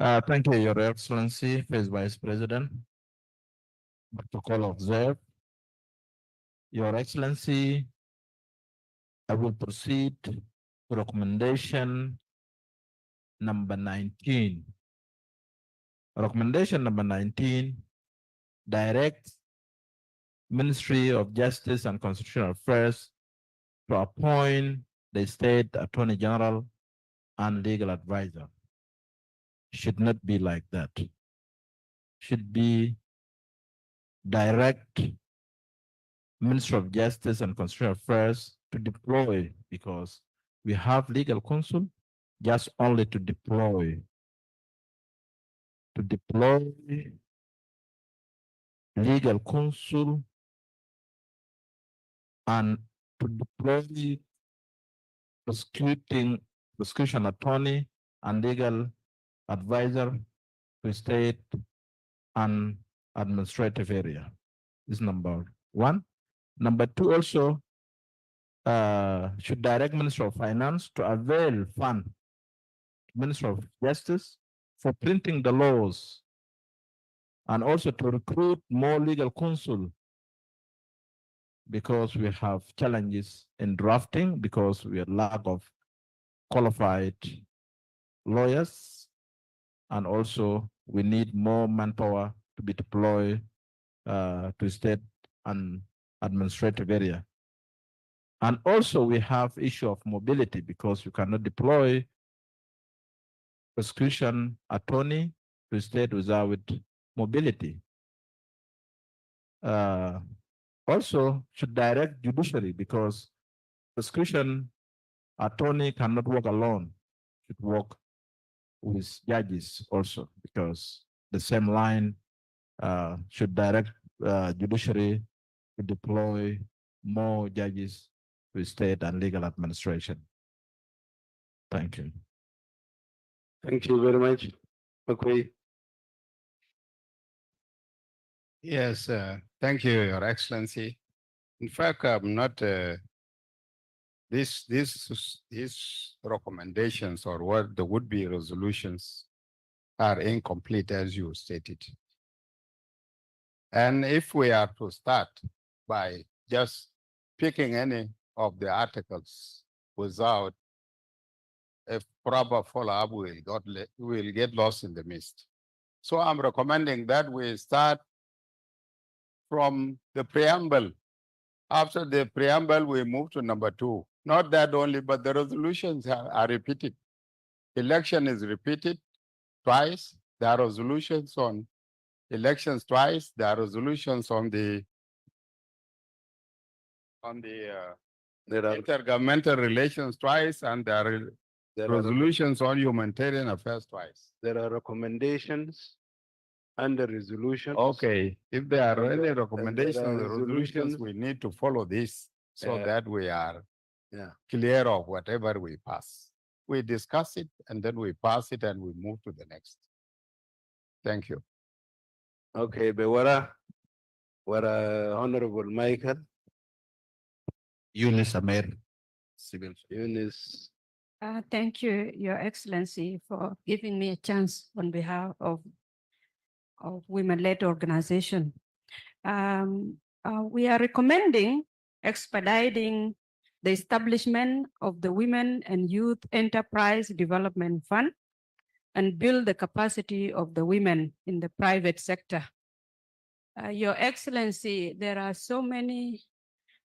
Thank you, Your Excellency, First Vice President. Protocol observed. Your Excellency, I will proceed to recommendation number 19. Recommendation number 19 directs Ministry of Justice and Constitutional Affairs to appoint the State Attorney General and legal advisor. Should not be like that. Should be direct Ministry of Justice and Constitutional Affairs to deploy, because we have legal counsel just only to deploy legal counsel and to deploy prosecution attorney and legal advisor to state and administrative area. This is number one. Number two, also should direct Minister of Finance to avail fund Minister of Justice for printing the laws and also to recruit more legal counsel, because we have challenges in drafting because we have lack of qualified lawyers, and also we need more manpower to be deployed to state and administrative area. And also we have issue of mobility, because you cannot deploy prosecution attorney to state without mobility. Also should direct judiciary, because prosecution attorney cannot work alone, should work with judges also, because the same line should direct judiciary to deploy more judges to state and legal administration. Thank you. Thank you very much. Okay. Yes, thank you, Your Excellency. In fact, I'm not, these recommendations or what the would-be resolutions are incomplete, as you stated. And if we are to start by just picking any of the articles without a proper follow-up, we'll get lost in the mist. So I'm recommending that we start from the preamble. After the preamble, we move to number 2. Not that only, but the resolutions are repeated. Election is repeated twice. There are resolutions on elections twice. There are resolutions on the intergovernmental relations twice, and there are resolutions on humanitarian affairs twice. There are recommendations and the resolutions. Okay, if there are any recommendations and or resolutions, we need to follow this so that we are clear of whatever we pass. We discuss it and then we pass it and we move to the next. Thank you. Okay, Bewara, Honorable Michael. Eunice Amer, Civil. Eunice. Thank you, Your Excellency, for giving me a chance on behalf of women-led organization. We are recommending expediting the establishment of the Women and Youth Enterprise Development Fund and build the capacity of the women in the private sector. Your Excellency, there are so many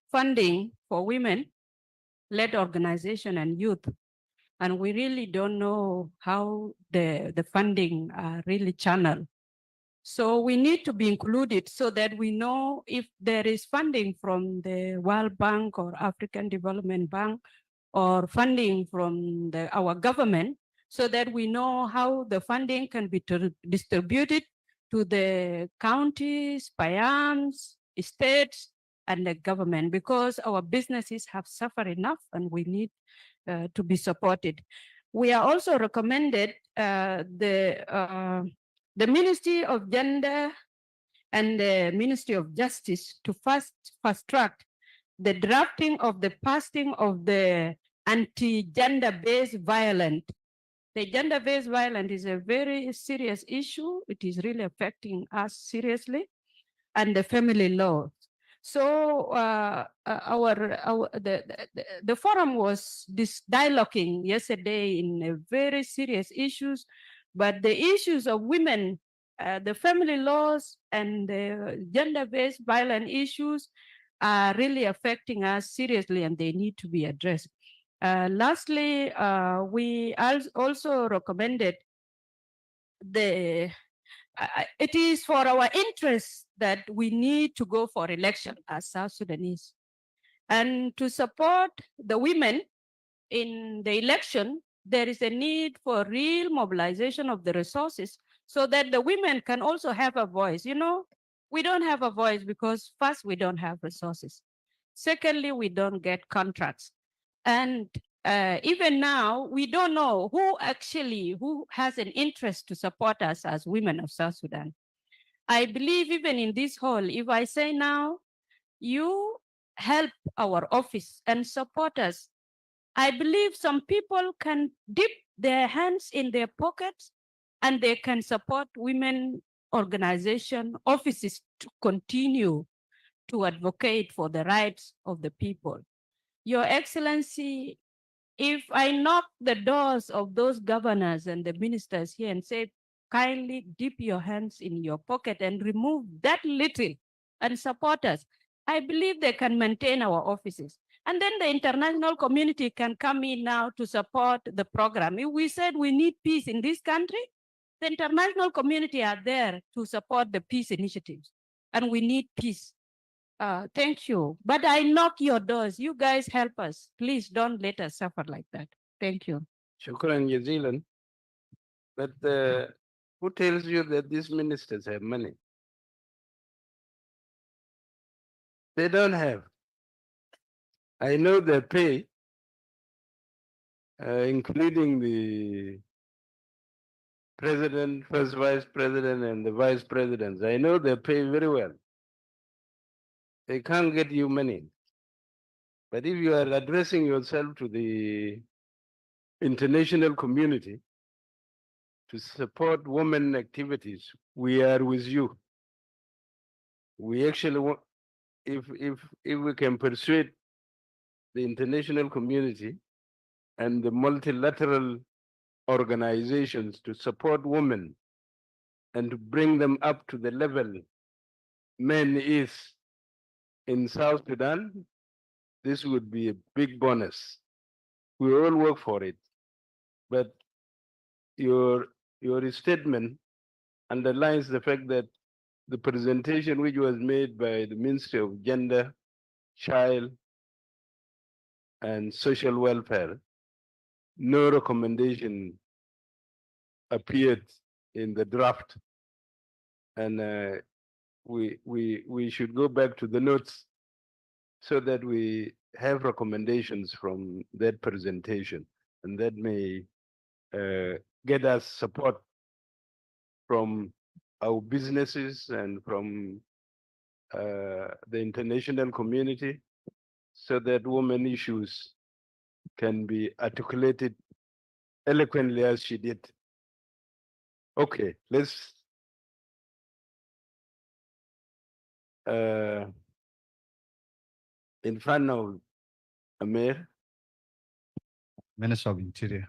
funding for women-led organization and youth, and we really don't know how the funding really channeled. So we need to be included so that we know if there is funding from the World Bank or African Development Bank or funding from our government, so that we know how the funding can be distributed to the counties, PAYAMs, states, and the government, because our businesses have suffered enough and we need to be supported. We are also recommended the Ministry of Gender and the Ministry of Justice to fast track the drafting of the passing of the anti-gender-based violence, The gender-based violence is a very serious issue. It is really affecting us seriously, and the family law. So the forum was this dialoguing yesterday in a very serious issues, but the issues of women, the family laws, and the gender-based violence issues are really affecting us seriously, and they need to be addressed. Lastly, we also recommended it is for our interest that we need to go for election as South Sudanese. And to support the women in the election, there is a need for real mobilization of the resources so that the women can also have a voice. You know, we don't have a voice because first, we don't have resources. Secondly, we don't get contracts. And even now, we don't know who has an interest to support us as women of South Sudan. I believe even in this hall, if I say now, you help our office and support us, I believe some people can dip their hands in their pockets and they can support women organization offices to continue to advocate for the rights of the people. Your Excellency, if I knock the doors of those governors and the ministers here and say, kindly dip your hands in your pocket and remove that little and support us, I believe they can maintain our offices. And then the international community can come in now to support the program. If we said we need peace in this country, the international community are there to support the peace initiatives. And we need peace. Thank you. But I knock your doors. You guys help us. Please don't let us suffer like that. Thank you. Shukran Jazilan. But who tells you that these ministers have money? They don't have. I know their pay, including the president, first vice president, and the vice presidents. I know they pay very well. They can't get you money. But if you are addressing yourself to the international community to support women activities, we are with you. We actually want, if we can persuade the international community and the multilateral organizations to support women and to bring them up to the level men is in South Sudan, this would be a big bonus. We all work for it. But your statement underlines the fact that the presentation which was made by the Ministry of Gender, Child, and Social Welfare, no recommendation appeared in the draft. And we should go back to the notes so that we have recommendations from that presentation, and that may get us support from our businesses and from the international community so that women issues can be articulated eloquently as she did. Okay, let's in front of Amir. Minister of Interior.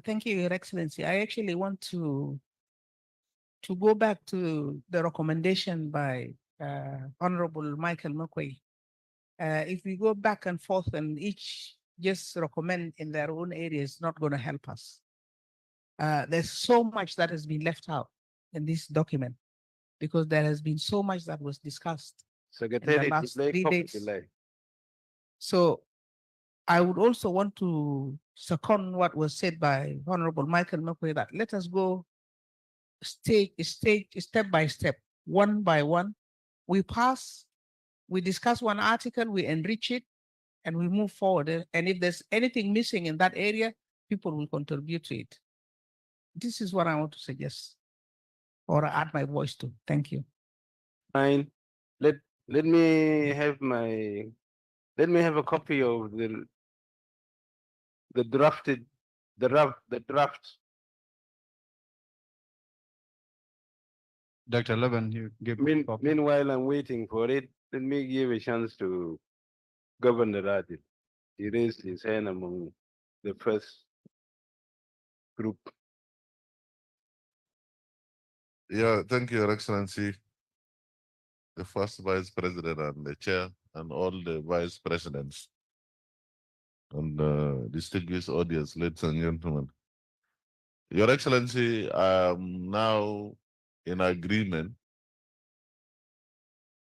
Thank you, Your Excellency. I actually want to go back to the recommendation by Honorable Michael McQuay. If we go back and forth and each just recommend in their own area, it's not going to help us. There's so much that has been left out in this document because there has been so much that was discussed. Secretary, last delay, 3 copy days. delay. So I would also want to second what was said by Honorable Michael McQuay that let us go step by step, one by one. We pass, we discuss one article, we enrich it, and we move forward. And if there's anything missing in that area, people will contribute to it. This is what I want to suggest or add my voice to. Thank you. Fine. Let me have a copy of the the drafted, the draft. Dr. Levin, you give. copy. Meanwhile, I'm waiting for it. Let me give a chance to Governor Adil. He raised his hand among the first group. Yeah, thank you, Your Excellency, the first Vice President and the Chair, and all the Vice Presidents, and distinguished audience, ladies and gentlemen. Your Excellency, I am now in agreement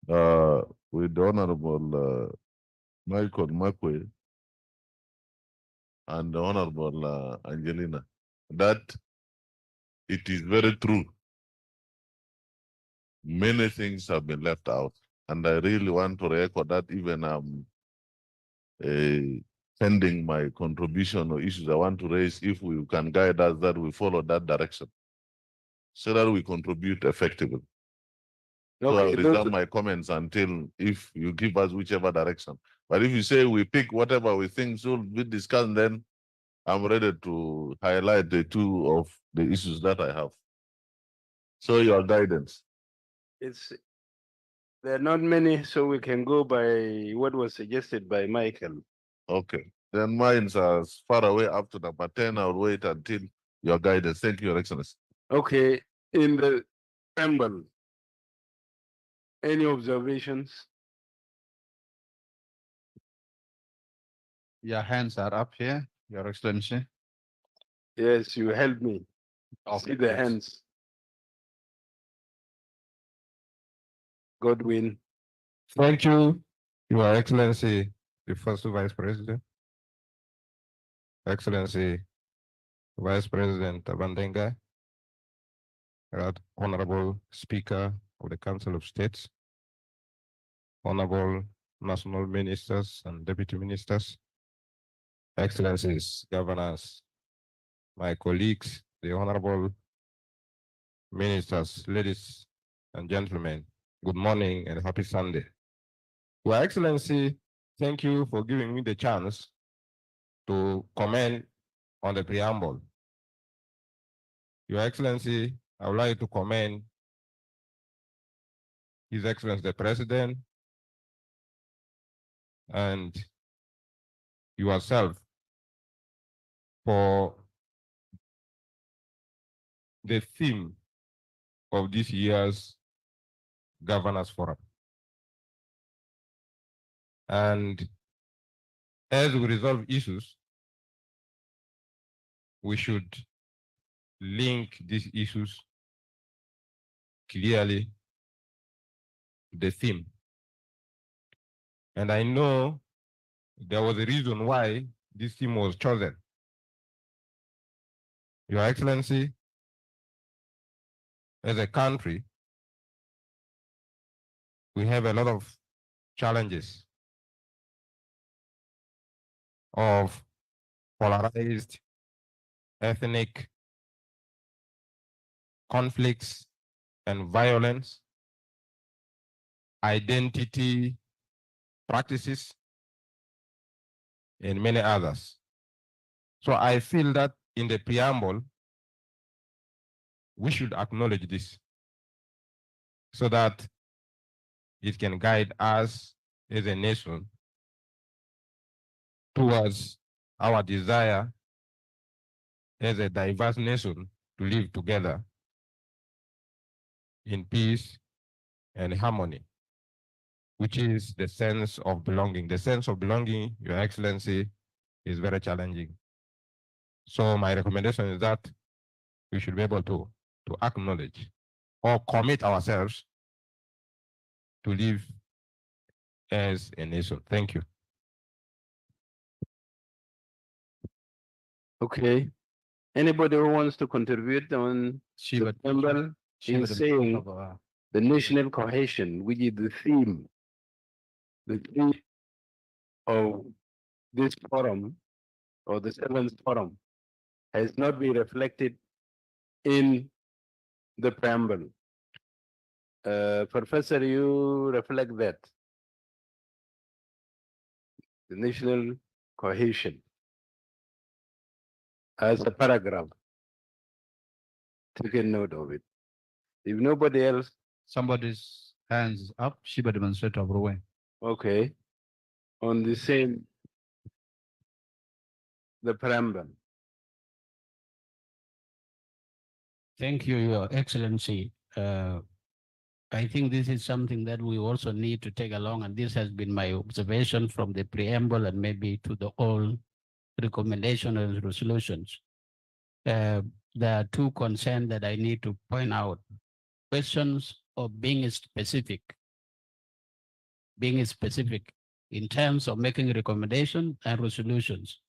with the Honorable Michael Makwe and the Honorable Angelina that it is very true. Many things have been left out, and I really want to record that. Even sending my contribution or issues I want to raise, if we can guide us that we follow that direction so that we contribute effectively. So I'll Okay, reserve my comments until if you give us whichever direction. But if you say we pick whatever we think should be discussed, then I'm ready to highlight the two of the issues that I have. So your guidance. there are not many, so we can go by what was suggested by Michael. Okay. Then mine's as far away up to number 10. I'll wait until your guidance. Thank you, Your Excellency. Okay, in the preamble, any observations? Your hands are up here, Your Excellency. Yes, you help me. Okay, See the yes. hands. Godwin. Thank you, Your Excellency, the first Vice President. Excellency, Vice President Abandenga, Right Honorable Speaker of the Council of States, Honorable National Ministers and Deputy Ministers, Excellencies, Governors, my colleagues, the Honorable Ministers, ladies and gentlemen, good morning and happy Sunday. Your Excellency, thank you for giving me the chance to comment on the preamble. Your Excellency, I would like to commend His Excellency the President and yourself for the theme of this year's Governors Forum. And as we resolve issues, we should link these issues clearly to the theme. And I know there was a reason why this theme was chosen. Your Excellency, as a country, we have a lot of challenges of polarized ethnic conflicts and violence, identity practices, and many others. So I feel that in the preamble, we should acknowledge this so that it can guide us as a nation towards our desire as a diverse nation to live together in peace and harmony, which is the sense of belonging. The sense of belonging, Your Excellency, is very challenging. So my recommendation is that we should be able to acknowledge or commit ourselves to live as a nation. Thank you. Okay. Anybody who wants to contribute on the preamble in saying the national cohesion, which is the theme of this forum or the seventh forum, has not been reflected in the preamble. Professor, you reflect that. The national cohesion. as a paragraph. Take a note of it. If nobody else, Somebody's hands up, Shiba demonstrator of Ruwen. okay. On the same, the preamble. Thank you, Your Excellency. I think this is something that we also need to take along, and this has been my observation from the preamble and maybe to the all recommendation and resolutions. There are two concerns that I need to point out. Questions of being specific in terms of making recommendations and resolutions.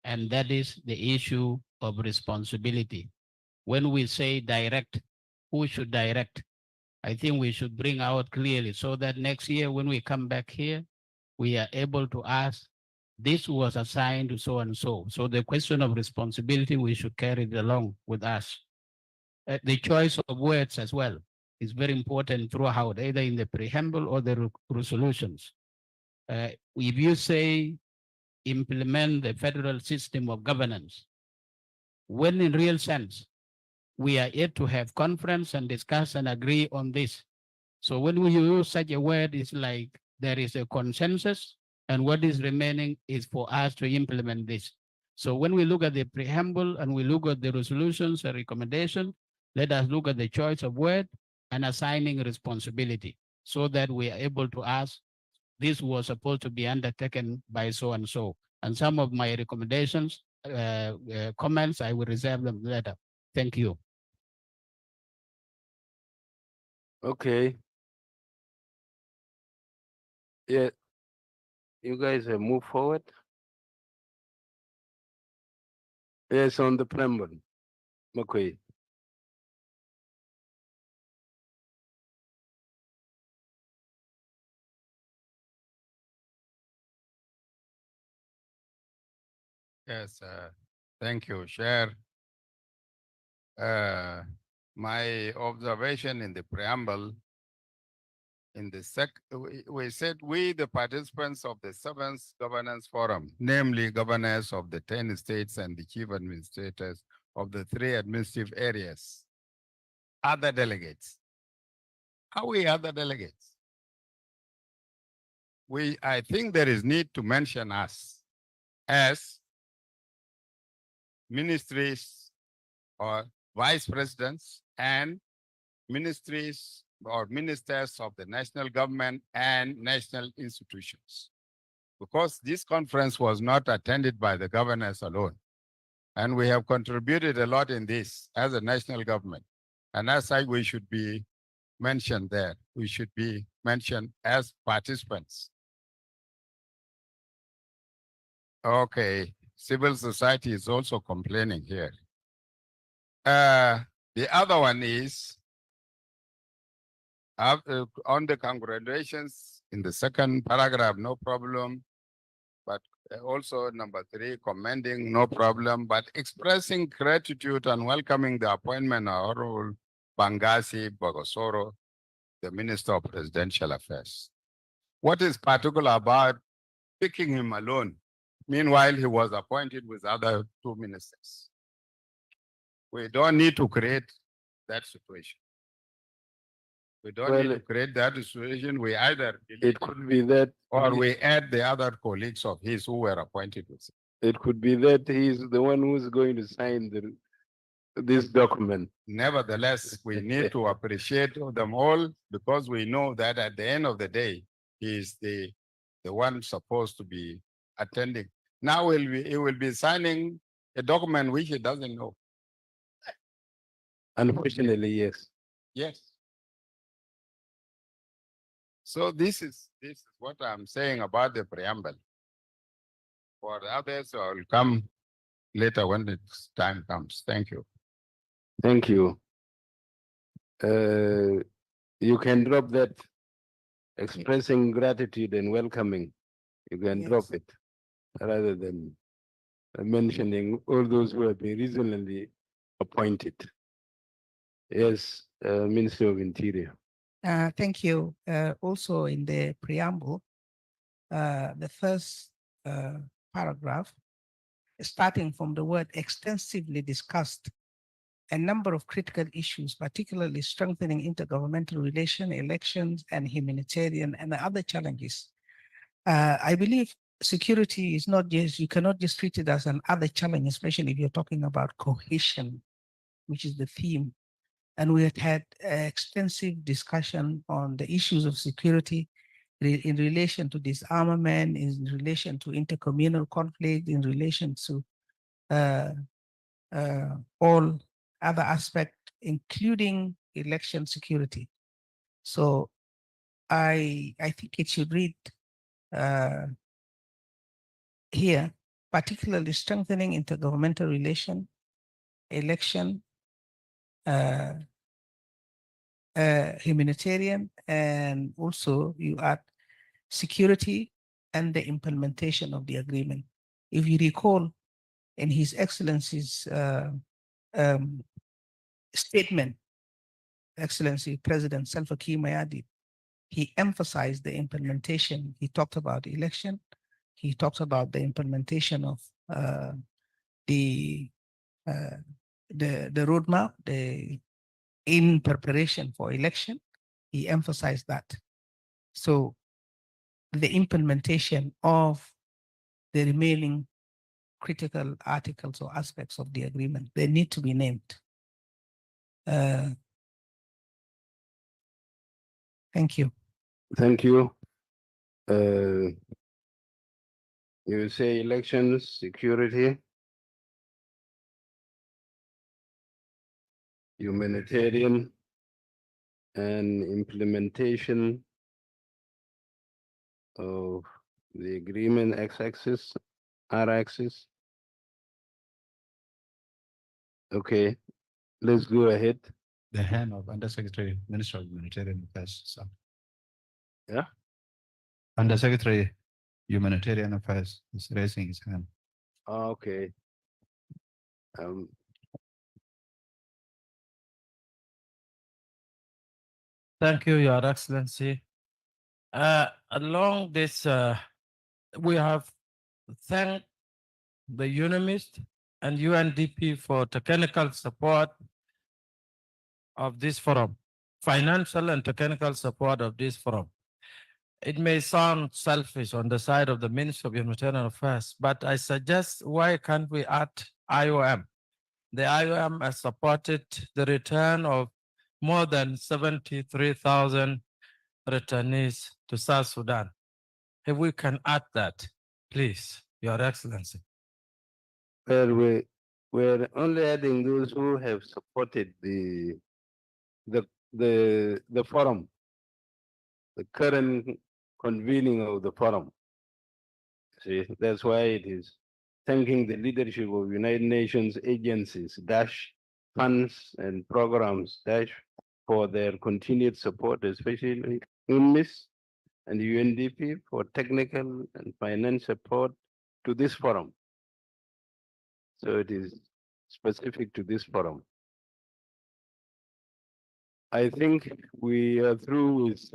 And that is the issue of responsibility. When we say direct, who should direct? I think we should bring out clearly so that next year when we come back here, we are able to ask, this was assigned to so and so. So the question of responsibility, we should carry it along with us. The choice of words as well is very important throughout, either in the preamble or the resolutions. If you say implement the federal system of governance, when in real sense, we are yet to have conference and discuss and agree on this. So when we use such a word, it's like there is a consensus and what is remaining is for us to implement this. So when we look at the preamble and we look at the resolutions and recommendations, let us look at the choice of word and assigning responsibility so that we are able to ask, this was supposed to be undertaken by so and so. And some of my recommendations, comments, I will reserve them later. Thank you. Okay. Yeah. You guys have moved forward? Yes, on the preamble. Okay. Yes, thank you, Chair. My observation in the preamble, in the we said we, the participants of the 7th Governance Forum, namely governors of the 10 states and the chief administrators of the 3 administrative areas, other delegates. Are we other delegates? I think there is need to mention us as ministries or vice presidents and ministries or ministers of the national government and national institutions. Because this conference was not attended by the governors alone. And we have contributed a lot in this as a national government. And as such, we should be mentioned there. We should be mentioned as participants. Okay, civil society is also complaining here. The other one is on the congratulations in the second paragraph, no problem. But also number 3, commending, no problem, but expressing gratitude and welcoming the appointment of Honorable Bangasi Bogosoro, the Minister of Presidential Affairs. What is particular about picking him alone? Meanwhile, he was appointed with other 2 ministers. We don't need to create that situation. We don't need to create that situation. We either It could be that, or we add the other colleagues of his who were appointed with him. it could be that he's the one who's going to sign this document. Nevertheless, we need to appreciate them all because we know that at the end of the day, he is the one supposed to be attending. Now he will be signing a document which he doesn't know. Unfortunately, yes. Yes. So this is what I'm saying about the preamble. For the others, I will come later when the time comes. Thank you. Thank you. You can drop that expressing gratitude and welcoming. You can drop Yes. it rather than mentioning all those who have been recently appointed. Yes, Minister of Interior. Thank you. Also in the preamble, the first paragraph, starting from the word extensively discussed a number of critical issues, particularly strengthening intergovernmental relation, elections, and humanitarian and other challenges. I believe security is not just, you cannot just treat it as an other challenge, especially if you're talking about cohesion, which is the theme. And we had extensive discussion on the issues of security in relation to disarmament, in relation to intercommunal conflict, in relation to all other aspects, including election security. So I think it should read here, particularly strengthening intergovernmental relation, election, humanitarian, and also you add security and the implementation of the agreement. If you recall, in His Excellency's statement, Excellency President Salva Kiir Mayardit, he emphasized the implementation. He talked about election. He talked about the implementation of the roadmap, in preparation for election. He emphasized that. So the implementation of the remaining critical articles or aspects of the agreement, they need to be named. Thank you. Thank you. You say elections, security, humanitarian, and implementation of the agreement x-axis, r-axis. Okay, let's go ahead. The hand of Undersecretary, Minister of Humanitarian Affairs. So. Yeah. Undersecretary, Humanitarian Affairs is raising his hand. Okay. Thank you, Your Excellency. Along this, we have thanked the UNAMIST and UNDP for technical support of this forum, financial and technical support of this forum. It may sound selfish on the side of the Ministry of Humanitarian Affairs, but I suggest, why can't we add IOM? The IOM has supported the return of more than 73,000 returnees to South Sudan. If we can add that, please, Your Excellency. Well, we're only adding those who have supported the forum, the current convening of the forum. See, that's why it is thanking the leadership of United Nations agencies, funds and programs, for their continued support, especially UNMISS and UNDP for technical and finance support to this forum. So it is specific to this forum. I think we are through with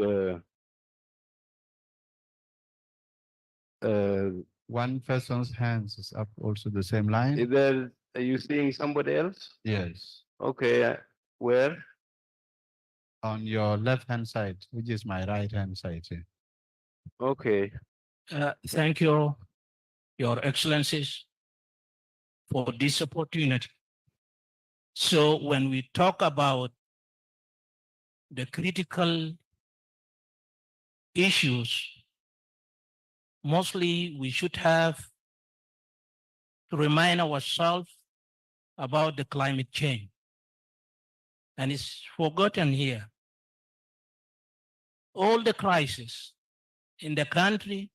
One person's hands is up, also the same line. are you seeing somebody else? Yes, Okay, where? on your left-hand side, which is my right-hand side here. Okay, Thank you, Your Excellencies, for this opportunity. So when we talk about the critical issues, mostly we should have to remind ourselves about the climate change. And it's forgotten here. All the crises in the country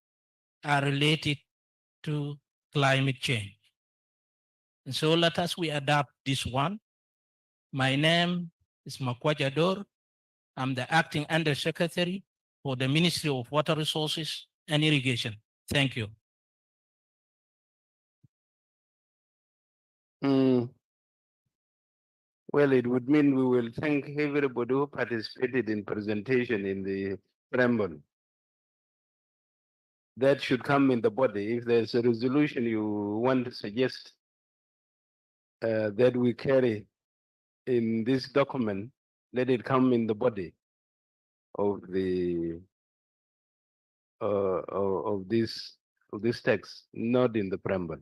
are related to climate change. And so let us we adapt this one. My name is Makwaja Dor. I'm the acting undersecretary for the Ministry of Water Resources and Irrigation. Thank you. Well, it would mean we will thank everybody who participated in presentation in the preamble. that should come in the body. If there's a resolution you want to suggest that we carry in this document, let it come in the body of the of this text, not in the preamble.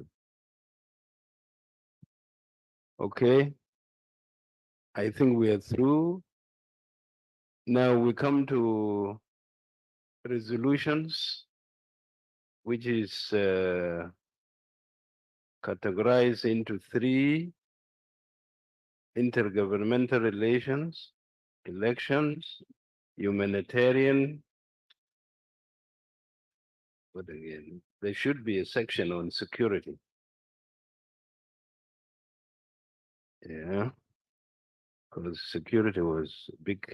Okay. I think we are through. Now we come to resolutions, which is categorized into 3: intergovernmental relations, elections, humanitarian. But again, there should be a section on security. Yeah, because security was a big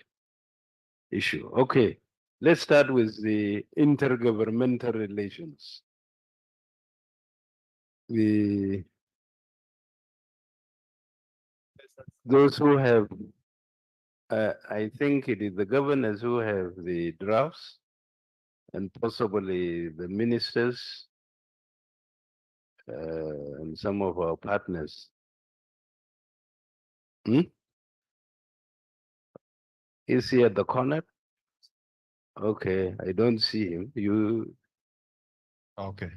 issue. Okay, let's start with the intergovernmental relations. Those who have, I think it is the governors who have the drafts and possibly the ministers and some of our partners. Is he at the corner? Okay, I don't see him. You, Okay.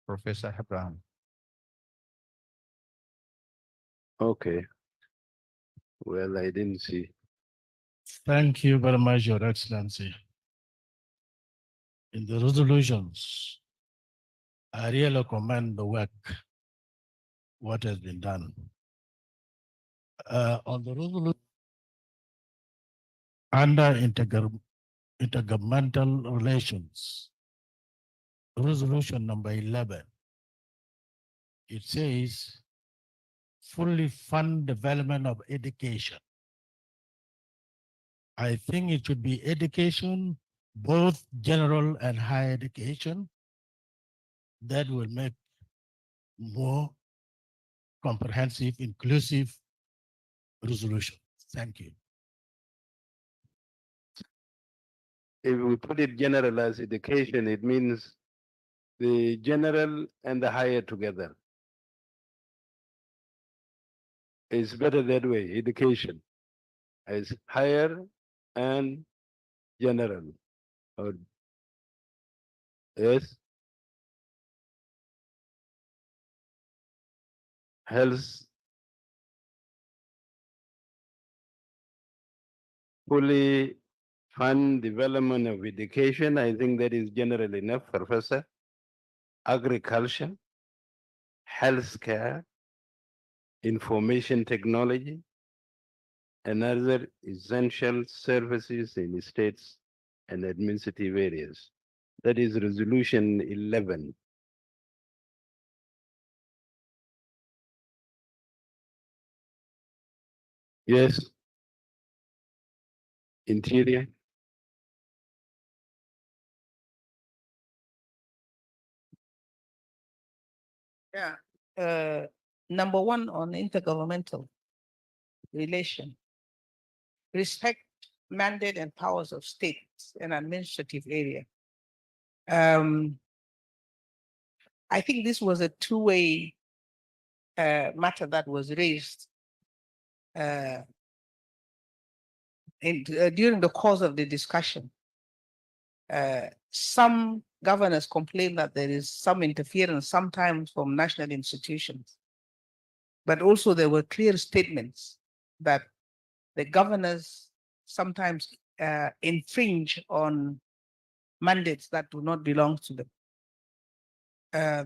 Professor Abraham. okay. Well, I didn't see. Thank you very much, Your Excellency. In the resolutions, I really commend the work, what has been done. On the resolution, under intergovernmental relations, resolution number 11, it says, fully fund development of education. I think it should be education, both general and higher education. That will make more comprehensive, inclusive resolution. Thank you. If we put it general as education, it means the general and the higher together. It's better that way, education as higher and general. Or, yes. Health, fully fund development of education. I think that is general enough, Professor. Agriculture, healthcare, information technology, and other essential services in states and administrative areas. That is resolution 11. Yes. Interior. Yeah. Number 1 on intergovernmental relation. Respect mandate and powers of states and administrative area. I think this was a two-way matter that was raised during the course of the discussion. Some governors complain that there is some interference sometimes from national institutions, but also there were clear statements that the governors sometimes infringe on mandates that do not belong to them.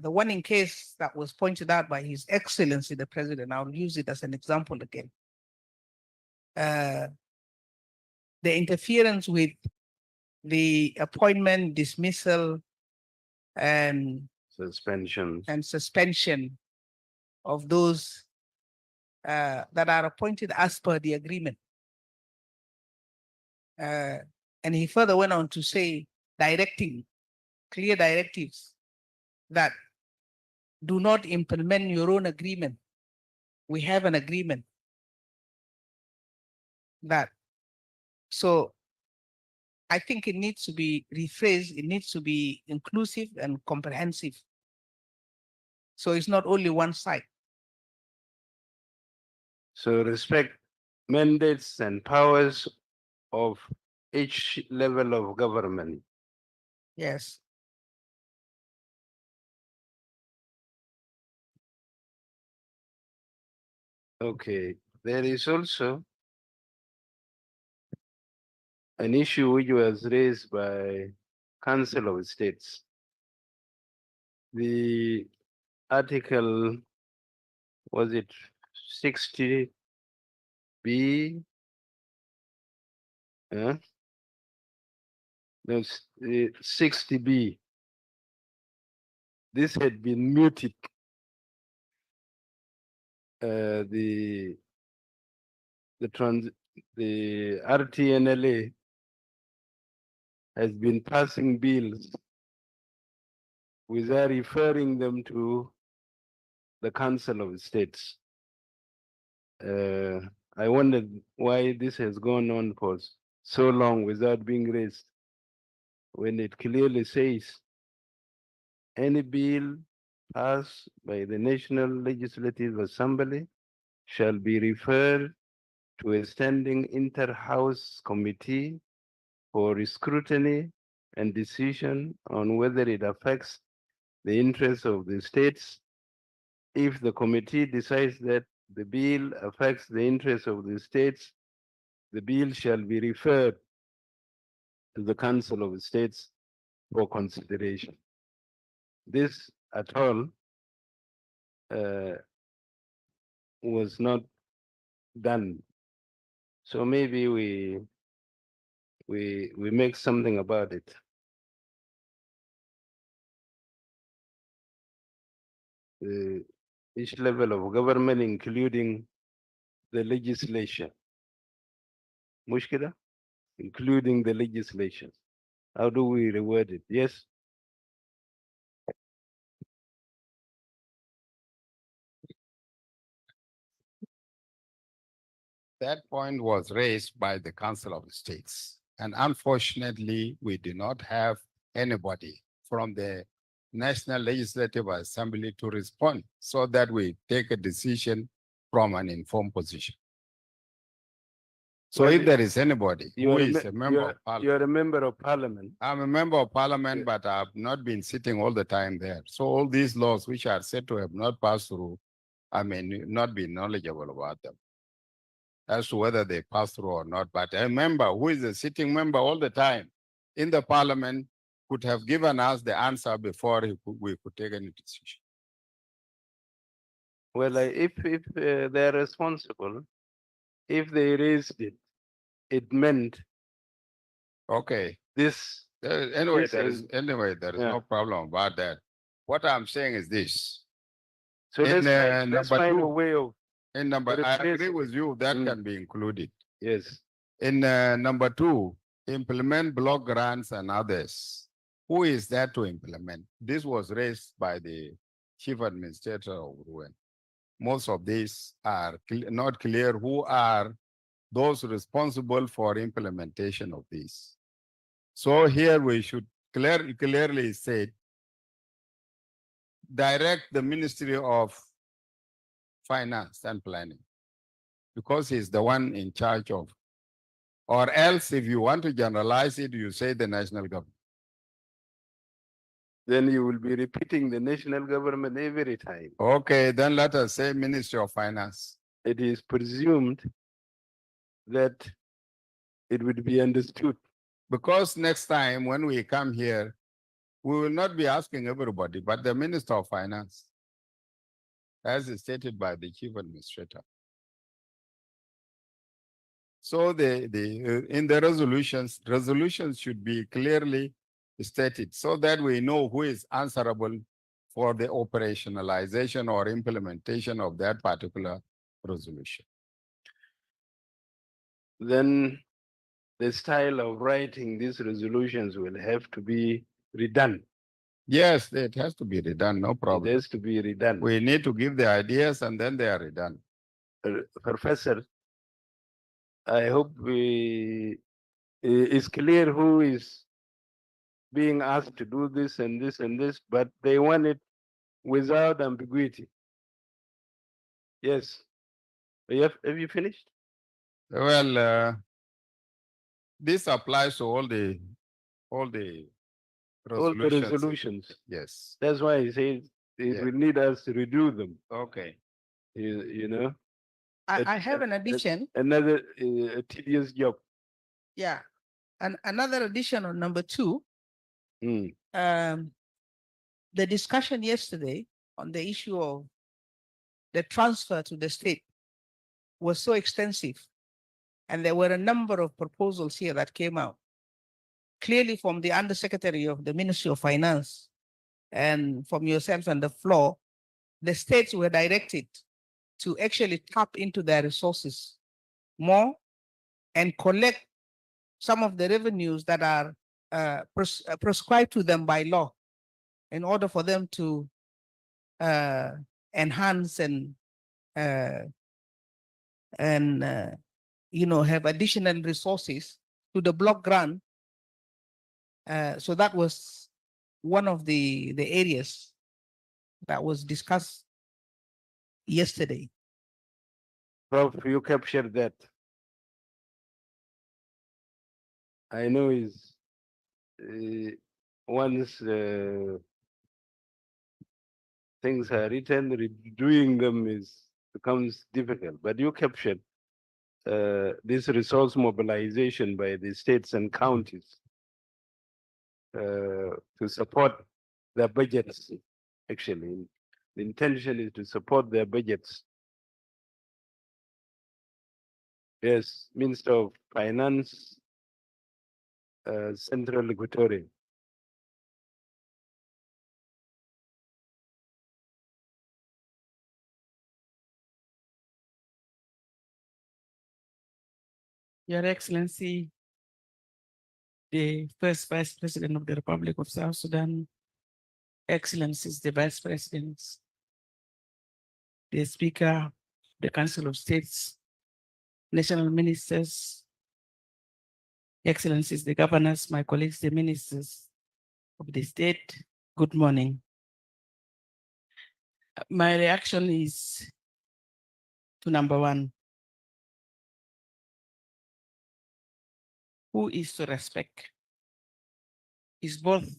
The one in case that was pointed out by His Excellency the President, I'll use it as an example again. The interference with the appointment, dismissal, and suspension of those that are appointed as per the agreement. And he further went on to say, directing clear directives that do not implement your own agreement. We have an agreement that, so I think it needs to be rephrased. It needs to be inclusive and comprehensive. So it's not only one side. So respect mandates and powers of each level of government. Yes. Okay, there is also an issue which was raised by Council of States. The article, was it 60B? No, 60B. This had been muted. The RTNLA has been passing bills without referring them to the Council of States. I wondered why this has gone on for so long without being raised, when it clearly says any bill passed by the National Legislative Assembly shall be referred to a standing inter-house committee for scrutiny and decision on whether it affects the interests of the states. If the committee decides that the bill affects the interests of the states, the bill shall be referred to the Council of States for consideration. This at all was not done. So maybe we make something about it. Each level of government, including the legislation. Mushkila? Including the legislation. How do we reword it? Yes? That point was raised by the Council of States. And unfortunately, we do not have anybody from the National Legislative Assembly to respond so that we take a decision from an informed position. So Well, if there is anybody You who are, is a member of you parliament, are a member of parliament. I'm a member of parliament, Yeah. but I've not been sitting all the time there. So all these laws which are said to have not passed through, I may not be knowledgeable about them as to whether they pass through or not. But a member who is a sitting member all the time in the parliament could have given us the answer before we could take any decision. Well, if they're responsible, if they raised it, it meant Okay. this. Anyway, Yes, there is yeah. no problem about that. What I'm saying is this. So In, let's number find a two- way of, In number, I agree replacing with you, that Mm. can be included. yes. In number two, implement block grants and others. Who is there to implement? This was raised by the chief administrator of Ruwen. Most of these are not clear who are those responsible for implementation of this. So here we should clearly say, direct the Ministry of Finance and Planning, because he's the one in charge of. Or else, if you want to generalize it, you say the national government. Then you will be repeating the national government every time. Okay, then let us say Ministry of Finance. It is presumed that it would be understood. Because next time when we come here, we will not be asking everybody, but the Minister of Finance, as is stated by the Chief Administrator. So in the resolutions should be clearly stated so that we know who is answerable for the operationalization or implementation of that particular resolution. Then the style of writing these resolutions will have to be redone. Yes, it has to be redone, no It problem. has to be redone. We need to give the ideas and then they are redone. Professor, I hope we It's clear who is being asked to do this and this and this, but they want it without ambiguity. Yes. Have you finished? Well, this applies to all the All the resolutions. resolutions. Yes. That's why he says it Yeah. will need us to redo them. Okay. You know, I have an addition. another tedious job. Yeah. And another addition on number 2, Mm. the discussion yesterday on the issue of the transfer to the state was so extensive. And there were a number of proposals here that came out. Clearly from the Undersecretary of the Ministry of Finance and from yourself on the floor, the states were directed to actually tap into their resources more and collect some of the revenues that are prescribed to them by law in order for them to enhance and have additional resources to the block grant. So that was one of the areas that was discussed yesterday. Prof, you captured that. I know is once things are written, redoing them becomes difficult. But you captured this resource mobilization by the states and counties to support their budgets. Actually, the intention is to support their budgets. Yes, Minister of Finance, Central Equatoria. Your Excellency, the first Vice President of the Republic of South Sudan, Excellencies, the Vice Presidents, the Speaker, the Council of States, National Ministers, Excellencies, the Governors, my colleagues, the Ministers of the State, good morning. My reaction is to number 1. Who is to respect? Is both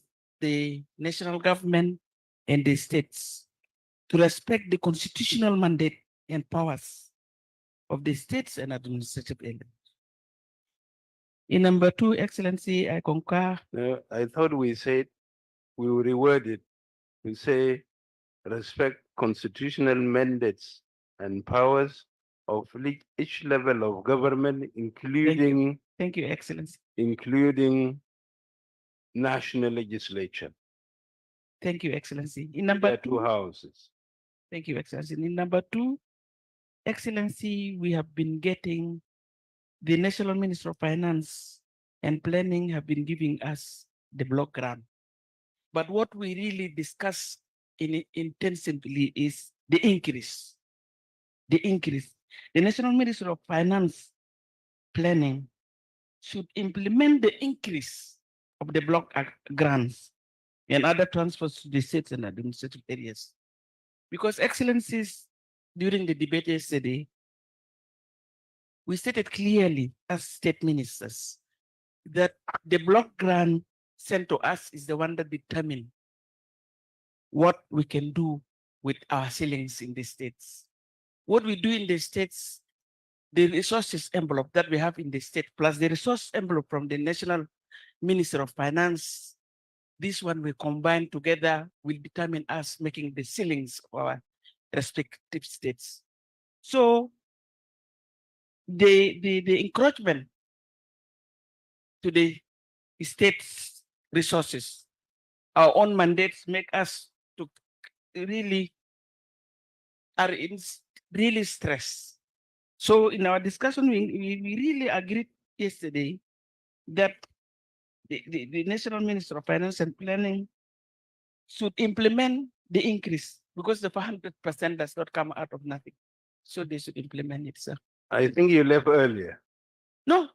the national government and the states to respect the constitutional mandate and powers of the states and administrative elements. In number 2, Excellency, I concur. I thought we said we will reword it. We say respect constitutional mandates and powers of each level of government, including Thank you, Excellency. including national legislature. Thank you, Excellency. In There number are 2 houses. Thank you, Excellency. In number 2, Excellency, we have been getting the National Minister of Finance and Planning have been giving us the block grant. But what we really discuss intensively is the increase. The increase. The National Minister of Finance Planning should implement the increase of the block grants and other transfers to the states and administrative areas. Because, Excellencies, during the debate yesterday, we stated clearly as state ministers that the block grant sent to us is the one that determines what we can do with our ceilings in the states. What we do in the states, the resources envelope that we have in the state, plus the resource envelope from the National Minister of Finance, this one we combine together will determine us making the ceilings of our respective states. So the encroachment to the state's resources, our own mandates make us to really are in really stress. So in our discussion, we really agreed yesterday that the National Minister of Finance and Planning should implement the increase because the 400% does not come out of nothing. So they should implement it, sir. I think you left earlier. No,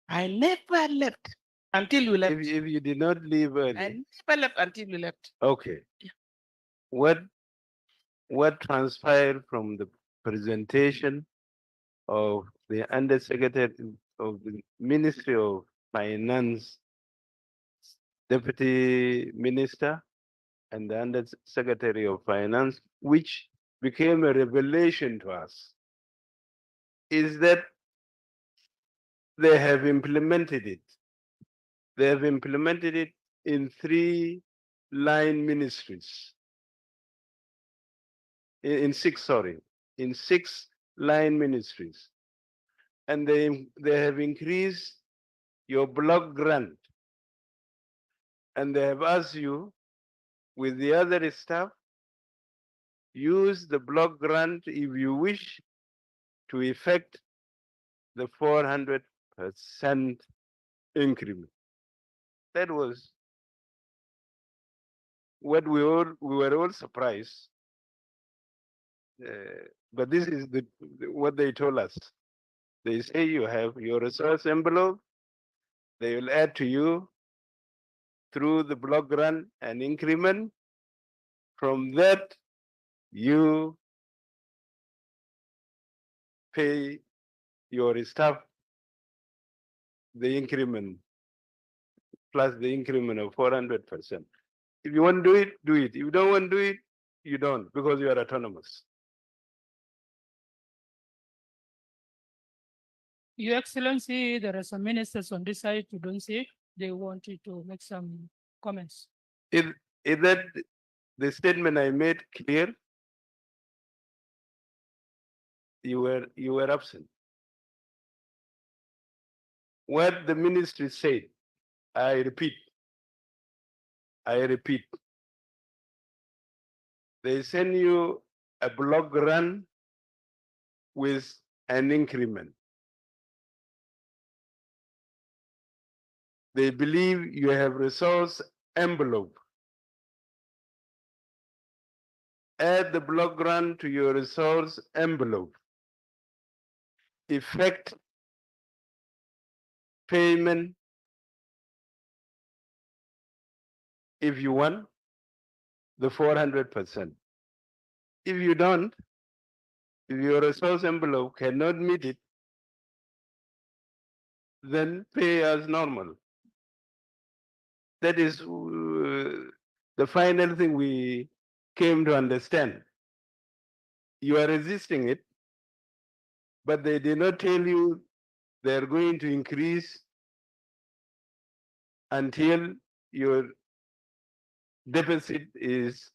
I never left until you left. If you did not leave early, I never left until you left. okay. Yeah. What transpired from the presentation of the Undersecretary of the Ministry of Finance, Deputy Minister, and the Undersecretary of Finance, which became a revelation to us, is that they have implemented it. They have implemented it in 3 line ministries. In 6 line ministries. And they have increased your block grant. And they have asked you, with the other staff, use the block grant if you wish to effect the 400% increment. That was what we were all surprised. But this is what they told us. They say you have your resource envelope, they will add to you through the block grant and increment. From that, you pay your staff the increment plus the increment of 400%. If you want to do it, do it. If you don't want to do it, you don't, because you are autonomous. Your Excellency, there are some ministers on this side who don't say they wanted to make some comments. Is that the statement I made clear? You were absent. What the ministry said, I repeat. They send you a block grant with an increment. They believe you have resource envelope. Add the block grant to your resource envelope. Effect payment if you want the 400%. If you don't, if your resource envelope cannot meet it, then pay as normal. That is the final thing we came to understand. You are resisting it, but they did not tell you they're going to increase until your deficit is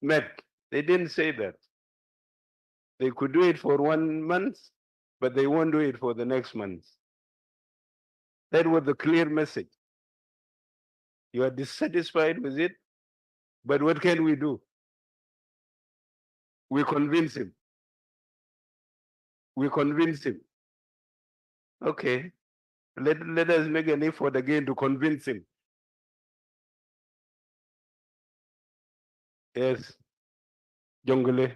met. They didn't say that. They could do it for 1 month, but they won't do it for the next month. That was the clear message. You are dissatisfied with it, but what can we do? We convince him. Okay, let us make an effort again to convince him. Yes, Jongole.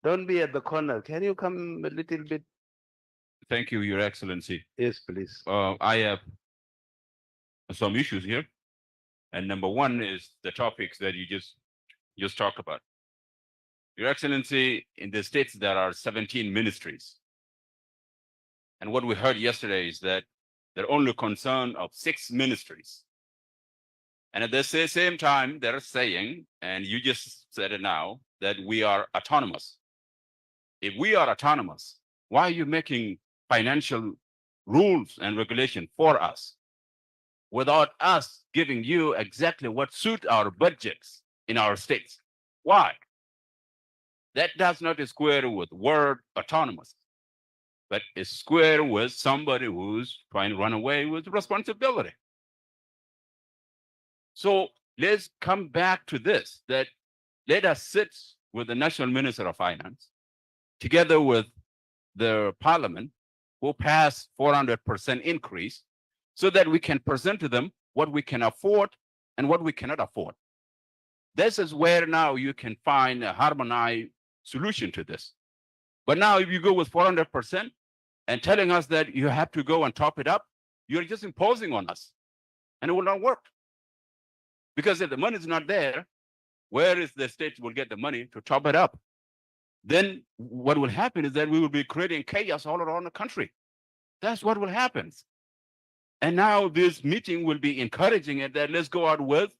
Don't be at the corner. Can you come a little bit? Thank you, Your Excellency. Yes, please. I have some issues here. And number one is the topics that you just talked about. Your Excellency, in the states, there are 17 ministries. And what we heard yesterday is that they're only concerned of 6 ministries. And at the same time, they're saying, and you just said it now, that we are autonomous. If we are autonomous, why are you making financial rules and regulation for us without us giving you exactly what suit our budgets in our states? Why? That does not square with word autonomous, but is square with somebody who's trying to run away with responsibility. So let's come back to this, that let us sit with the National Minister of Finance, together with the Parliament, who passed 400% increase, so that we can present to them what we can afford and what we cannot afford. This is where now you can find a harmonized solution to this. But now if you go with 400% and telling us that you have to go and top it up, you're just imposing on us and it will not work. Because if the money is not there, where is the state will get the money to top it up? Then what will happen is that we will be creating chaos all around the country. That's what will happen. And now this meeting will be encouraging it that let's go out with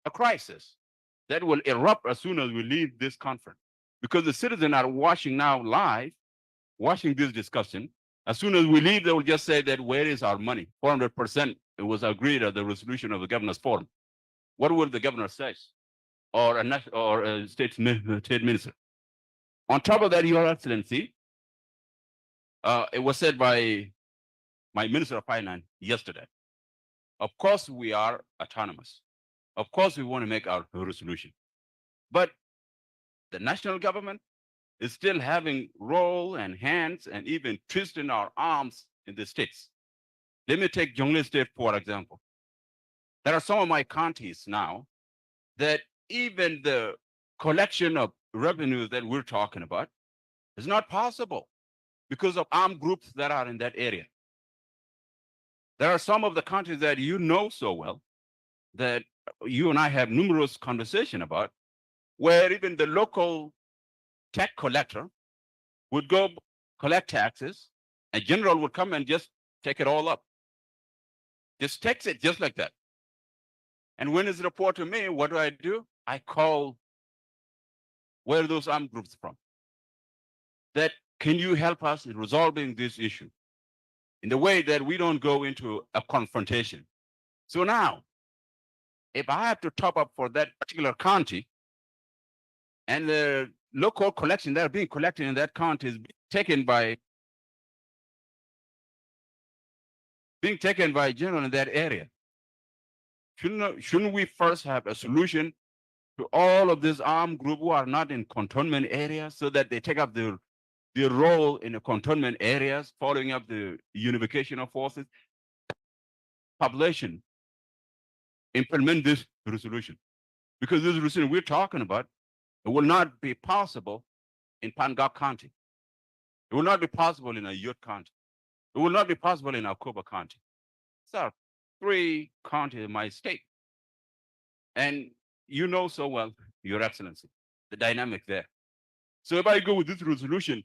a crisis that will erupt as soon as we leave this conference. Because the citizens are watching now live, watching this discussion. As soon as we leave, they will just say that where is our money? 400%, it was agreed at the resolution of the governor's forum. What will the governor say? Or a state minister? On top of that, Your Excellency, it was said by my Minister of Finance yesterday. Of course, we are autonomous. Of course, we want to make our resolution. But the national government is still having role and hands and even twisting our arms in the states. Let me take Jonglei State, for example. There are some of my counties now that even the collection of revenues that we're talking about is not possible because of armed groups that are in that area. There are some of the countries that you know so well that you and I have numerous conversations about, where even the local tax collector would go collect taxes and general would come and just take it all up. Just takes it just like that. And when it's reported to me, what do? I call where are those armed groups from? That can you help us in resolving this issue in the way that we don't go into a confrontation? So now, if I have to top up for that particular county and the local collection that are being collected in that county is being taken by general in that area, shouldn't we first have a solution to all of this armed group who are not in cantonment areas so that they take up their role in the cantonment areas, following up the unification of forces? Population implement this resolution, because this resolution we're talking about, it will not be possible in Pangak County. It will not be possible in Ayut County. It will not be possible in Akoba County. These are 3 counties in my state. And you know so well, Your Excellency, the dynamic there. So if I go with this resolution,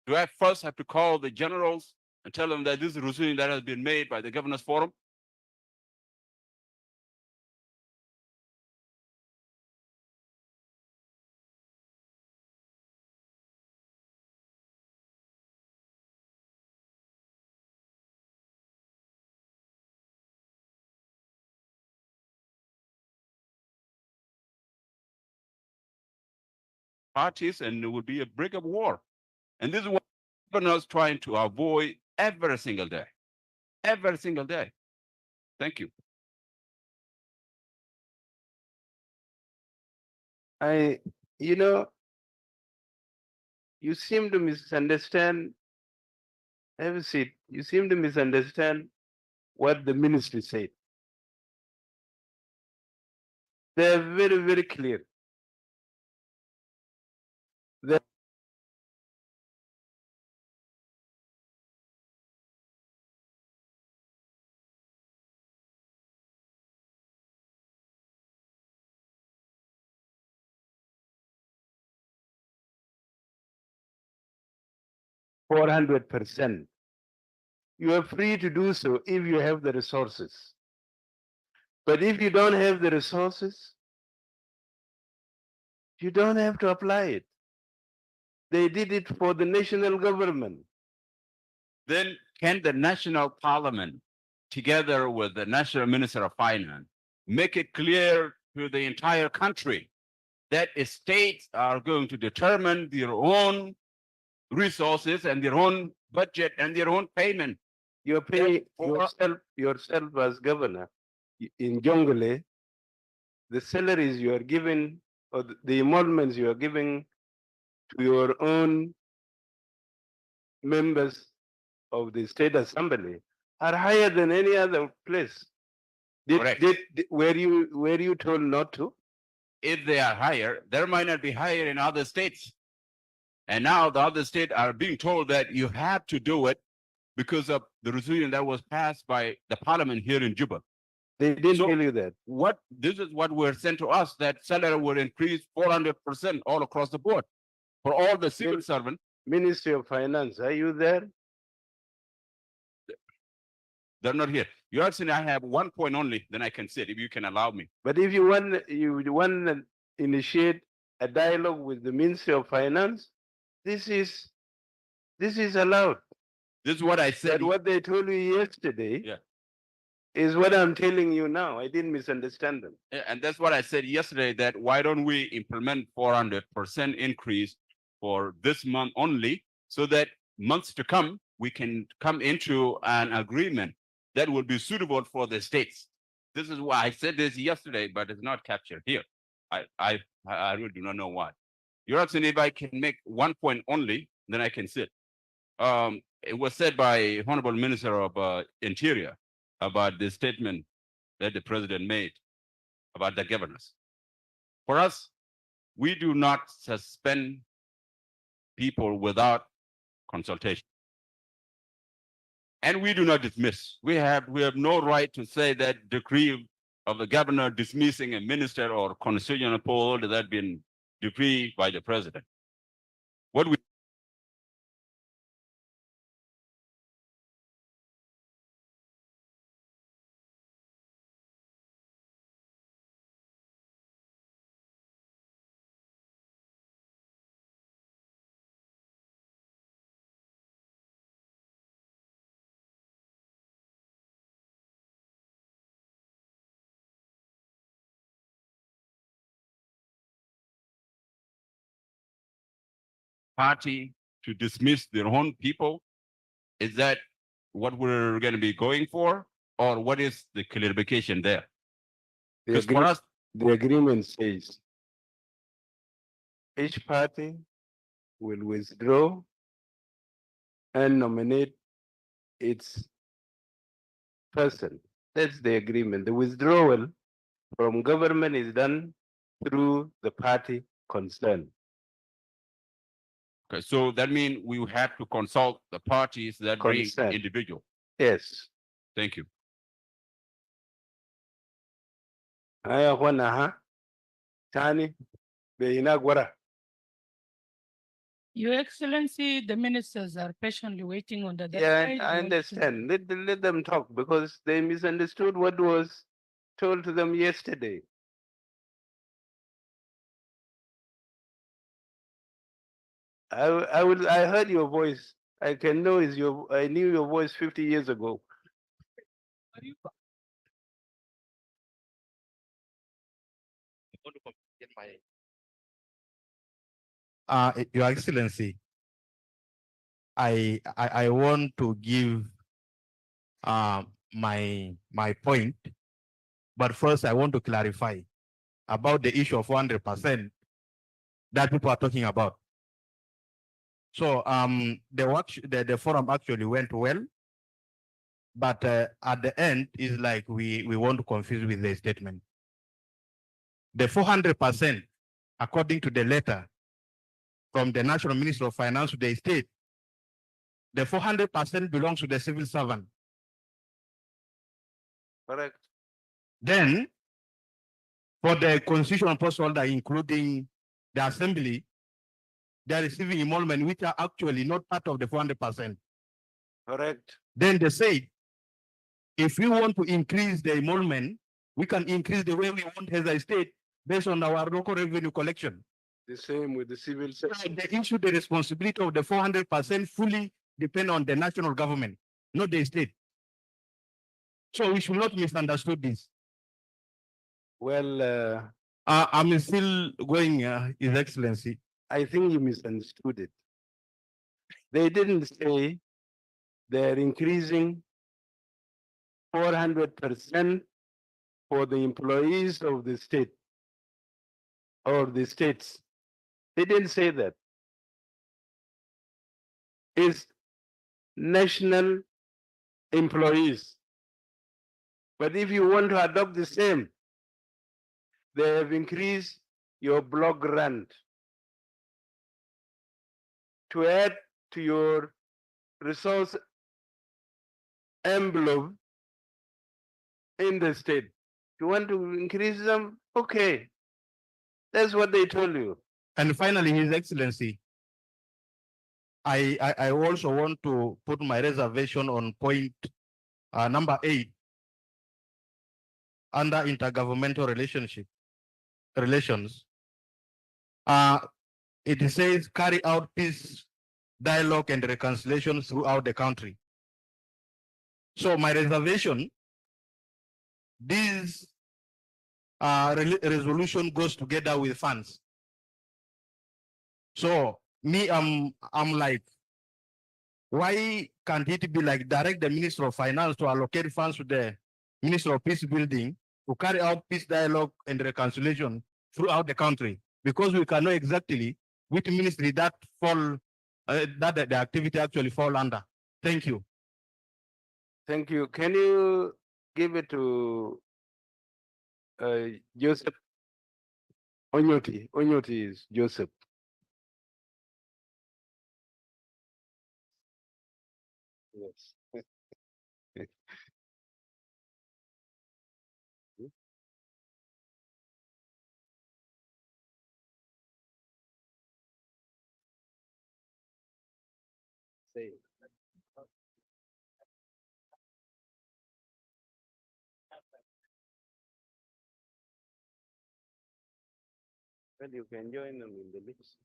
do I first have to call the generals and tell them that this is a resolution that has been made by the Governor's Forum? Parties, and it would be a break of war. And this is what governors trying to avoid every single day. Every single day. Thank you. You seem to misunderstand. Have a seat. You seem to misunderstand what the ministry said. They're very, very clear. That $400%. You are free to do so if you have the resources. But if you don't have the resources, you don't have to apply it. They did it for the national government. Then can the national parliament, together with the national minister of finance, make it clear to the entire country that states are going to determine their own resources and their own budget and their own payment? You're paying yourself as governor in Jonglei, the salaries you are giving or the emoluments you are giving to your own members of the state assembly are higher than any other place. Correct. Were you told not to? if they are higher, there might not be higher in other states. And now the other states are being told that you have to do it because of the resolution that was passed by the parliament here in Juba. They didn't So- tell you that. This is what were sent to us, that salary will increase 400% all across the board for all the civil Min- servants. Ministry of Finance, are you there? They're not here. You're asking, I have 1 point only, then I can sit, if you can allow me. But if you want to initiate a dialogue with the Ministry of Finance, this is allowed. This is what I said. But what they told you yesterday Yeah. is what I'm telling you now. I didn't misunderstand them. And that's what I said yesterday, that why don't we implement 400% increase for this month only, so that months to come, we can come into an agreement that will be suitable for the states. This is why I said this yesterday, but it's not captured here. I really do not know why. You're asking if I can make 1 point only, then I can sit. It was said by Honorable Minister of Interior about the statement that the president made about the governors. For us, we do not suspend people without consultation. And we do not dismiss. We have no right to say that decree of the governor dismissing a minister or constitutional poll that had been decreed by the president. What we party to dismiss their own people? Is that what we're going to be going for? Or what is the clarification there? The, Because for agree- us, the agreement says each party will withdraw and nominate its person. That's the agreement. The withdrawal from government is done through the party concerned. okay, so that means we have to consult the parties that bring Consent. individual. Yes. Thank you. Aya wana ha? Tani, Beinagwara. Your Excellency, the ministers are patiently waiting on the other Yeah, side. I understand. Let them talk because they misunderstood what was told to them yesterday. I heard your voice. I can know I knew your voice 50 years ago. Your Excellency, I want to give my point, but first I want to clarify about the issue of 100% that people are talking about. So the forum actually went well, but at the end is like we want to confuse with the statement. The 400%, according to the letter from the National Minister of Finance to the state, the 400% belongs to the civil servant. Correct. Then, for the constitutional post holder, including the assembly, they are receiving emolument which are actually not part of the 400%. Correct. Then they say, if we want to increase the emolument, we can increase the way we want as a state based on our local revenue collection. The same with the civil So service. the issue, the responsibility of the 400% fully depend on the national government, not the state. So we should not misunderstand this. Well, I'm still going, His Excellency. I think you misunderstood it. They didn't say they're increasing 400% for the employees of the state or the states. They didn't say that. It's national employees. But if you want to adopt the same, they have increased your block grant to add to your resource envelope in the state. You want to increase them? Okay. That's what they told you. And finally, His Excellency, I also want to put my reservation on point number 8 under intergovernmental relations. It says carry out peace, dialogue, and reconciliation throughout the country. So my reservation, this resolution goes together with funds. So me, I'm like, why can't it be like direct the Minister of Finance to allocate funds to the Minister of Peace Building to carry out peace dialogue and reconciliation throughout the country? Because we can know exactly which ministry that fall that the activity actually fall under. Thank you. Thank you. Can you give it to Joseph Onyoti? Onyoti is Joseph. Yes. Say. Well, you can join them in the list.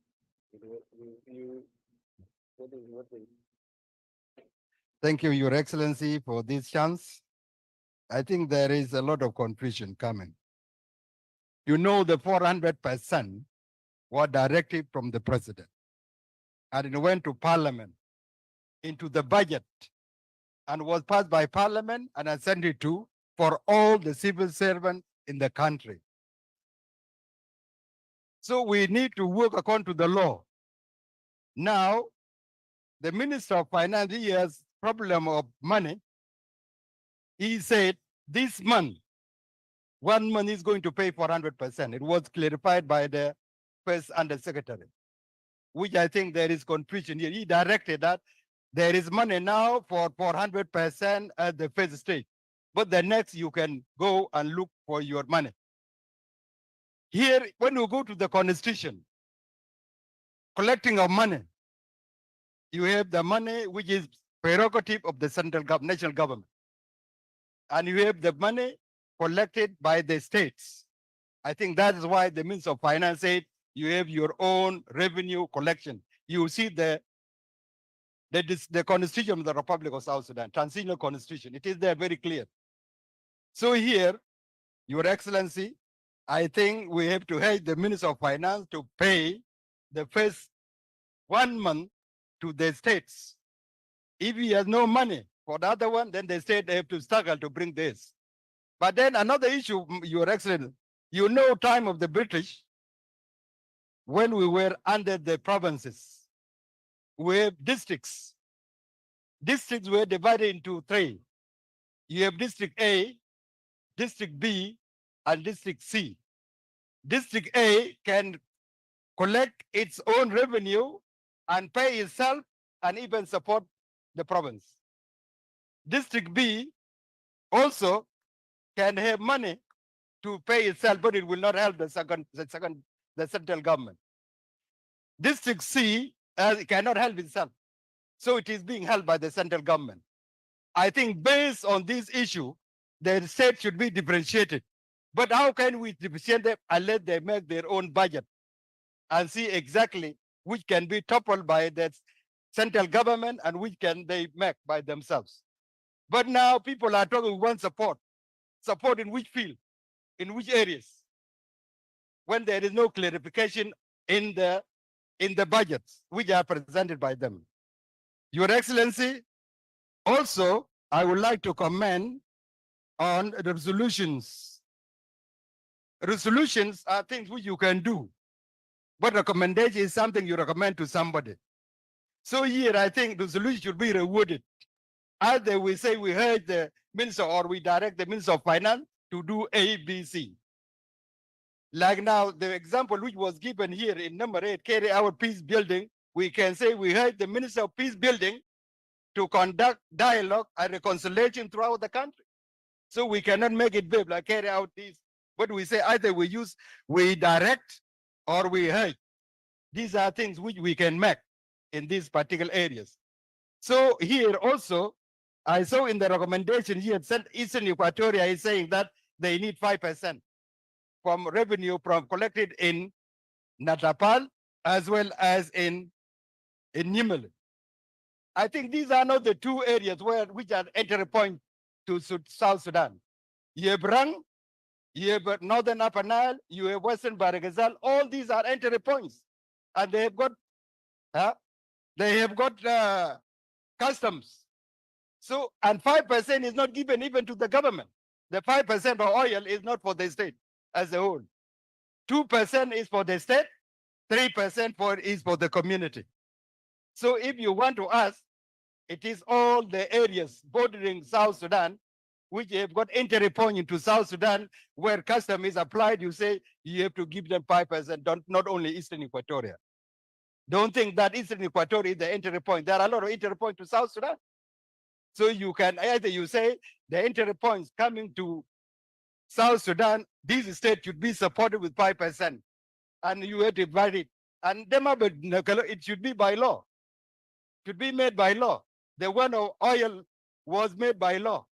Thank you, Your Excellency, for this chance. I think there is a lot of confusion coming. You know, the 400% were directed from the president, and it went to parliament, into the budget, and was passed by parliament and ascended to for all the civil servants in the country. So we need to work according to the law. Now, the Minister of Finance, he has problem of money. He said this month, 1 month is going to pay 400%. It was clarified by the first undersecretary, which I think there is confusion here. He directed that there is money now for 400% at the first stage, but the next you can go and look for your money. Here, when you go to the constitution, collecting of money, you have the money which is prerogative of the national government. And you have the money collected by the states. I think that is why the Minister of Finance said you have your own revenue collection. You see the Constitution of the Republic of South Sudan, Transitional Constitution. It is there very clear. So here, Your Excellency, I think we have to have the Minister of Finance to pay the first 1 month to the states. If he has no money for the other one, then the state have to struggle to bring this. But then another issue, Your Excellency, you know, time of the British, when we were under the provinces, we have districts. Districts were divided into 3. You have District A, District B, and District C. District A can collect its own revenue and pay itself and even support the province. District B also can have money to pay itself, but it will not help the central government. District C cannot help itself, so it is being held by the central government. I think based on this issue, the state should be differentiated. But how can we differentiate them and let them make their own budget and see exactly which can be toppled by the central government and which can they make by themselves? But now people are talking one support. Support in which field? In which areas? When there is no clarification in the budgets which are presented by them. Your Excellency, also, I would like to comment on the resolutions. Resolutions are things which you can do, but recommendation is something you recommend to somebody. So here, I think the solution should be rewarded. Either we say we heard the minister or we direct the Minister of Finance to do A, B, C. Like now, the example which was given here in number 8, carry out peace building, we can say we heard the Minister of Peace Building to conduct dialogue and reconciliation throughout the country. So we cannot make it big, like carry out this. But we say either we direct or we hurt. These are things which we can make in these particular areas. So here also, I saw in the recommendation here, Eastern Equatoria is saying that they need 5% from revenue from collected in Natapal as well as in Nimele. I think these are not the two areas which are entry point to South Sudan. You have Rang, you have Northern Upper Nile, you have Western Baragazal, all these are entry points. And they have got customs. So, and 5% is not given even to the government. The 5% of oil is not for the state as a whole. 2% is for the state, 3% is for the community. So if you want to ask, it is all the areas bordering South Sudan, which have got entry point into South Sudan, where custom is applied, you say you have to give them 5%, not only Eastern Equatoria. Don't think that Eastern Equatoria is the entry point. There are a lot of entry points to South Sudan. So you can either you say the entry points coming to South Sudan, this state should be supported with 5%, and you have to divide it. And it should be by law. Should be made by law. The one of oil was made by law.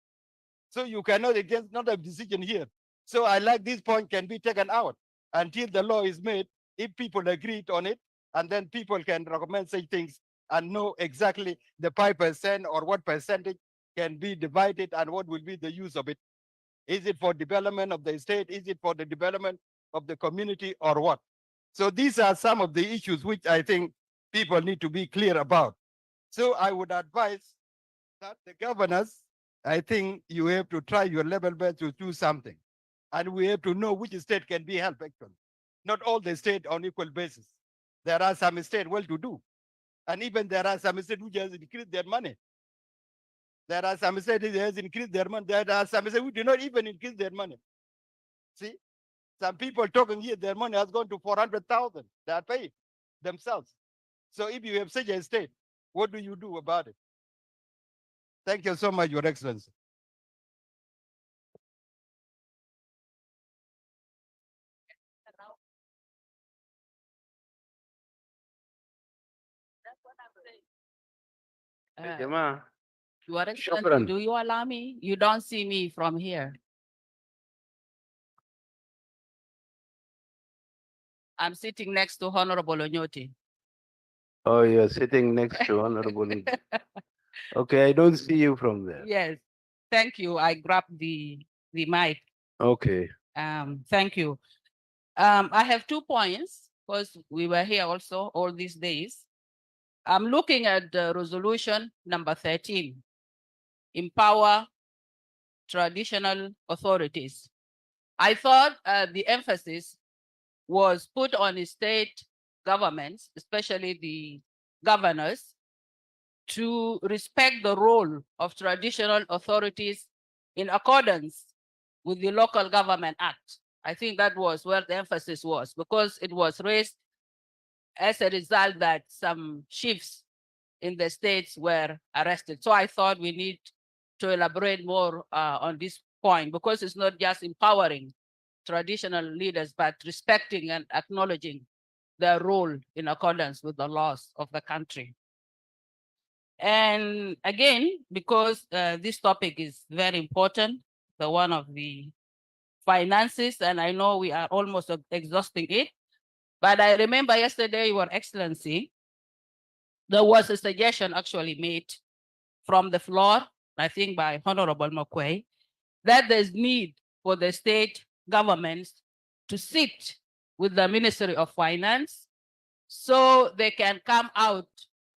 So you cannot, it's not a decision here. So I like this point can be taken out until the law is made, if people agreed on it, and then people can recommend such things and know exactly the 5% or what percentage can be divided and what will be the use of it. Is it for development of the state? Is it for the development of the community or what? So these are some of the issues which I think people need to be clear about. So I would advise that the governors, I think you have to try your level best to do something. And we have to know which state can be helped actually. Not all the state on equal basis. There are some states well to do. And even there are some states which has increased their money. There are some states that has increased their money. There are some states who do not even increase their money. See, some people talking here, their money has gone to 400,000. They are paid themselves. So if you have such a state, what do you do about it? Thank you so much, Your Excellency. Jama, Your Shukran. Excellency, do you allow me? You don't see me from here. I'm sitting next to Honorable Onyoti. Oh, you're sitting next to Honorable. Okay, I don't see you from there. Yes, thank you. I grabbed the mic. Okay. Thank you. I have 2 points because we were here also all these days. I'm looking at the resolution number 13, empower traditional authorities. I thought the emphasis was put on state governments, especially the governors, to respect the role of traditional authorities in accordance with the Local Government Act. I think that was where the emphasis was, because it was raised as a result that some chiefs in the states were arrested. So I thought we need to elaborate more on this point, because it's not just empowering traditional leaders, but respecting and acknowledging their role in accordance with the laws of the country. And again, because this topic is very important, the one of the finances, and I know we are almost exhausting it, but I remember yesterday, Your Excellency, there was a suggestion actually made from the floor, I think by Honorable Mokwei, that there's need for the state governments to sit with the Ministry of Finance so they can come out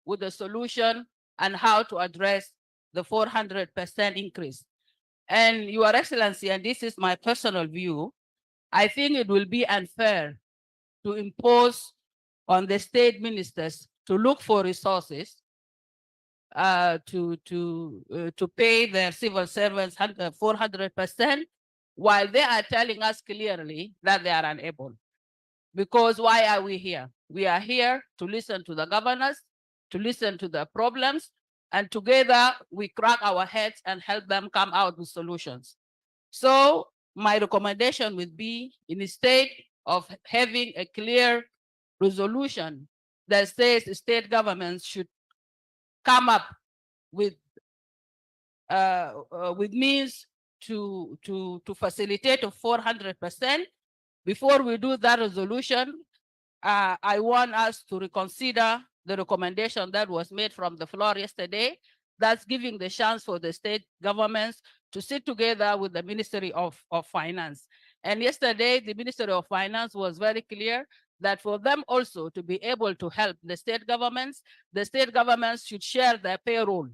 with a solution and how to address the 400% increase. And Your Excellency, and this is my personal view, I think it will be unfair to impose on the state ministers to look for resources to pay their civil servants 400%, while they are telling us clearly that they are unable. Because why are we here? We are here to listen to the governors, to listen to the problems, and together we crack our heads and help them come out with solutions. So my recommendation would be, instead of having a clear resolution that says state governments should come up with means to facilitate a 400%. Before we do that resolution, I want us to reconsider the recommendation that was made from the floor yesterday. That's giving the chance for the state governments to sit together with the Ministry of Finance. And yesterday, the Ministry of Finance was very clear that for them also to be able to help the state governments should share their payroll. I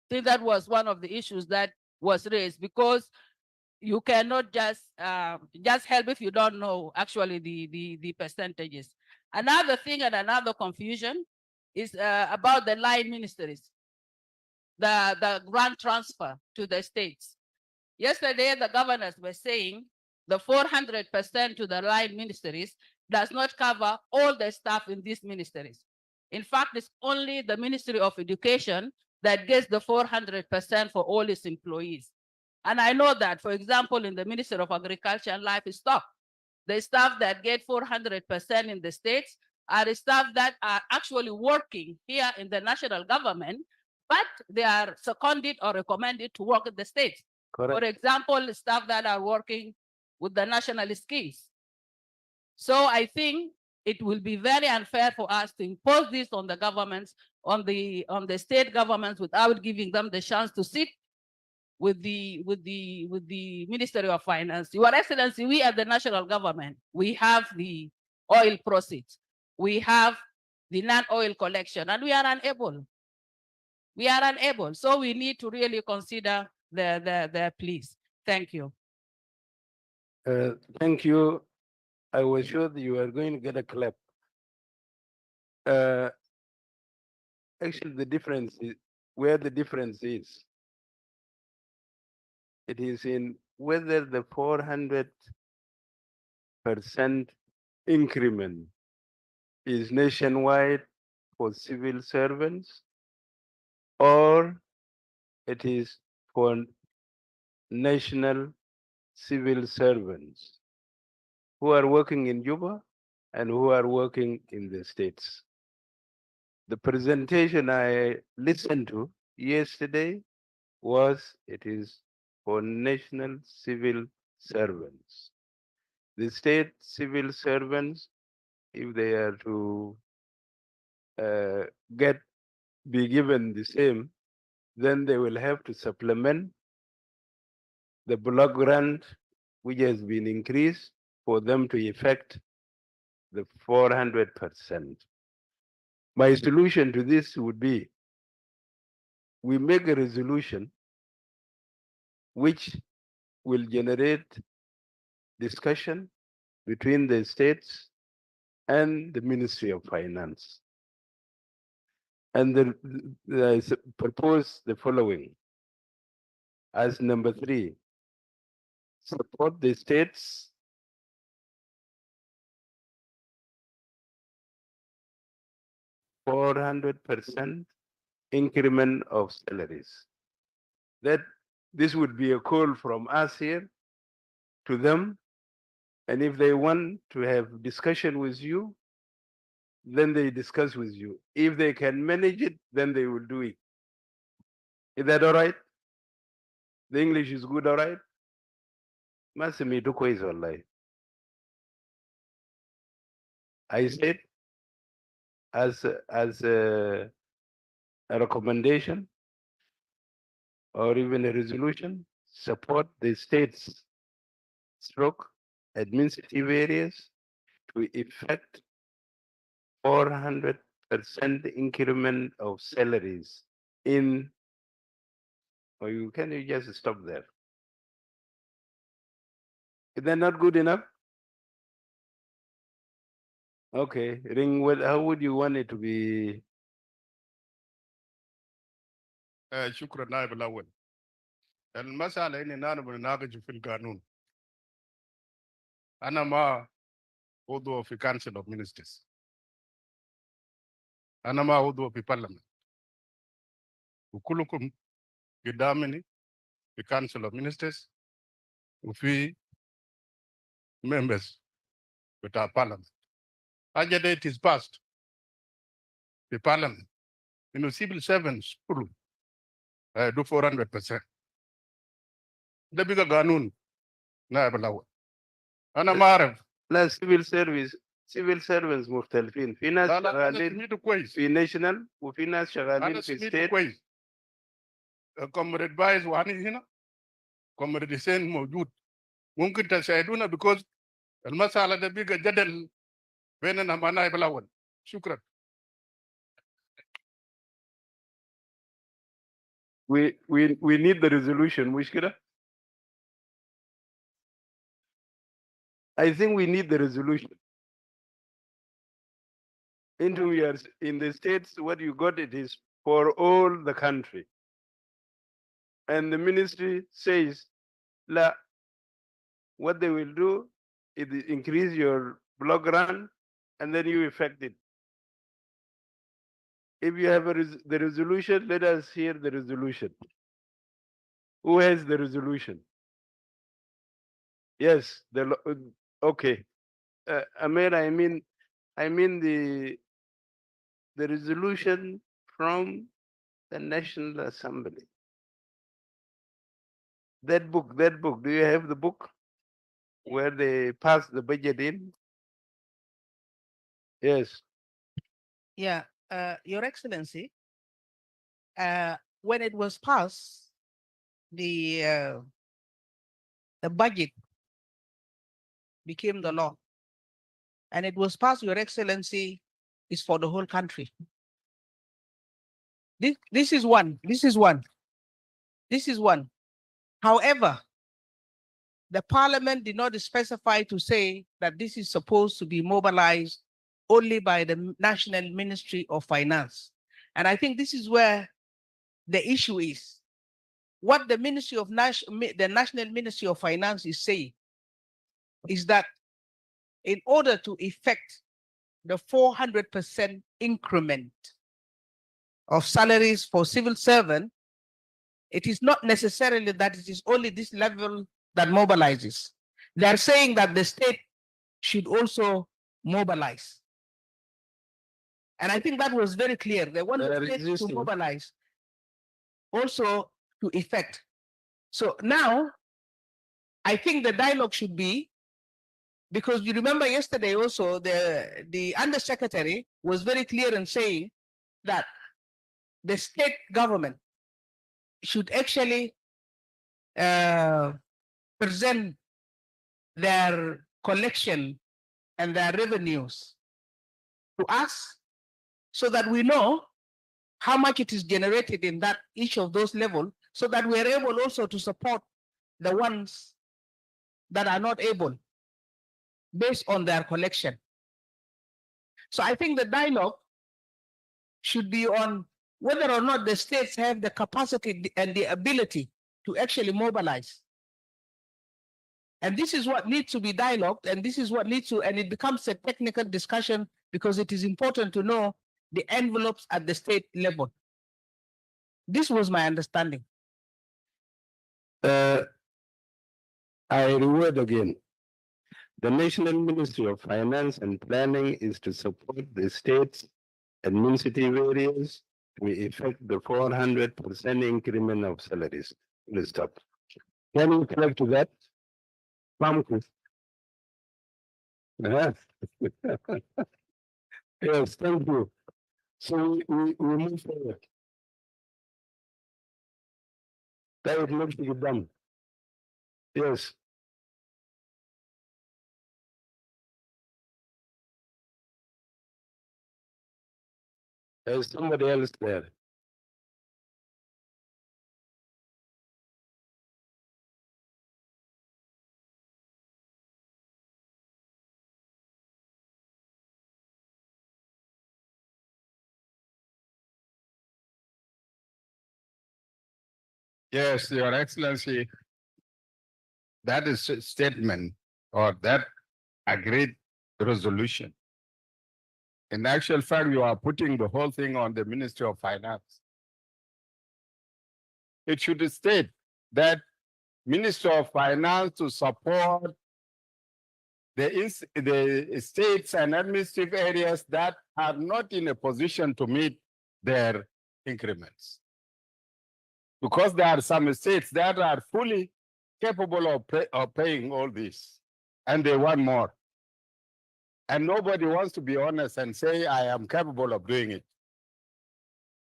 think that was one of the issues that was raised, because you cannot just help if you don't know actually the percentages. Another thing and another confusion is about the line ministries, the grant transfer to the states. Yesterday, the governors were saying the 400% to the line ministries does not cover all the staff in these ministries. In fact, it's only the Ministry of Education that gets the 400% for all its employees. And I know that, for example, in the Ministry of Agriculture and Livestock, the staff that get 400% in the states are the staff that are actually working here in the national government, but they are seconded or recommended to work in the states. Correct. For example, staff that are working with the national schemes. So I think it will be very unfair for us to impose this on the governments, on the state governments, without giving them the chance to sit with the Ministry of Finance. Your Excellency, we at the national government, we have the oil proceeds, we have the non-oil collection, and we are unable. We are unable. So we need to really consider their pleas. Thank you. Thank you. I was sure that you were going to get a clap. Actually, the difference is where the difference is. It is in whether the 400% increment is nationwide for civil servants, or it is for national civil servants who are working in Juba and who are working in the states. The presentation I listened to yesterday was it is for national civil servants. The state civil servants, if they are to be given the same, then they will have to supplement the block grant, which has been increased for them to effect the 400%. My solution to this would be we make a resolution which will generate discussion between the states and the Ministry of Finance. And I propose the following as number 3, support the states for 400% increment of salaries. That this would be a call from us here to them. And if they want to have discussion with you, then they discuss with you. If they can manage it, then they will do it. Is that all right? The English is good, all right? Masimi tuko hizo wallahi. I said as a recommendation or even a resolution, support the states stroke administrative areas to effect 400% increment of salaries in, or can you just stop there? Is that not good enough? Okay, Ringwood, how would you want it to be? Shukran, Naib Lawal. المسألة إني أنا بنناقش في القانون. أنا ما عضو في Council of Ministers. أنا ما عضو في Parliament. وكلكم قدامني في Council of Ministers وفي members بتاع Parliament. حاجة دي it is passed في Parliament. إنه civil servants كله do 400%. ده بيبقى قانون نائب الأول. أنا ما أعرف. لا civil servants مختلفين، في ناس لا لا أنا شغالين سميته كويس. في national وفي ناس شغالين أنا في سميته state. كويس. كومريد بايز وهاني هنا، كومريد حسين موجود. ممكن تساعدونا because المسألة ده بيبقى جدل بيننا مع نائب الأول. شكرا. We need the resolution مش كده؟ I think we need the resolution. In the states, what you got it is for all the country. And the ministry says, la, what they will do is increase your block run and then you effect it. If you have the resolution, let us hear the resolution. Who has the resolution? Yes, okay. Amir, I mean the resolution from the National Assembly. That book, do you have the book where they pass the budget in? Yes. Yeah, Your Excellency, when it was passed, the budget became the law. And it was passed, Your Excellency, is for the whole country. This is one. However, the parliament did not specify to say that this is supposed to be mobilized only by the National Ministry of Finance. And I think this is where the issue is. What the the National Ministry of Finance is saying is that in order to effect the 400% increment of salaries for civil servants, it is not necessarily that it is only this level that mobilizes. They are saying that the state should also mobilize. And I think that was very clear. They want the state to mobilize also to effect. So now, I think the dialogue should be, because you remember yesterday also, the undersecretary was very clear in saying that the state government should actually present their collection and their revenues to us so that we know how much it is generated in that each of those levels, so that we are able also to support the ones that are not able based on their collection. So I think the dialogue should be on whether or not the states have the capacity and the ability to actually mobilize. And this is what needs to be dialogued, and this is what needs to, and it becomes a technical discussion because it is important to know the envelopes at the state level. This was my understanding. I reword again. The National Ministry of Finance and Planning is to support the states and administrative areas to effect the 400% increment of salaries. Please stop. Can you correct to that? Yes, thank you. So we move forward. That looks to be done. Yes. There's somebody else there. Yes, Your Excellency. That is a statement or that agreed resolution. In actual fact, you are putting the whole thing on the Ministry of Finance. It should state that Minister of Finance to support the states and administrative areas that are not in a position to meet their increments. Because there are some states that are fully capable of paying all this, and they want more. And nobody wants to be honest and say, I am capable of doing it.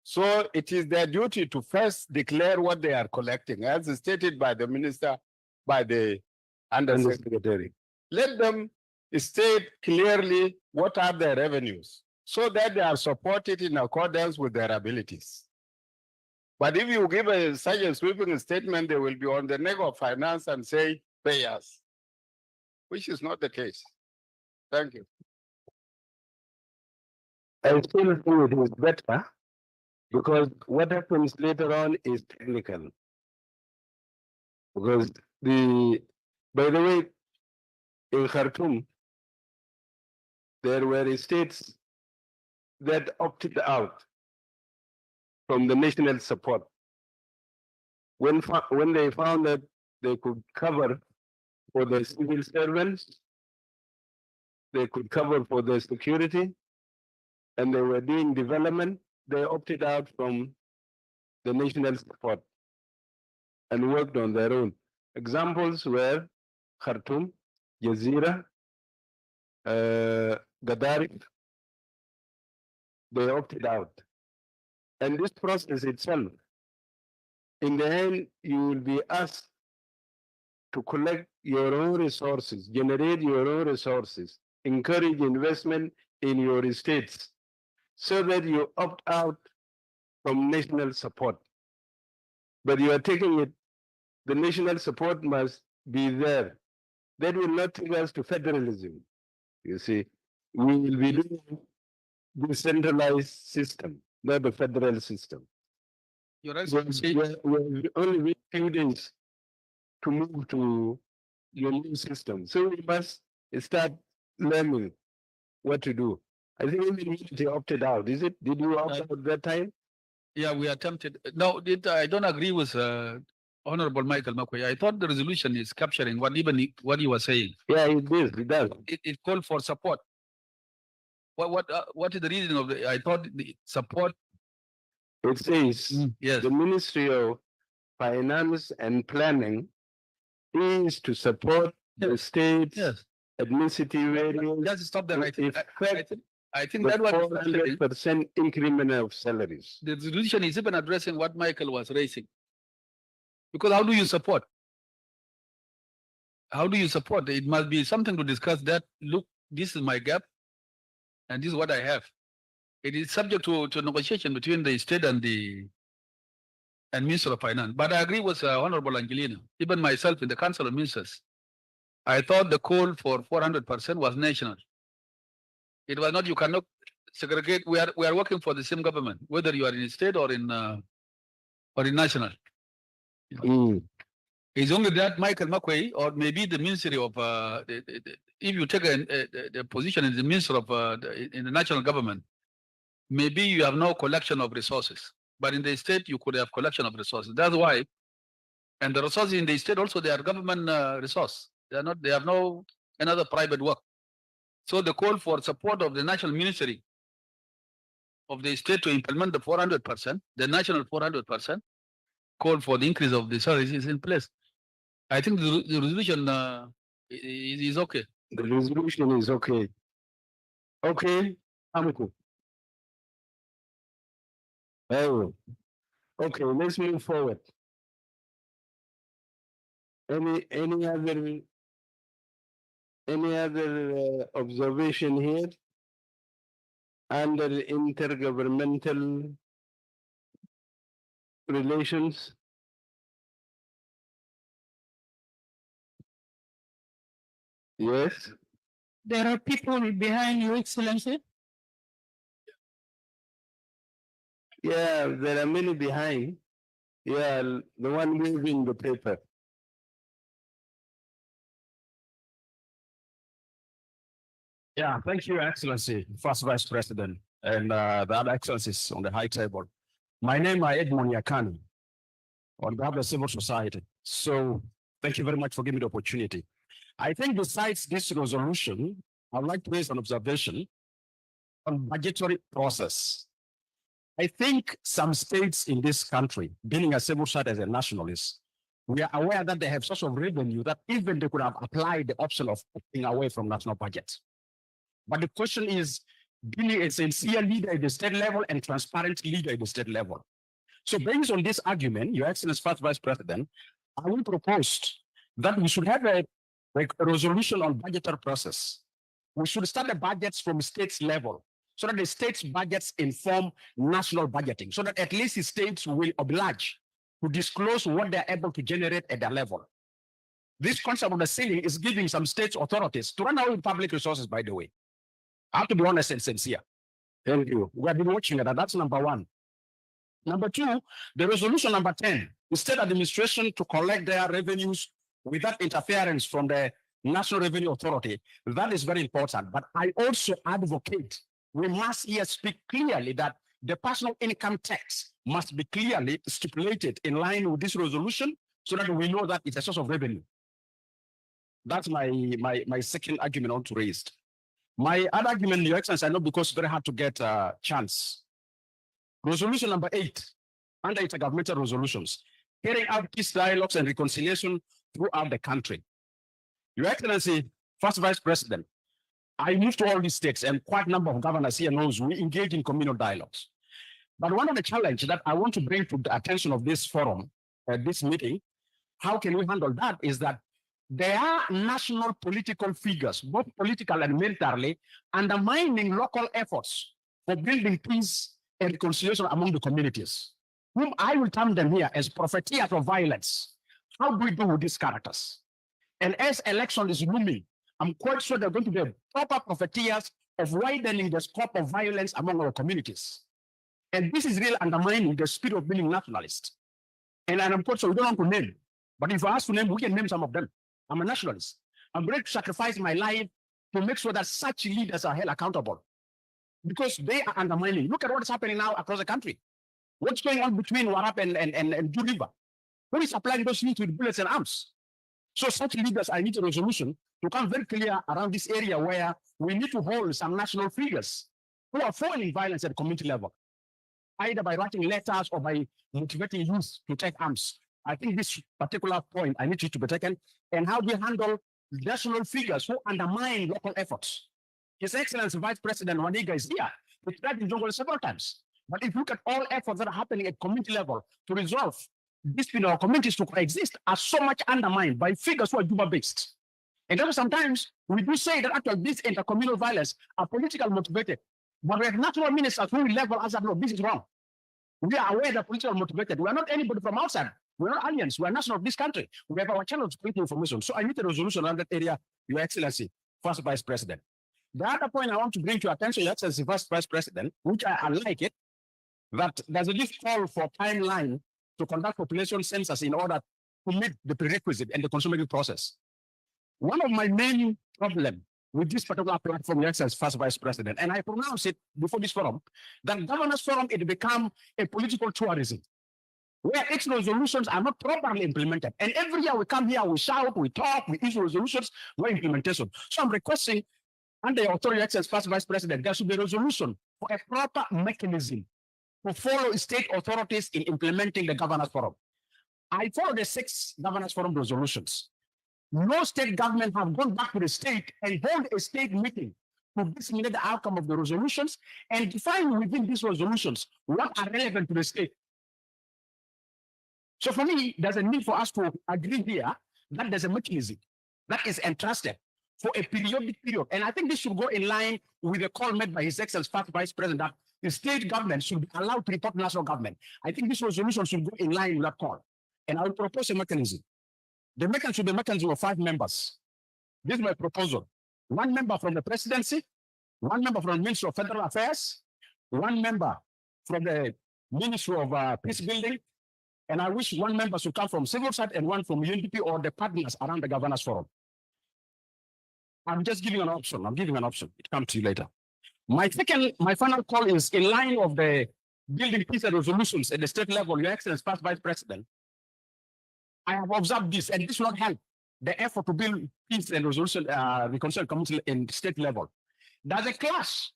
So it is their duty to first declare what they are collecting, as stated by the minister, by the undersecretary. Let them state clearly what are their revenues, so that they are supported in accordance with their abilities. But if you give such a sweeping statement, they will be on the neck of finance and say, pay us, which is not the case. Thank you. I still think it is better because what happens later on is technical. Because by the way, in Khartoum, there were states that opted out from the national support. When they found that they could cover for the civil servants, they could cover for the security, and they were doing development, they opted out from the national support and worked on their own. Examples were Khartoum, Jazeera, Gadarif. They opted out. And this process itself, in the end, you will be asked to collect your own resources, generate your own resources, encourage investment in your states, so that you opt out from national support. But you are taking it, the national support must be there. That will not take us to federalism. You see, we will be doing decentralized system, not a federal system. Your Excellency, We only wait few days to move to your new system. So we must start learning what to do. I think even they opted out. Is it? Did you opt out that time? yeah, we attempted. No, I don't agree with Honorable Michael Makwei. I thought the resolution is capturing what you were saying. Yeah, it is. It does. It called for support. What is the reason of the? I thought the support. It says yes. The Ministry of Finance and Planning is to support the state's ethnicity variance. Just stop there. I think with that was 400% increment of salaries. the resolution is even addressing what Michael was raising. Because how do you support? How do you support? It must be something to discuss that, look, this is my gap, and this is what I have. It is subject to negotiation between the state and Minister of Finance. But I agree with Honorable Angelina, even myself in the Council of Ministers. I thought the call for 400% was national. It was not, you cannot segregate. We are working for the same government, whether you are in state or in national. It's only that Michael Makwei or maybe the Ministry of if you take the position in the Minister of in the national government, maybe you have no collection of resources, but in the state you could have collection of resources. That's why, and the resources in the state also they are government resource. They are not. They have no another private work. So the call for support of the national ministry of the state to implement the 400%, the national 400%, call for the increase of the salaries is in place. I think the resolution is okay. The resolution is okay. Okay, Amku. Oh, okay, let's move forward. Any other observation here under intergovernmental relations? Yes. There are people behind you, Excellency. Yeah, there are many behind. Yeah, the one moving the paper. Yeah, thank you, Excellency, First Vice President, and the other excellencies on the high table. My name is Edmond Yakani, on behalf of the civil society. So thank you very much for giving me the opportunity. I think besides this resolution, I would like to raise an observation on budgetary process. I think some states in this country, being a civil society as a nationalist, we are aware that they have such a revenue that even they could have applied the option of taking away from national budget. But the question is, being a sincere leader at the state level and transparent leader at the state level. So based on this argument, Your Excellency First Vice President, I will propose that we should have a resolution on budgetary process. We should start the budgets from states level so that the states budgets inform national budgeting, so that at least the states will oblige to disclose what they're able to generate at their level. This concept of the ceiling is giving some states authorities to run away with public resources, by the way. I have to be honest and sincere. Thank you. We have been watching it, and that's number one. Number two, the resolution number 10, the state administration to collect their revenues without interference from the National Revenue Authority. That is very important. But I also advocate we must here speak clearly that the personal income tax must be clearly stipulated in line with this resolution so that we know that it's a source of revenue. That's my second argument I want to raise. My other argument, Your Excellency, I know because it's very hard to get a chance. Resolution number 8, under intergovernmental resolutions, carrying out peace dialogues and reconciliation throughout the country. Your Excellency, First Vice President, I moved to all these states and quite a number of governors here knows we engage in communal dialogues. But one of the challenges that I want to bring to the attention of this forum, this meeting, how can we handle that is that there are national political figures, both political and militarily, undermining local efforts for building peace and reconciliation among the communities, whom I will term them here as profiteers of violence. How do we do with these characters? And as election is looming, I'm quite sure they're going to be proper profiteers of widening the scope of violence among our communities. And this is really undermining the spirit of being nationalist. And I'm quite sure we don't want to name, but if I ask to name, we can name some of them. I'm a nationalist. I'm ready to sacrifice my life to make sure that such leaders are held accountable because they are undermining. Look at what is happening now across the country. What's going on between Warap and Ju River? Who is applying those things with bullets and arms? So such leaders, I need a resolution to come very clear around this area where we need to hold some national figures who are foiling violence at the community level, either by writing letters or by motivating youth to take arms. I think this particular point I need you to be taken, and how we handle national figures who undermine local efforts. His Excellency Vice President Waniga is here. We tried in Jongle several times. But if you look at all efforts that are happening at community level to resolve disputes in our communities to coexist, are so much undermined by figures who are Juba-based. And then sometimes we do say that actually this intercommunal violence are political motivated. But we have national ministers who level us up, no, this is wrong. We are aware that political motivated. We are not anybody from outside. We're not aliens. We are national of this country. We have our channels to create information. So I need a resolution on that area, Your Excellency, First Vice President. The other point I want to bring to your attention, Your Excellency, First Vice President, which I like it, that there's a this call for timeline to conduct population census in order to meet the prerequisite and the consummating process. One of my main problems with this particular platform, Your Excellency, First Vice President, and I pronounce it before this forum, that governance forum, it become a political tourism, where its resolutions are not properly implemented. And every year we come here, we shout, we talk, we issue resolutions, no implementation. So I'm requesting, under your authority, Excellency, First Vice President, there should be a resolution for a proper mechanism to follow state authorities in implementing the governance forum. I follow the 6 governance forum resolutions. No state government have gone back to the state and hold a state meeting to disseminate the outcome of the resolutions and define within these resolutions what are relevant to the state. So for me, there's a need for us to agree here that there's a mechanism that is entrusted for a periodic period. And I think this should go in line with the call made by His Excellency First Vice President that the state government should be allowed to report to national government. I think this resolution should go in line with that call. And I will propose a mechanism. The mechanism should be a mechanism of 5 members. This is my proposal. 1 member from the presidency, 1 member from the Ministry of Federal Affairs, 1 member from the Ministry of Peace Building, And I wish one member should come from civil side and one from UNDP or the partners around the governance forum. I'm just giving an option. I'm giving an option. It comes to you later. My final call is in line of the building peace and resolutions at the state level, Your Excellency, First Vice President. I have observed this, and this will not help the effort to build peace and resolution, reconciliation community in state level. There's a clash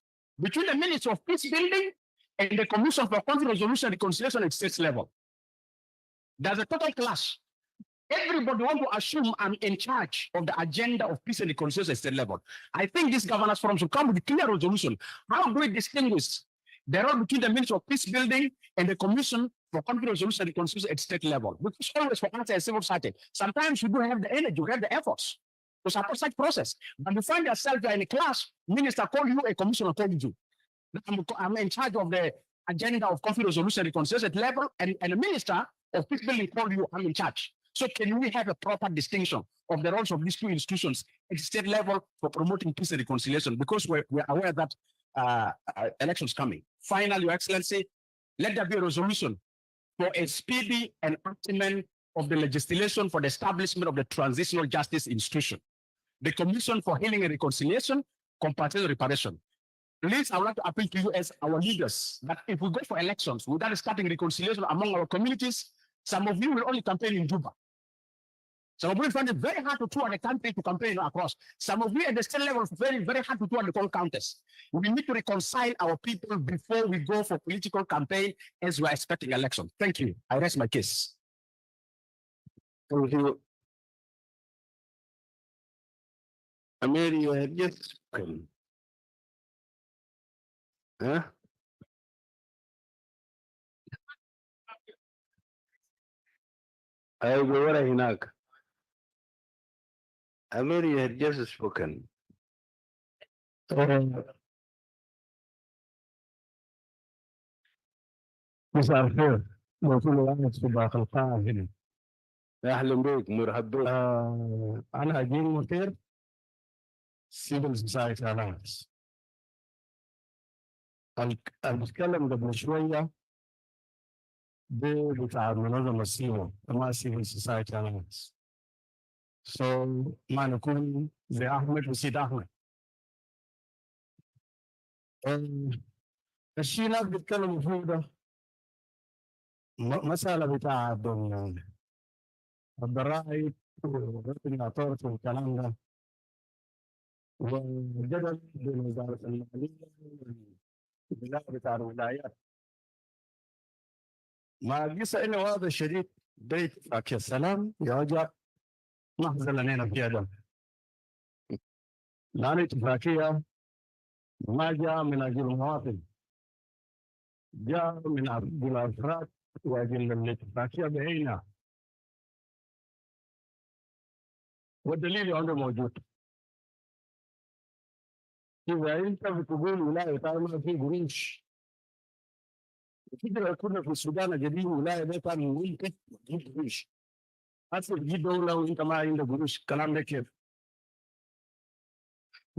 between the Ministry of Peace Building and the Commission for Conflict Resolution and Reconciliation at state level. There's a total clash. Everybody want to assume I'm in charge of the agenda of peace and reconciliation at state level. I think this governance forum should come with a clear resolution. How do we distinguish the role between the Ministry of Peace Building and the Commission for Conflict Resolution and Reconciliation at state level? Because always for us as civil society, sometimes we don't have the energy, we have the efforts to support such process. But you find yourself in a class, minister call you, a commissioner call you. I'm in charge of the agenda of conflict resolution and reconciliation at level, and a minister of peace building call you, I'm in charge. So can we have a proper distinction of the roles of these two institutions at state level for promoting peace and reconciliation? Because we're aware that elections coming. Finally, Your Excellency, let there be a resolution for a speedy enactment of the legislation for the establishment of the transitional justice institution, the Commission for Healing and Reconciliation, Compensation and Reparation. Please, I would like to appeal to you as our leaders that if we go for elections without starting reconciliation among our communities, some of you will only campaign in Juba. Some of you find it very hard to tour the country to campaign across. Some of you at the state level, very, very hard to tour the whole countries. We need to reconcile our people before we go for political campaign as we are expecting election. Thank you. I rest my case. Thank you. Amir, you had just spoken. Huh? I will go right now. Amir, you had just spoken. مساء الخير وكل واحد صباح الخير هنا. اهلا بك مرحب بك. انا اجيل مطير Civil Society Alliance. بتكلم قبل شويه بتاع منظمه سيمو ما Civil Society Alliance. So ما نكون زي احمد وسيد احمد. الشيء اللي بيتكلموا فيه ده مسألة بتاع الضرائب والرقم والكلام ده والجدل بين وزارة المالية والولاية بتاع الولايات. ما قصة إنه هذا الشديد بيت اتفاقية السلام يرجع نحظى لنا فيها ده. لأن اتفاقية ما جاء من أجل المواطن، جاء من أجل الأفراد وأجل الاتفاقية بعينها. والدليل عنده موجود. إذا أنت بتقول ولاية ما في قروش، كده كنا في السودان القديم ولاية ده كان ممكن تجيب قروش. هسه تجيب دولة وأنت ما عندك قروش، الكلام ده كيف؟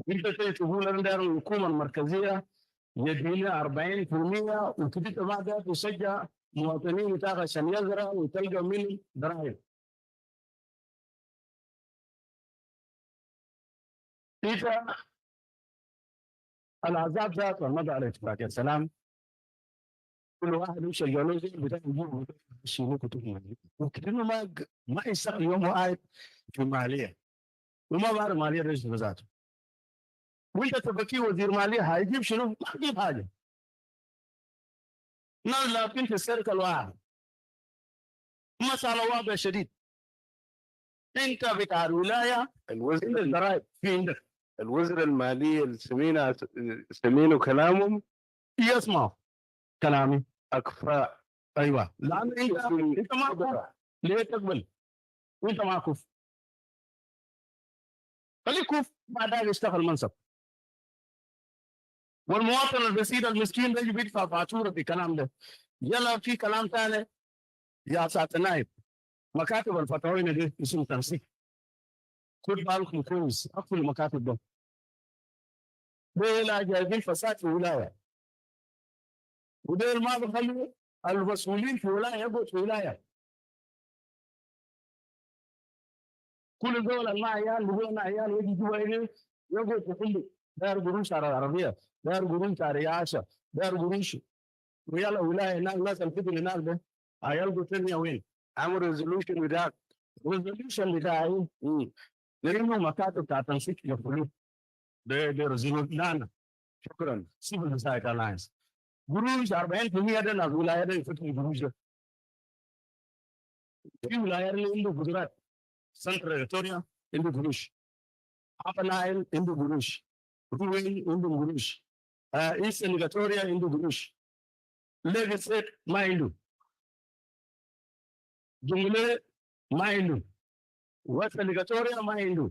أنت تقول أنا داير الحكومة المركزية يدينا 40% وكده ما ده تشجع مواطنين بتاعها عشان يزرع وتلقى من ضرائب. إذا العذاب ذات والمدى على اتفاقية السلام كل واحد يمشي الجولوزي بتاع يجيب يشيلوا كتب وكأنه ما يستغل يوم واحد في مالية وما بعرف مالية رئيس ذاته. وانت تبكي وزير مالية هيجيب شنو؟ ما يجيب حاجة. ناس لابين في السيرك الواحد. مسألة واضحة شديد. انت بتاع الولاية الوزير الضرائب في عندك. الوزير المالية اللي سمينه كلامهم يسمع كلامي أكفاء. ايوه لان انت ما كف ليه تقبل وانت ما كف خليك كف بعدين يشتغل منصب. والمواطن البسيط المسكين ده بيدفع فاتوره في الكلام ده. يلا في كلام ثاني يا سعاده النائب، مكاتب الفتاوين دي اسمه تنسيق. خد بالكم كويس اقفل المكاتب ده. دول جايبين فساد في الولايه. ودول ما بخلوا المسؤولين في الولايه يقعدوا في الولايه. كل دول ما عيال بدون عيال يجي جوا هنا يقول تقول دار قروش على العربيه دار قروش على رئاسه دار قروش ويلا ولايه هناك ناس الفكر هناك ده عيال قلت لي وين عمل ريزولوشن بتاعك ريزولوشن بتاعي لانه مكاتب بتاع تنسيق الفلوس ده ريزولوشن لا شكرا سيفل سوسايتي الاينس قروش 40% ده ناس ولايه ده يفتحوا قروش ده في ولايات اللي عنده قدرات سنترال فيكتوريا عنده قروش Upper Nile عنده قروش روين عنده قروش ايسترن فيكتوريا عنده قروش ليجي ستيت ما عنده جنوب ما عنده ويسترن فيكتوريا ما عنده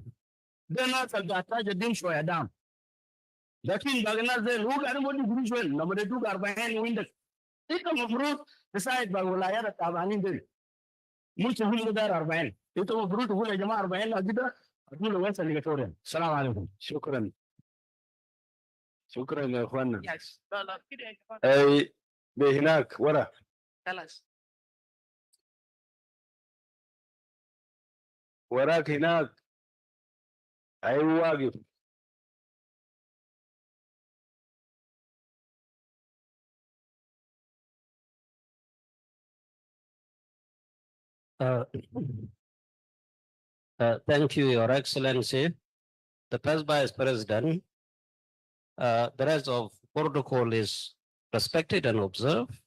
ده ناس اللي بيحتاج الدين شويه دام لكن باقي الناس زي هو قاعد يودي قروش وين لما تدوق 40 ويندك انت المفروض تساعد باقي الولايات التابعين دول مش تقول دار 40 انت المفروض تقول يا جماعه 40 كده تقول وين اللي السلام عليكم شكرا شكرا يا اخوانا Yes. لا كده يا جماعة. اي بهناك ورا خلاص. وراك هناك اي واقف Thank you, Your Excellency. The first Vice President, the rest of protocol is respected and observed.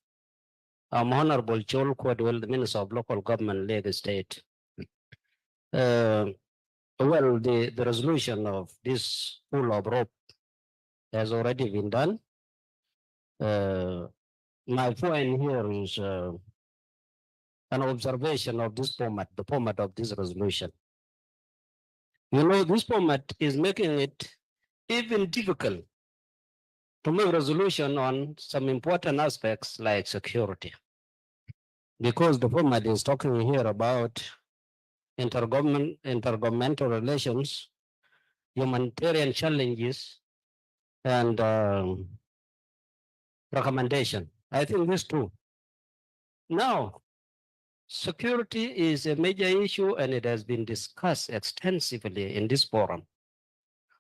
I'm Honorable Joel Quadwell, the Minister of Local Government, Lagos State. Well, the resolution of this pool of rope has already been done. My point here is an observation of this format, the format of this resolution. You know, this format is making it even difficult to make resolution on some important aspects like security. Because the format is talking here about intergovernmental relations, humanitarian challenges, and recommendation. I think this too. Now, security is a major issue and it has been discussed extensively in this forum.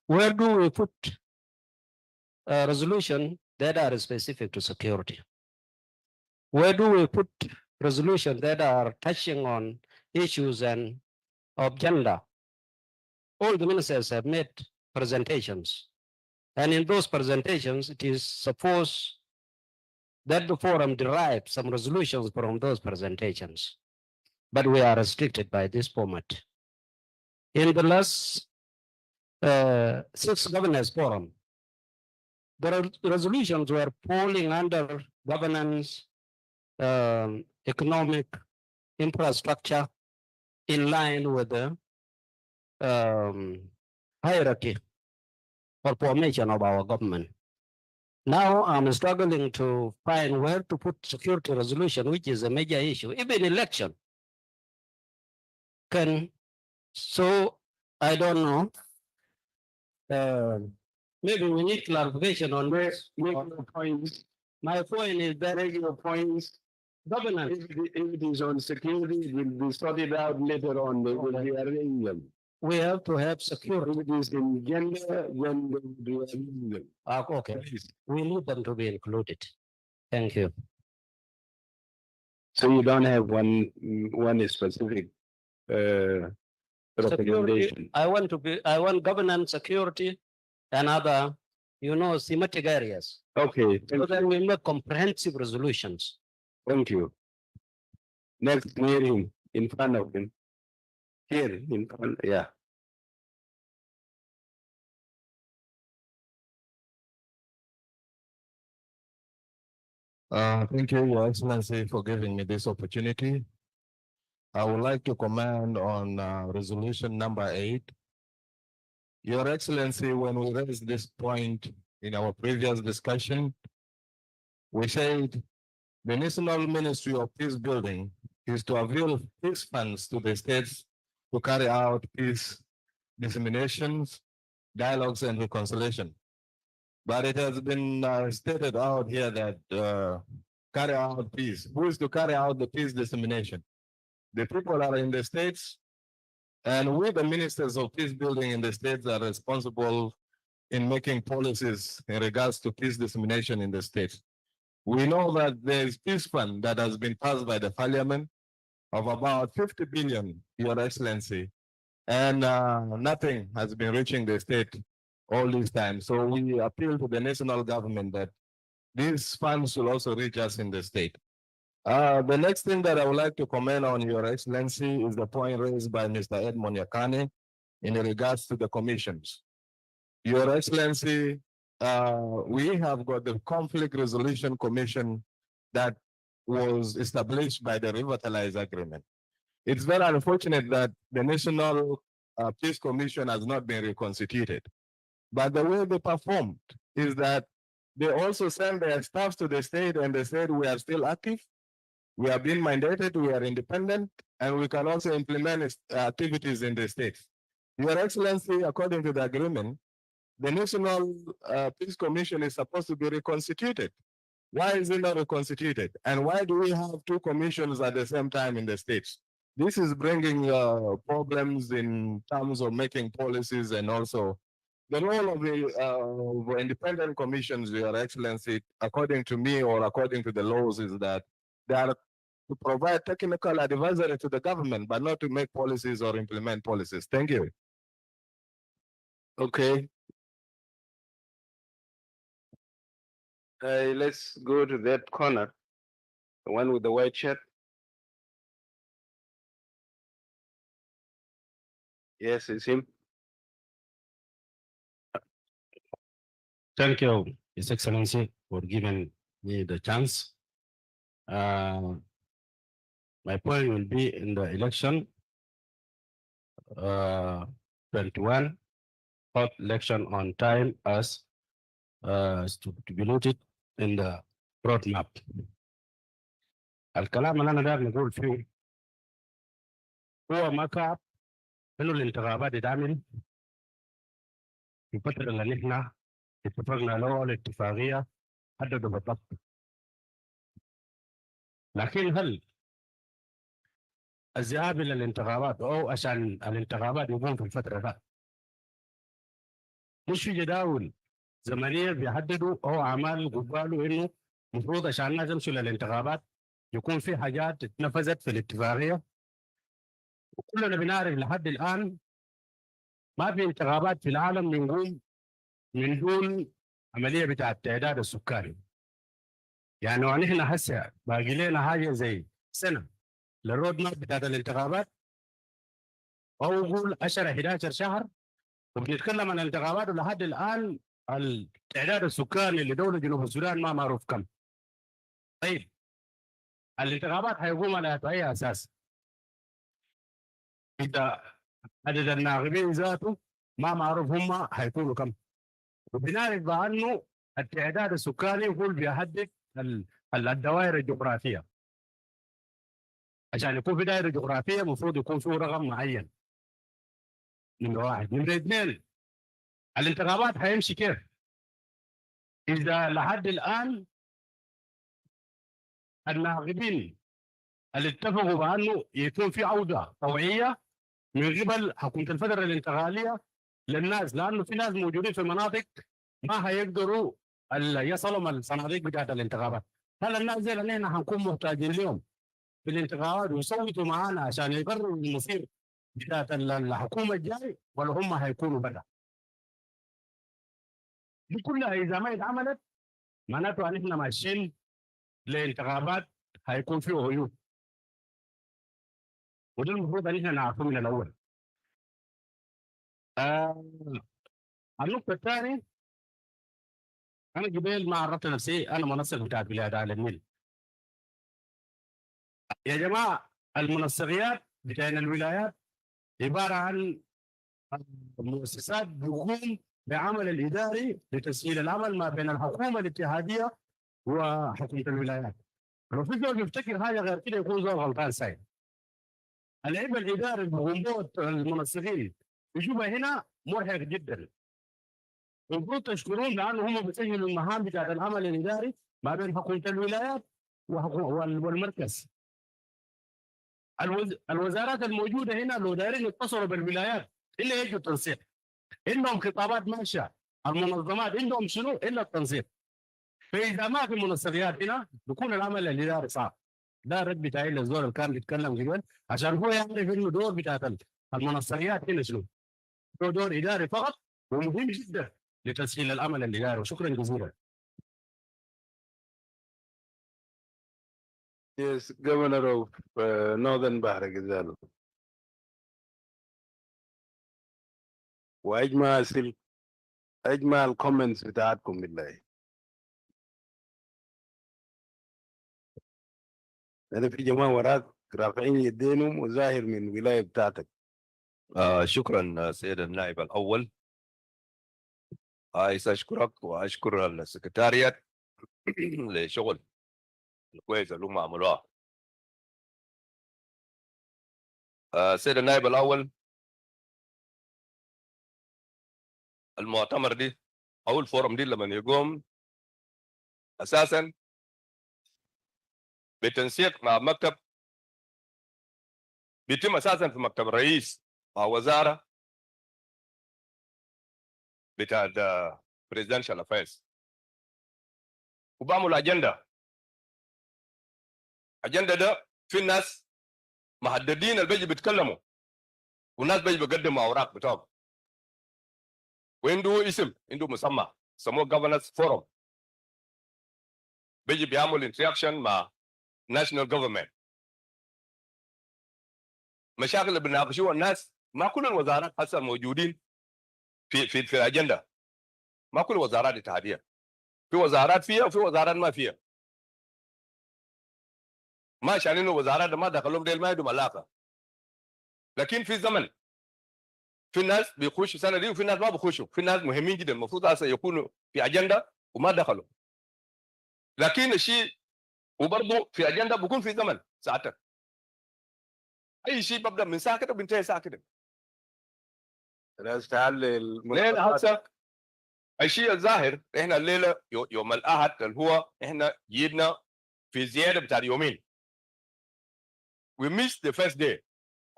Where do we put a resolution that are specific to security? Where do we put resolutions that are touching on issues and of gender? All the ministers have made presentations. And in those presentations, it is supposed that the forum derives some resolutions from those presentations. But we are restricted by this format. In the last 6 governors forum, the resolutions were falling under governance, economic infrastructure in line with the hierarchy or formation of our government. Now I'm struggling to find where to put security resolution, which is a major issue, even election. So I don't know. Maybe we need clarification on this. My point is that your points. Governance. If it is on security, it will be sorted out later on. They will rearrange them. We have to have security. If it is in gender, then they will rearrange them. Okay, we need them to be included. Thank you. So you don't have one specific Security, recommendation. I want governance, security, and other, thematic areas. Okay, So that we make comprehensive resolutions. thank you. Next hearing in front of him. Here in front, yeah. Thank you, Your Excellency, for giving me this opportunity. I would like to comment on resolution number 8. Your Excellency, when we raised this point in our previous discussion, we said the National Ministry of Peace Building is to avail peace funds to the states to carry out peace disseminations, dialogues, and reconciliation. But it has been stated out here that carry out peace. Who is to carry out the peace dissemination? The people are in the states, And we, the ministers of peace building in the states, are responsible in making policies in regards to peace dissemination in the states. We know that there is peace fund that has been passed by the parliament of about 50 billion, Your Excellency, and nothing has been reaching the state all this time. So we appeal to the national government that these funds will also reach us in the state. The next thing that I would like to comment on, Your Excellency, is the point raised by Mr. Edmond Yakane in regards to the commissions. Your Excellency, we have got the Conflict Resolution Commission that was established by the Revitalize Agreement. It's very unfortunate that the National Peace Commission has not been reconstituted. But the way they performed is that they also send their staffs to the state and they said we are still active, we are being mandated, we are independent, and we can also implement activities in the states. Your Excellency, according to the agreement, the National Peace Commission is supposed to be reconstituted. Why is it not reconstituted? And why do we have two commissions at the same time in the states? This is bringing problems in terms of making policies, and also the role of the independent commissions, Your Excellency, according to me or according to the laws, is that they are to provide technical advisory to the government, but not to make policies or implement policies. Thank you. Okay. Let's go to that corner, the one with the white shirt. Yes, it's him. Thank you, His Excellency, for giving me the chance. My point will be in the election 21, hot election on time as to be noted in the roadmap. الكلام اللي أنا داير نقول فيه هو مكعب إنه الانتخابات تتعمل في الفترة اللي نحن اتفقنا له الاتفاقية حددوا بالضبط. لكن هل الذهاب إلى الانتخابات أو عشان الانتخابات يكون في الفترة ده مش في جداول زمنية بيحددوا أو أعمال قباله إنه مفروض عشان الناس يمشوا للانتخابات يكون في حاجات اتنفذت في الاتفاقية، وكلنا بنعرف لحد الآن ما في انتخابات في العالم بنقوم من دون عملية بتاعة التعداد السكاني. يعني ونحن هسه باقي لنا حاجة زي سنة للرود ماب بتاعة الانتخابات، أو نقول 10-11 شهر، وبنتكلم عن الانتخابات ولحد الآن التعداد السكاني لدولة جنوب السودان ما معروف كم. طيب الانتخابات هيقوم على أي أساس؟ إذا عدد الناخبين ذاته ما معروف هم هيكونوا كم، وبنعرف بأنه التعداد السكاني هو اللي بيحدد الدوائر الجغرافية. عشان يكون في دائرة جغرافية المفروض يكون فيه رقم معين. نمرة واحد. نمرة اثنين، الانتخابات هيمشي كيف؟ إذا لحد الآن الناخبين اللي اتفقوا بأنه يكون في عودة طوعية من قبل حكومة الفترة الانتقالية للناس، لأنه في ناس موجودين في مناطق ما هيقدروا يصلوا الصناديق بتاعت الانتخابات. هل الناس زي اللي احنا هنكون محتاجين لهم في الانتخابات ويصوتوا معانا عشان يقرروا المصير بتاعت الحكومة الجاي، ولا هم هيكونوا برا؟ دي كلها إذا ما اتعملت معناته ان احنا ماشيين لانتخابات هيكون فيه عيوب، وده المفروض ان احنا نعرفه من الاول. النقطة الثانية، أنا قبل ما عرفت نفسي أنا منسق بتاع بلاد على النيل. يا جماعة المنسقيات بتاعت الولايات عبارة عن مؤسسات بتقوم بعمل الإداري لتسهيل العمل ما بين الحكومة الاتحادية وحكومة الولايات. لو في زول بيفتكر حاجة غير كده يكون زول غلطان سايد. العبء الإداري بقوم المنسقين يشوفها هنا مرهق جدا. المفروض تشكرون لأنه هم بيسهلوا المهام بتاعت العمل الإداري ما بين حكومة الولايات والمركز. الوزارات الموجوده هنا لو دايرين يتصلوا بالولايات الا يجوا تنسيق. عندهم خطابات ماشيه، المنظمات عندهم شنو الا التنسيق. فاذا ما في منسقيات هنا بيكون العمل الاداري صعب. ده الرد بتاعي للزول اللي كان بيتكلم قبل عشان هو يعرف انه دور بتاعت المنسقيات هنا شنو. هو دور اداري فقط ومهم جدا لتسهيل العمل الاداري. وشكرا جزيلا. Yes, Governor of Northern Bahar Ghazal. وأجمع الكومنتس بتاعتكم بالله. أنا في جماعة وراك رافعين يدينهم وظاهر من الولاية بتاعتك. شكرا سيد النائب الأول. عايز أشكرك وأشكر السكرتاريات لشغل الكويس اللي هم عملوها. سيد النائب الأول، المؤتمر دي أو الفورم دي لما يقوم أساسا بالتنسيق مع مكتب، بيتم أساسا في مكتب الرئيس مع وزارة بتاع presidential affairs، وبعمل أجندة ده في الناس محددين اللي بيجي بيتكلموا، والناس بيجي بيقدموا أوراق بتاعهم، وعنده اسم، عنده مسمى سموه governance forum، بيجي بيعمل interaction مع national government. مشاكل اللي بنناقشوها الناس ما كل الوزارات هسه موجودين في الأجندة، ما كل الوزارات اتحادية، في وزارات فيها وفي وزارات ما فيها. ما عشان انه وزارات ما دخلهم ديل ما يدوم علاقه، لكن في زمن في ناس بيخشوا سنه دي وفي ناس ما بيخشوا، في ناس مهمين جدا المفروض هسه يكونوا في اجنده وما دخلوا، لكن الشيء وبرضه في اجنده بيكون في زمن ساعتك. اي شيء ببدا من ساعه كده وبينتهي ساعه كده. الناس تعلل لين هسه الشيء الظاهر احنا الليله يوم الاحد اللي هو احنا جينا في زياده بتاع يومين. We missed the first day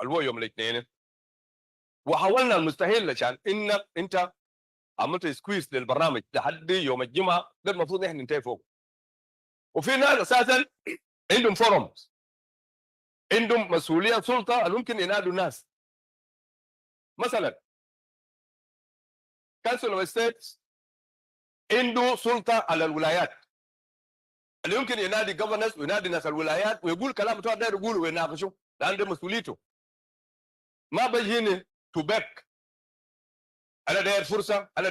اللي هو يوم الاثنين، وحاولنا المستحيل عشان انت عملت سكويز للبرنامج لحد يوم الجمعه، ده المفروض احنا ننتهي فوق. وفي ناس اساسا عندهم فورمز، عندهم مسؤوليه سلطه اللي ممكن ينادوا الناس. مثلا كانسل اوف ستيتس عنده سلطه على الولايات اللي يمكن ينادي جفرنس وينادي ناس الولايات ويقول كلام بتوع داير يقولوا ويناقشوا، لان ده مسؤوليته. ما بيجيني تو باك انا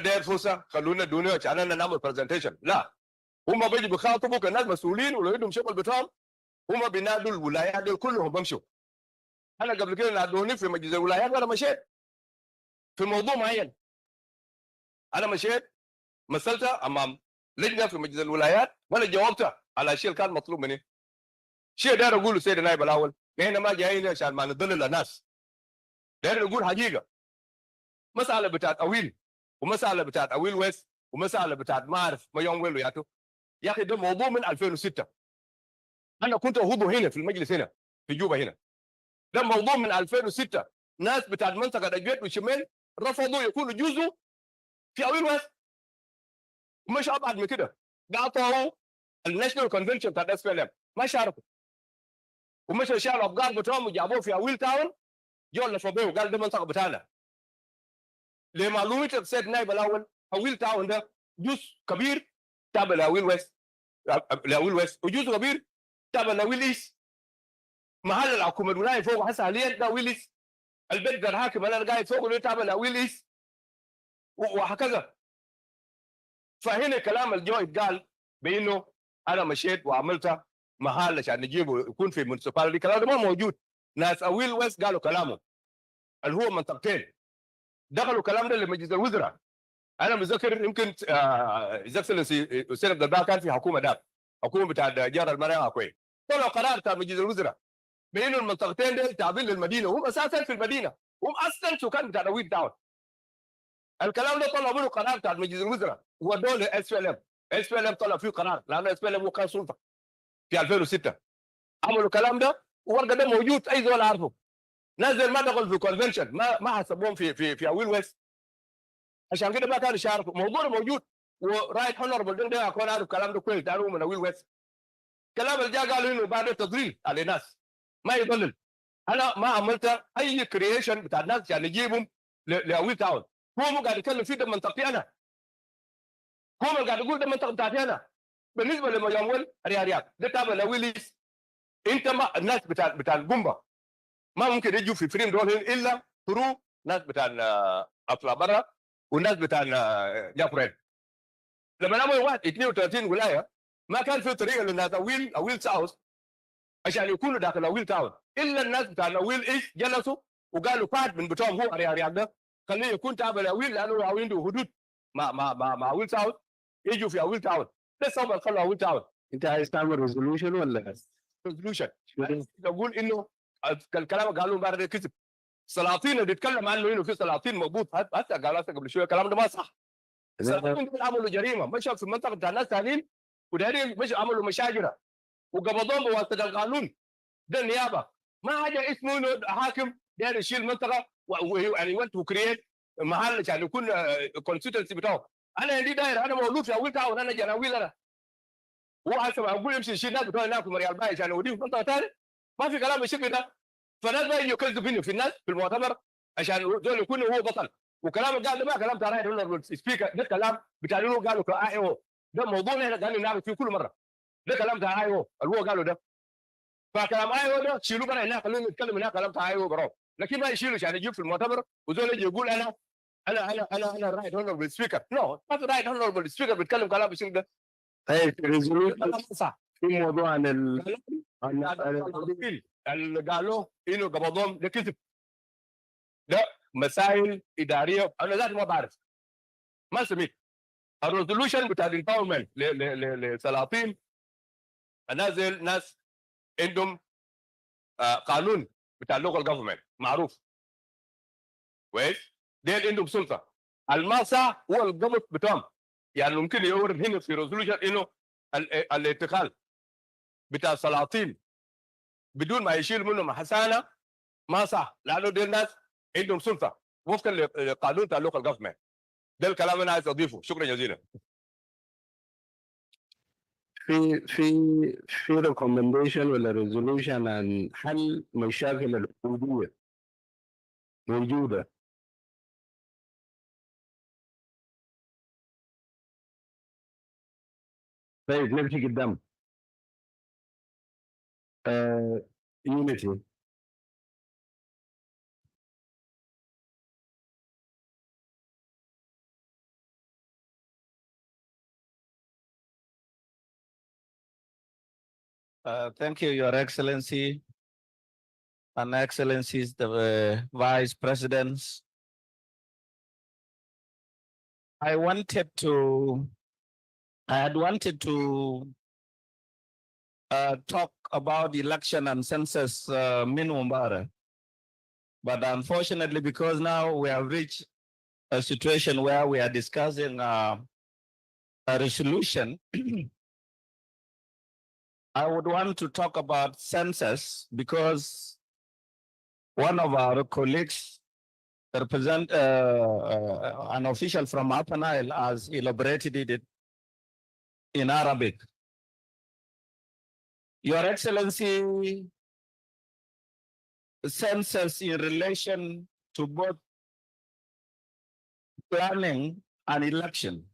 داير فرصه خلونا ادوني عشان انا نعمل برزنتيشن، لا، هم بيجي بيخاطبوا كناس مسؤولين ولو عندهم شغل بتاعهم، هم بينادوا الولايات دول كلهم بمشوا. انا قبل كده نادوني في مجلس الولايات وانا مشيت في موضوع معين، انا مشيت مثلتها امام لجنه في مجلس الولايات وانا جاوبتها على الشيء اللي كان مطلوب مني. شيء داير اقوله سيد النائب الاول، احنا ما جايين عشان ما نضلل الناس، داير نقول حقيقه. مساله بتاعت اويل ومساله بتاعت اويل ويست ومساله بتاعت ما اعرف ما يوم ويلو ياتو، يا اخي ده موضوع من 2006. انا كنت عضو هنا في المجلس هنا في جوبا هنا، ده موضوع من 2006. ناس بتاعت منطقه اجويت وشمال رفضوا يكونوا جزء في اويل ويست، ومش ابعد من كده قاطعوا الناشونال كونفنشن بتاع اس بي ال ام، ما شاركوا، ومش شالوا افكار بتوعهم وجابوه في اويل تاون، جو لفظوه وقال ده منطقه بتاعنا. لمعلومه السيد النائب الاول، اويل تاون ده جزء كبير تابع لاويل ويست، وجزء كبير تابع لاويل ايست. محل الحكومه الولايه فوق هسه حاليا ده اويل ايست، البيت الحاكم انا قاعد فوق اللي تابع لاويل ايست، وهكذا. فهنا كلام الجو اتقال بانه انا مشيت وعملتها محل عشان نجيبه يكون في منسيباليتي، كلام ده ما موجود. ناس اويل ويست قالوا كلامه اللي هو منطقتين، دخلوا كلام ده لمجلس الوزراء. انا متذكر يمكن اكسلنسي استاذ عبد الباقي كان في حكومه ده، حكومه بتاع جار المريم اكوي، طلعوا قرار بتاع مجلس الوزراء بانه المنطقتين دول تابعين للمدينه، وهم اساسا في المدينه، هم اصلا سكان بتاع اويل تاون. الكلام ده طلعوا منه قرار بتاع مجلس الوزراء ودوه لاس بي ال ام، اس بي ال ام طلع فيه قرار لانه اس بي ال ام هو كان سلطه في 2006. عملوا الكلام ده ورقه ده موجود اي زول عارفه. ناس زي ما دخل في كونفنشن ما حسبوهم في اويل ويست، عشان كده ما كانوا يشاركوا. موضوع موجود ورايت هونربل ده اكون عارف الكلام ده كويس، تعرفوا من اويل ويست. الكلام اللي جاء قالوا انه بعد تضليل على الناس، ما يضلل. انا ما عملت اي كرييشن بتاع الناس عشان نجيبهم لاويل تاون. هو مو قاعد يتكلم فيه ده منطقتي انا، هو قاعد يقول ده منطقه بتاعتي انا. بالنسبه لمجامول رياض ده تابع لويليس. انت ما الناس بتاع القنبه ما ممكن يجوا في فريم دول الا ثرو ناس بتاع اطلع برا والناس بتاع جافرين. لما نعمل 32 ولايه ما كان في طريقه للناس اويل ساوث عشان يكونوا داخل اويل تاون، الا الناس بتاع اويل ايش جلسوا وقالوا فات من بتوعهم هو رياض ده خليه يكون تابع لاويل، لانه اويل عنده حدود مع اويل ساوث، يجوا في اويل تاون. ده السبب اللي خلوا اويل تاون. انت عايز تعمل ريزولوشن ولا ريزولوشن اقول انه الكلام اللي قالوه امبارح ده كذب. سلاطين اللي بيتكلم عنه انه في سلاطين موجود، حتى قالوا قبل شويه الكلام ده ما صح. السلاطين دول عملوا جريمه، مشوا في المنطقه بتاع الناس ثانيين ودارين مش عملوا مشاجره وقبضوهم بواسطه القانون. ده النيابه، ما حاجه اسمه انه حاكم داير يشيل منطقه يعني وانت كرييت محل عشان يكون كونستيتنسي بتاعه. انا عندي داير، انا مولود في اويل تاون، انا جناويل انا. هو حسب اقول يمشي يشيل ناس بتوع هناك في مريال باي عشان يوديهم في منطقه ثانيه، ما في كلام بالشكل ده. فالناس ما يجوا يكذبوا في الناس في المؤتمر عشان دول يكونوا هو بطل. وكلام اللي قال ده ما كلام بتاع رايت هونربل سبيكر، ده كلام بتاع اللي هو قالوا كاي او، ده موضوع احنا قاعدين نعمل فيه كل مره. ده كلام بتاع اي او اللي هو قالوا ده. فكلام اي او ده شيلوه برا هناك، خلونا نتكلم هناك كلام بتاع اي او براه، لكن ما يشيلوا عشان يجيب في المؤتمر وزول يجي يقول انا رايت هونربل سبيكر. نو، ما في رايت هونربل سبيكر بيتكلم كلام بالشكل ده. طيب ريزولوشن صح في موضوع عن اللي قالوا انه قبضوهم ده كذب. ده مسائل اداريه انا ذاتي ما بعرف، ما سمعت. الريزولوشن بتاع الامباورمنت لسلاطين نازل ناس عندهم قانون بتاع اللوكال جفرمنت معروف كويس، ديل عندهم سلطه. الماسا هو الضبط بتاعهم، يعني ممكن يورد هنا في ريزولوشن انه الانتقال بتاع السلاطين بدون ما يشيل منهم حسانه ما صح، لانه دي الناس عندهم سلطه وفقا لقانون بتاع اللوكال جفرمنت. ده الكلام انا عايز اضيفه. شكرا جزيلا. في ريكومنديشن ولا ريزولوشن عن حل مشاكل الحدوديه موجوده. طيب نمشي قدام. يونيتي. Thank you, Your Excellency, and Excellencies, the Vice Presidents. I had wanted to talk about election and census minimum bar, but unfortunately, because now we have reached a situation where we are discussing a resolution, I would want to talk about census because one of our colleagues represent an official from Upper Nile has elaborated it in Arabic. Your Excellency, census in relation to both planning and election.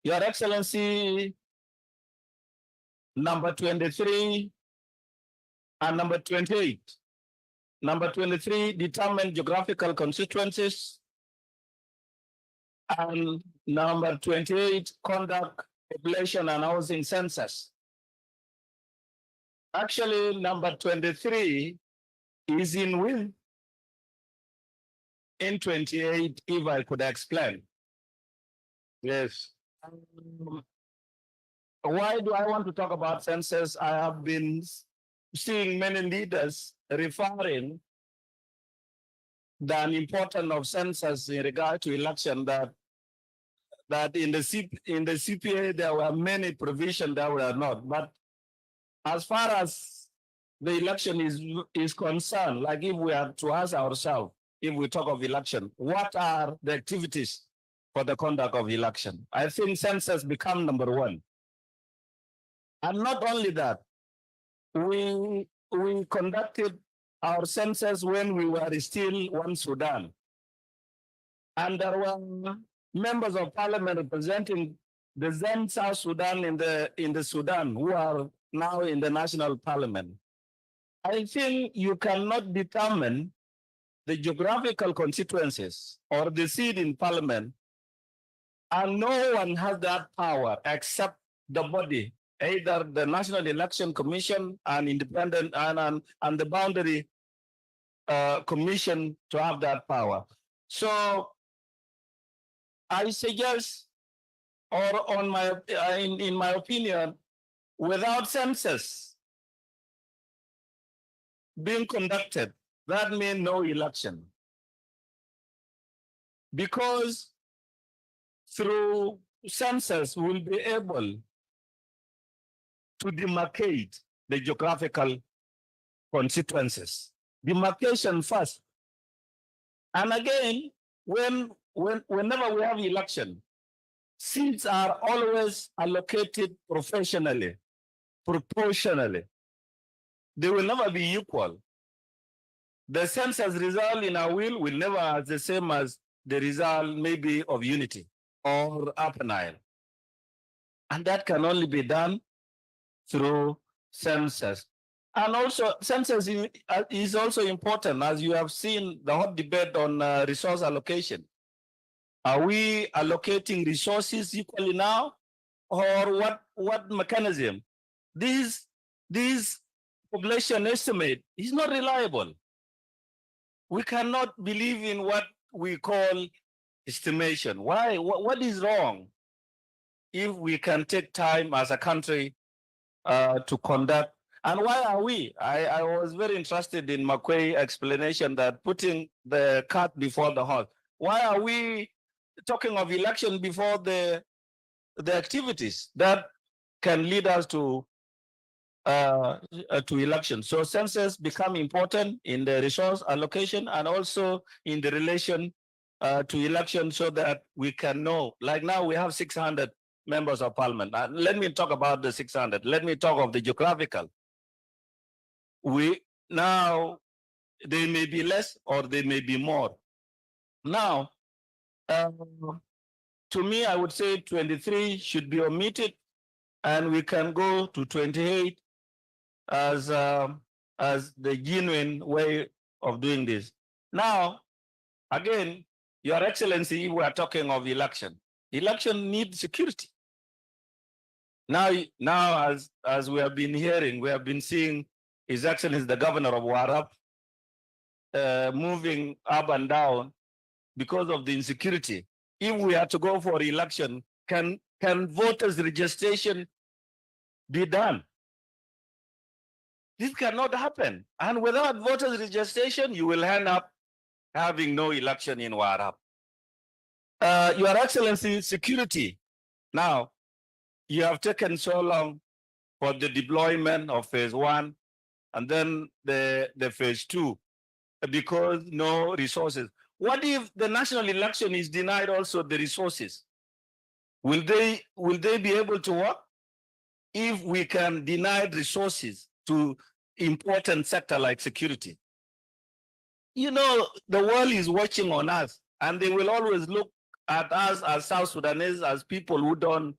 Your Excellency, number 23 and number 28. Number 23, determine geographical constituencies. And number 28, conduct population and housing census. Actually, number 23 is in will. In 28, if I could explain. Yes. Why do I want to talk about census? I have been seeing many leaders referring the importance of census in regard to election, that in the CPA there were many provisions that were not. But as far as the election is concerned, like if we are to ask ourselves, if we talk of election, what are the activities for the conduct of election? I think census become number one. And not only that, we conducted our census when we were still one Sudan. And there were members of parliament representing the then South Sudan in the Sudan who are now in the national parliament. I think you cannot determine the geographical constituencies or the seat in parliament, and no one has that power except the body, either the National Election Commission and independent and the boundary commission to have that power. So I suggest, or on my in my opinion, without census being conducted, that means no election. Because through census, we'll be able to demarcate the geographical constituencies. Demarcation first. And again, whenever we have election, seats are always allocated professionally, proportionally. They will never be equal. The census result in our will never be the same as the result maybe of Unity or Upper Nile. And that can only be done through census. And also, census is also important, as you have seen the hot debate on resource allocation. Are we allocating resources equally now, or what mechanism? This population estimate is not reliable. We cannot believe in what we call estimation. Why? What is wrong if we can take time as a country to conduct? And why are we? I was very interested in McQuay's explanation that putting the cart before the horse. Why are we talking of election before the activities that can lead us to election? So census become important in the resource allocation and also in the relation to election, so that we can know. Like now we have 600 members of parliament. Let me talk about the 600. Let me talk of the geographical. Now they may be less or they may be more. Now, to me, I would say 23 should be omitted, and we can go to 28 as the genuine way of doing this. Now, again, Your Excellency, we are talking of election. Election needs security. Now, as we have been hearing, we have been seeing His Excellency the Governor of Warab moving up and down because of the insecurity. If we are to go for election, can voters registration be done? This cannot happen. And without voters registration, you will end up having no election in Warab. Your Excellency, security. Now, you have taken so long for the deployment of phase 1 and then the phase 2 because no resources. What if the national election is denied also the resources? Will they be able to work? If we can deny resources to important sector like security. You know, the world is watching on us, and they will always look at us as South Sudanese as people who don't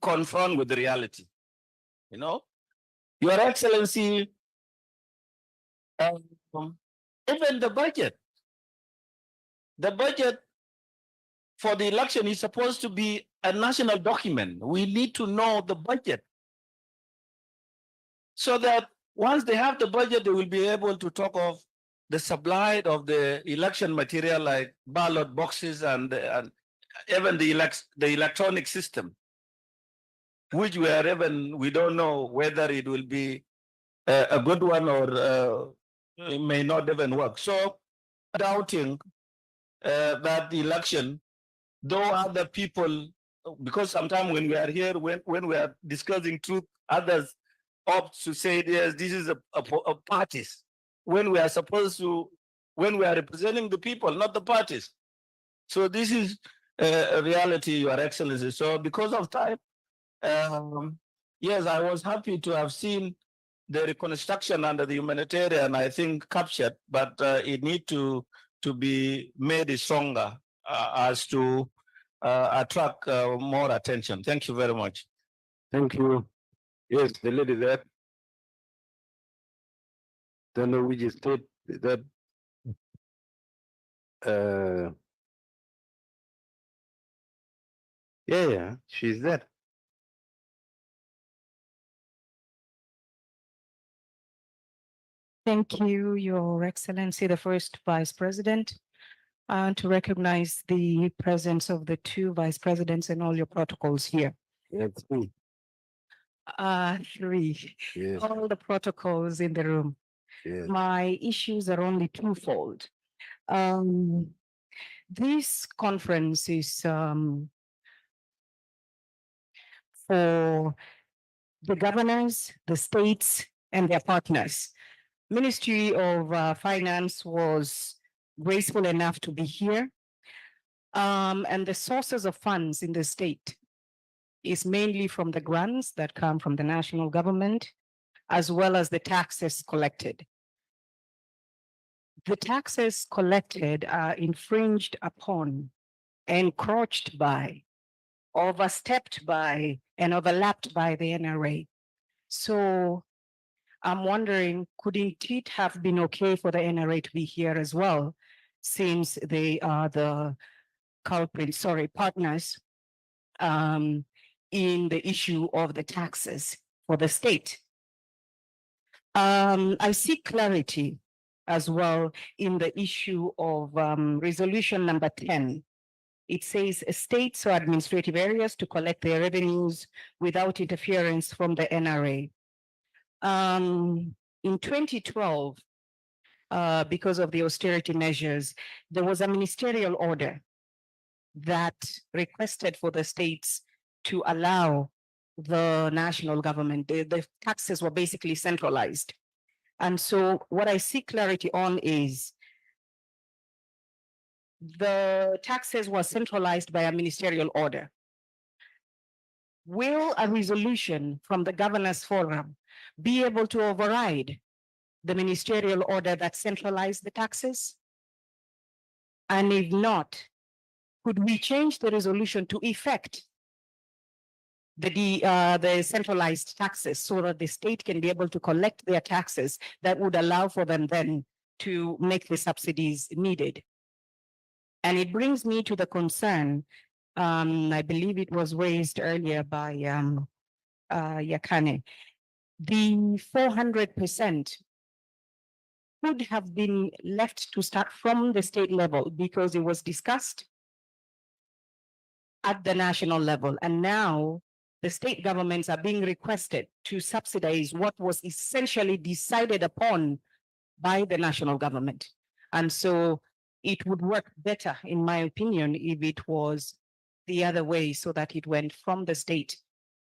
confront with the reality. You know, Your Excellency, even the budget for the election is supposed to be a national document. We need to know the budget so that once they have the budget, they will be able to talk of the supply of the election material like ballot boxes and even the electronic system, which we don't know whether it will be a good one or it may not even work. So doubting that the election, though other people because sometimes when we are here, when we are discussing truth, others opt to say, yes, this is a parties. When we are supposed to, when we are representing the people, not the parties. So this is a reality, Your Excellency. So because of time, yes, I was happy to have seen the reconstruction under the humanitarian, I think, captured, but it need to be made stronger as to attract more attention. Thank you very much. Thank you. Yes, the lady there. Don't know which state that. Yeah, she's there. Thank you, Your Excellency, the first Vice President, and to recognize the presence of the two Vice Presidents and all your protocols here. Yes, three. Three. Yes. All the protocols in the room. Yes. My issues are only twofold. This conference is for the governors, the states, and their partners. Ministry of Finance was graceful enough to be here. And the sources of funds in the state is mainly from the grants that come from the national government, as well as the taxes collected. The taxes collected are infringed upon, encroached by, overstepped by, and overlapped by the NRA. So I'm wondering, couldn't it have been okay for the NRA to be here as well, since they are the partners in the issue of the taxes for the state? I see clarity as well in the issue of resolution number 10. It says states or administrative areas to collect their revenues without interference from the NRA. In 2012, because of the austerity measures, there was a ministerial order that requested for the states to allow the national government, the taxes were basically centralized. And so what I see clarity on is the taxes were centralized by a ministerial order. Will a resolution from the Governors Forum be able to override the ministerial order that centralized the taxes? And if not, could we change the resolution to effect the centralized taxes so that the state can be able to collect their taxes that would allow for them then to make the subsidies needed? And it brings me to the concern, I believe it was raised earlier by Yakane. The 400% could have been left to start from the state level because it was discussed at the national level. And now the state governments are being requested to subsidize what was essentially decided upon by the national government. And so it would work better, in my opinion, if it was the other way, so that it went from the state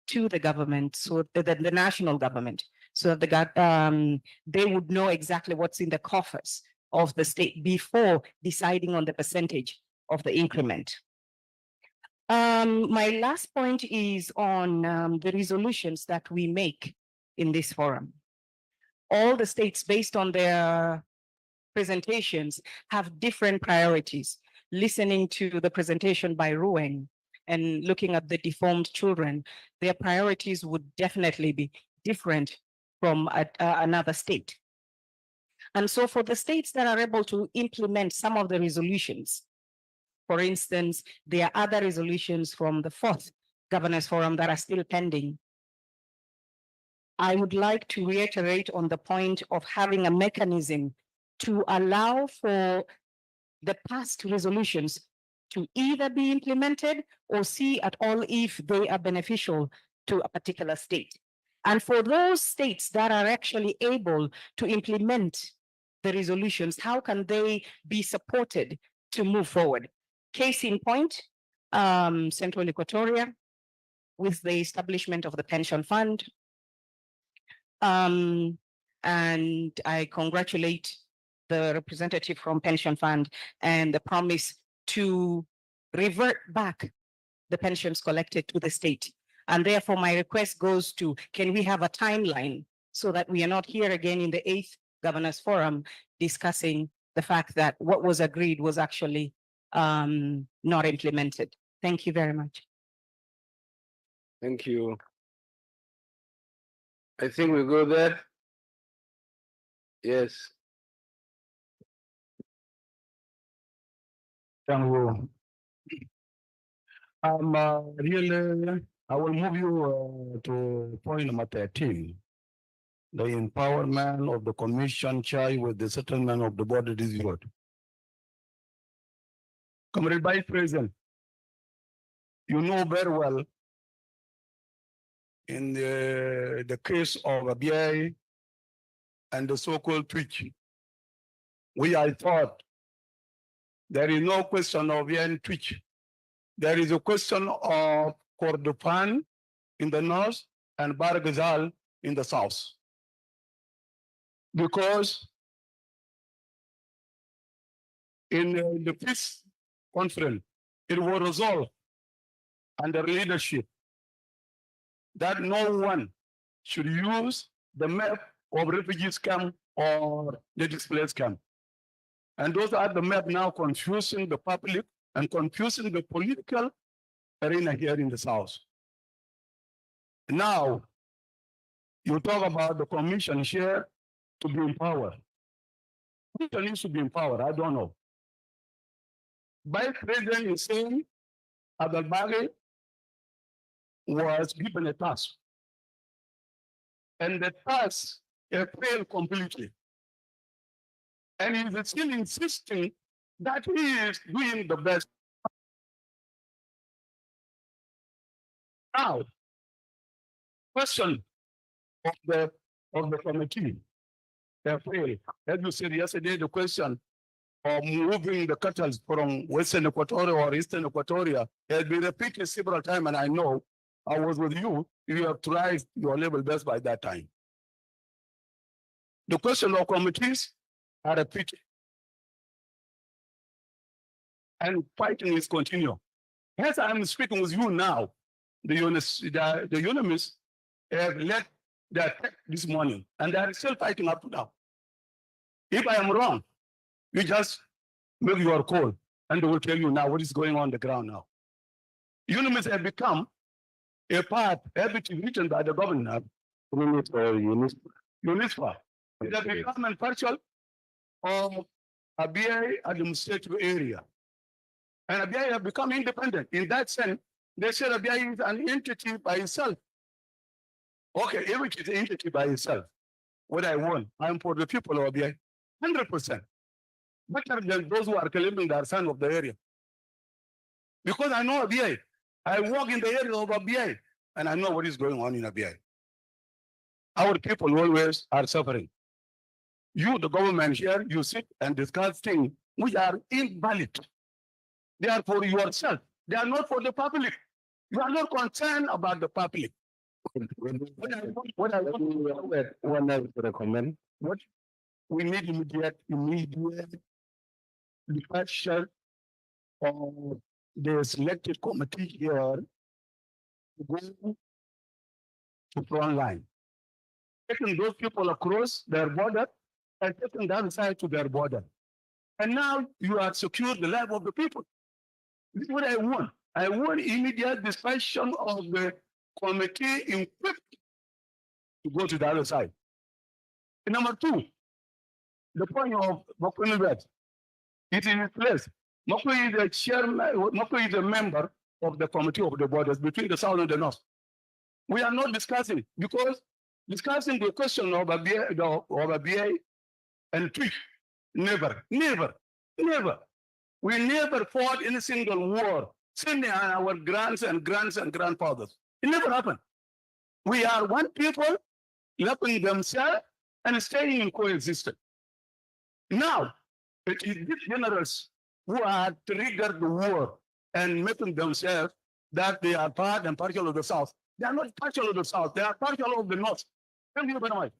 to the government, so the national government, so that they would know exactly what's in the coffers of the state before deciding on the percentage of the increment. My last point is on the resolutions that we make in this forum. All the states, based on their presentations, have different priorities. Listening to the presentation by Rueng and looking at the deformed children, their priorities would definitely be different from another state. And so for the states that are able to implement some of the resolutions, for instance, there are other resolutions from the 4th Governors Forum that are still pending. I would like to reiterate on the point of having a mechanism to allow for the past resolutions to either be implemented or see at all if they are beneficial to a particular state. And for those states that are actually able to implement the resolutions, how can they be supported to move forward? Case in point, Central Equatoria with the establishment of the pension fund. And I congratulate the representative from pension fund and the promise to revert back the pensions collected to the state. And therefore my request goes to, can we have a timeline so that we are not here again in the 8th Governors Forum discussing the fact that what was agreed was actually not implemented. Thank you very much. Thank you. I think we go there. Yes. Thank you. Really, I will move you to point number 13. The empowerment of the commission charged with the settlement of the border dispute. Comrade Vice President, you know very well in the case of Abiy and the so-called Twitch, I thought there is no question of Abiy and Twitch. There is a question of Kordofan in the north and Barghazal in the south. Because in the peace conference, it was resolved under leadership that no one should use the map of refugees camp or the displaced camp. And those are the map now confusing the public and confusing the political arena here in the south. Now, you talk about the commission here to be empowered. Who needs to be empowered? I don't know. Vice President is saying Abdel Baghi was given a task. And the task failed completely. And he is still insisting that he is doing the best. Now, question of the committee, they failed. As you said yesterday, the question of moving the cattle from Western Equatoria or Eastern Equatoria has been repeated several times, and I know I was with you. You have tried your level best by that time. The question of committees are repeated. And fighting is continuing. As I'm speaking with you now, the UNAMIS have led the attack this morning, and they are still fighting up to now. If I am wrong, you just make your call, and they will tell you now what is going on the ground now. UNAMIS have become a part, everything written by the governor, UNISFA. It has become a partial of Abiy administrative area. And Abiy have become independent. In that sense, they said Abiy is an entity by itself. Okay, if it is an entity by itself, what I want, I'm for the people of Abiy, 100%. Better than those who are claiming they are son of the area. Because I know Abiy. I walk in the area of Abiy, and I know what is going on in Abiy. Our people always are suffering. You, the government here, you sit and discuss things which are invalid. They are for yourself. They are not for the public. You are not concerned about the public. What I want to recommend, what we need immediate departure of the selected committee here to go to front line. Taking those people across their border and taking the other side to their border. And now you have secured the life of the people. This is what I want. I want immediate dispatching of the committee equipped to go to the other side. And number two, the point of Mokwe, it is in place. Mokwe is a chairman, Mokwe is a member of the committee of the borders between the south and the north. We are not discussing, because discussing the question of Abiy and Twitch, never. We never fought in a single war, sending our grands and grandfathers. It never happened. We are one people, loving themselves and staying in coexistence. Now, it is these generals who are triggered the war. and making themselves that they are part and partial of the South. They are not partial of the South, they are partial of the North. Thank you very much.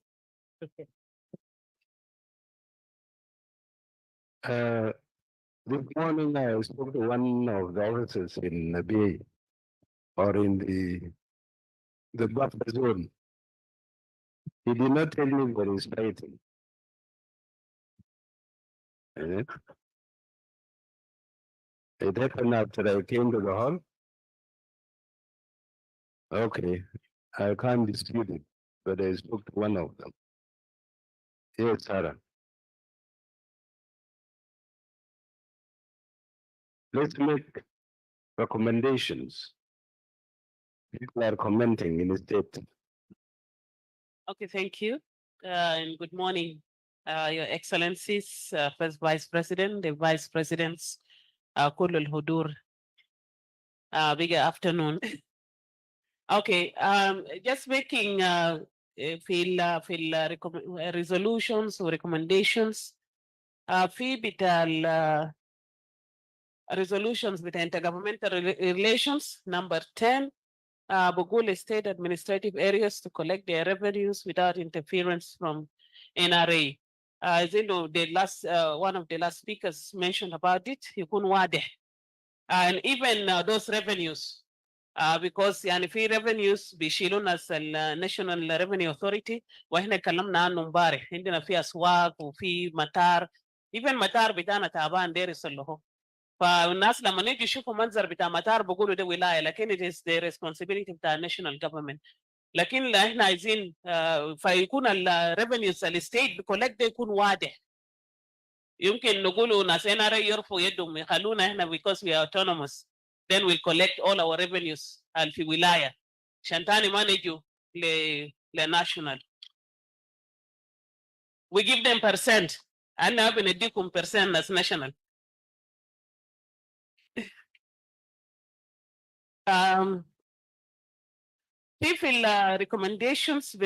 This morning I spoke to one of the officers in the BA or in the buffer zone. He did not tell me there is fighting. It happened after I came to the hall. Okay, I can't dispute it, but I spoke to one of them. Yes, Sarah. Let's make recommendations. People are commenting in the state. Okay, thank you. And good morning, Your Excellencies, First Vice President, the Vice Presidents, Kulul Hudur. Big afternoon. Okay, just making resolutions or recommendations. في بتاع resolutions with intergovernmental relations. Number 10, Bugul state administrative areas to collect their revenues without interference from NRA. As you know, the last one of the last speakers mentioned about it. يكون واضح. And even those revenues, because يعني في revenues بيشيلون as National Revenue Authority واحنا اتكلمنا عنه امبارح. عندنا في اسواق وفي مطار. Even مطار بتاعنا تعبان داير يصلحوه. فالناس لما نيجي يشوفوا منظر بتاع مطار بيقولوا ده ولايه، لكن it is the responsibility بتاع national government. لكن احنا عايزين فيكون الريفينيوز الستيت بيكولكت ده يكون واضح. يمكن نقولوا ناس NRA يرفعوا يدهم يخلونا احنا because we are autonomous, then we'll collect all our revenues في ولايه عشان تاني ما نجوا لناشونال. We give them percent. احنا بنديكم percent as national. في recommendations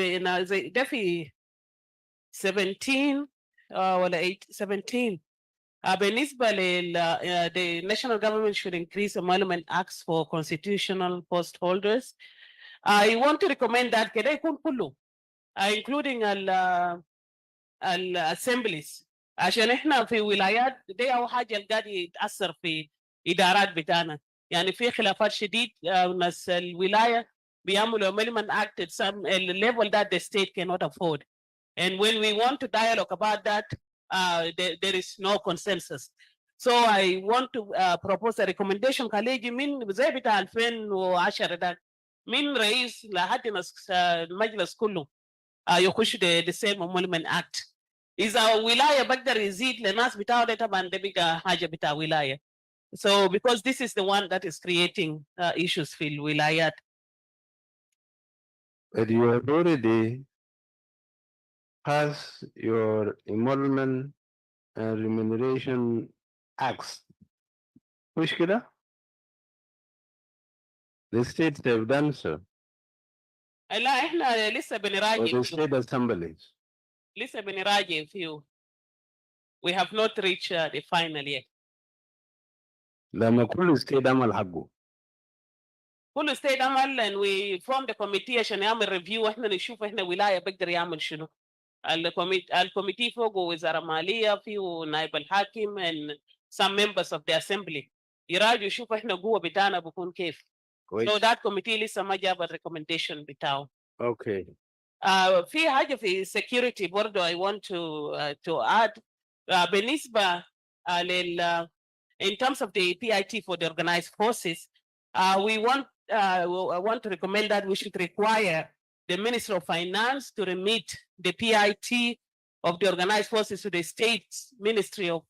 زي ده في 17 ولا 8 17 بالنسبة the national government should increase emolument acts for constitutional post holders. I want to recommend that كده يكون كله including ال assemblies عشان احنا في ولايات دي أول حاجة اللي قاعد يتأثر في إدارات بتاعنا. يعني في خلافات شديد ناس الولاية بيعملوا emolument act at some level that the state cannot afford. And when we want to dialogue about that, there is no consensus. So I want to propose a recommendation خليجي من زي بتاع 2010 ده من رئيس لحد المجلس كله يخش the same emolument act. إذا ولاية بقدر يزيد لناس بتاعه ده طبعا ده بقى حاجة بتاع ولاية. So because this is the one that is creating issues في الولايات. But you have already passed your emolument and remuneration acts. مش كده؟ The states have done so. لا احنا لسه Or بنراجع. the state assemblies. لسه بنراجع فيه. We have not reached the final yet. لما كل state عمل حقه. كل state عمل and we form the committee عشان يعمل review واحنا نشوف احنا ولاية بقدر يعمل شنو. الكوميتي فوق وزارة مالية فيه نائب الحاكم and some members of the assembly يراجعوا يشوفوا احنا قوة بتاعنا بكون كيف. So that committee لسه ما جاب recommendation بتاعه. Okay. في حاجة في security برضو I want to add بالنسبة لل in terms of the PIT for the organized forces, we want to recommend that we should require the Minister of Finance to remit the PIT of the organized forces to the state Ministry of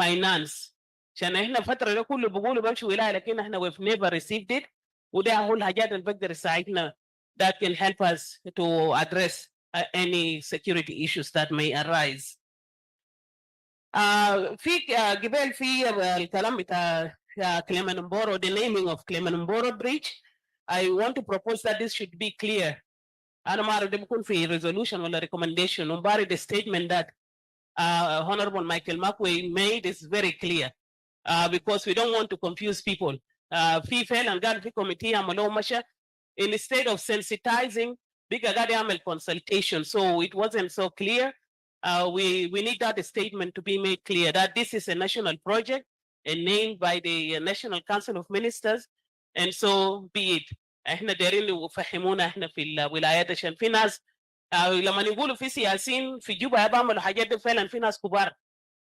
Finance. عشان احنا فترة ده كله بقولوا بمشي ولاية لكن احنا we've never received it. وده هو الحاجات اللي بقدر يساعدنا that can help us to address any security issues that may arise. في قبل في الكلام بتاع Clemenamboro, the naming of Clemenamboro Bridge. I want to propose that this should be clear. أنا ما أعرف ده بيكون في resolution ولا recommendation. وباري the statement that Honorable Michael Makwei made is very clear. because we don't want to confuse people. FIFEL and Gulf Committee Amalo Masha, instead of sensitizing, bigger Amel consultation. So it wasn't so clear. We need that statement to be made clear that this is a national project and named by the National Council of Ministers. And so be it. احنا دايرين يفهمونا احنا في الولايات عشان في ناس لما نقولوا في سياسيين في جوبا بيعملوا حاجات دي فعلا في ناس كبار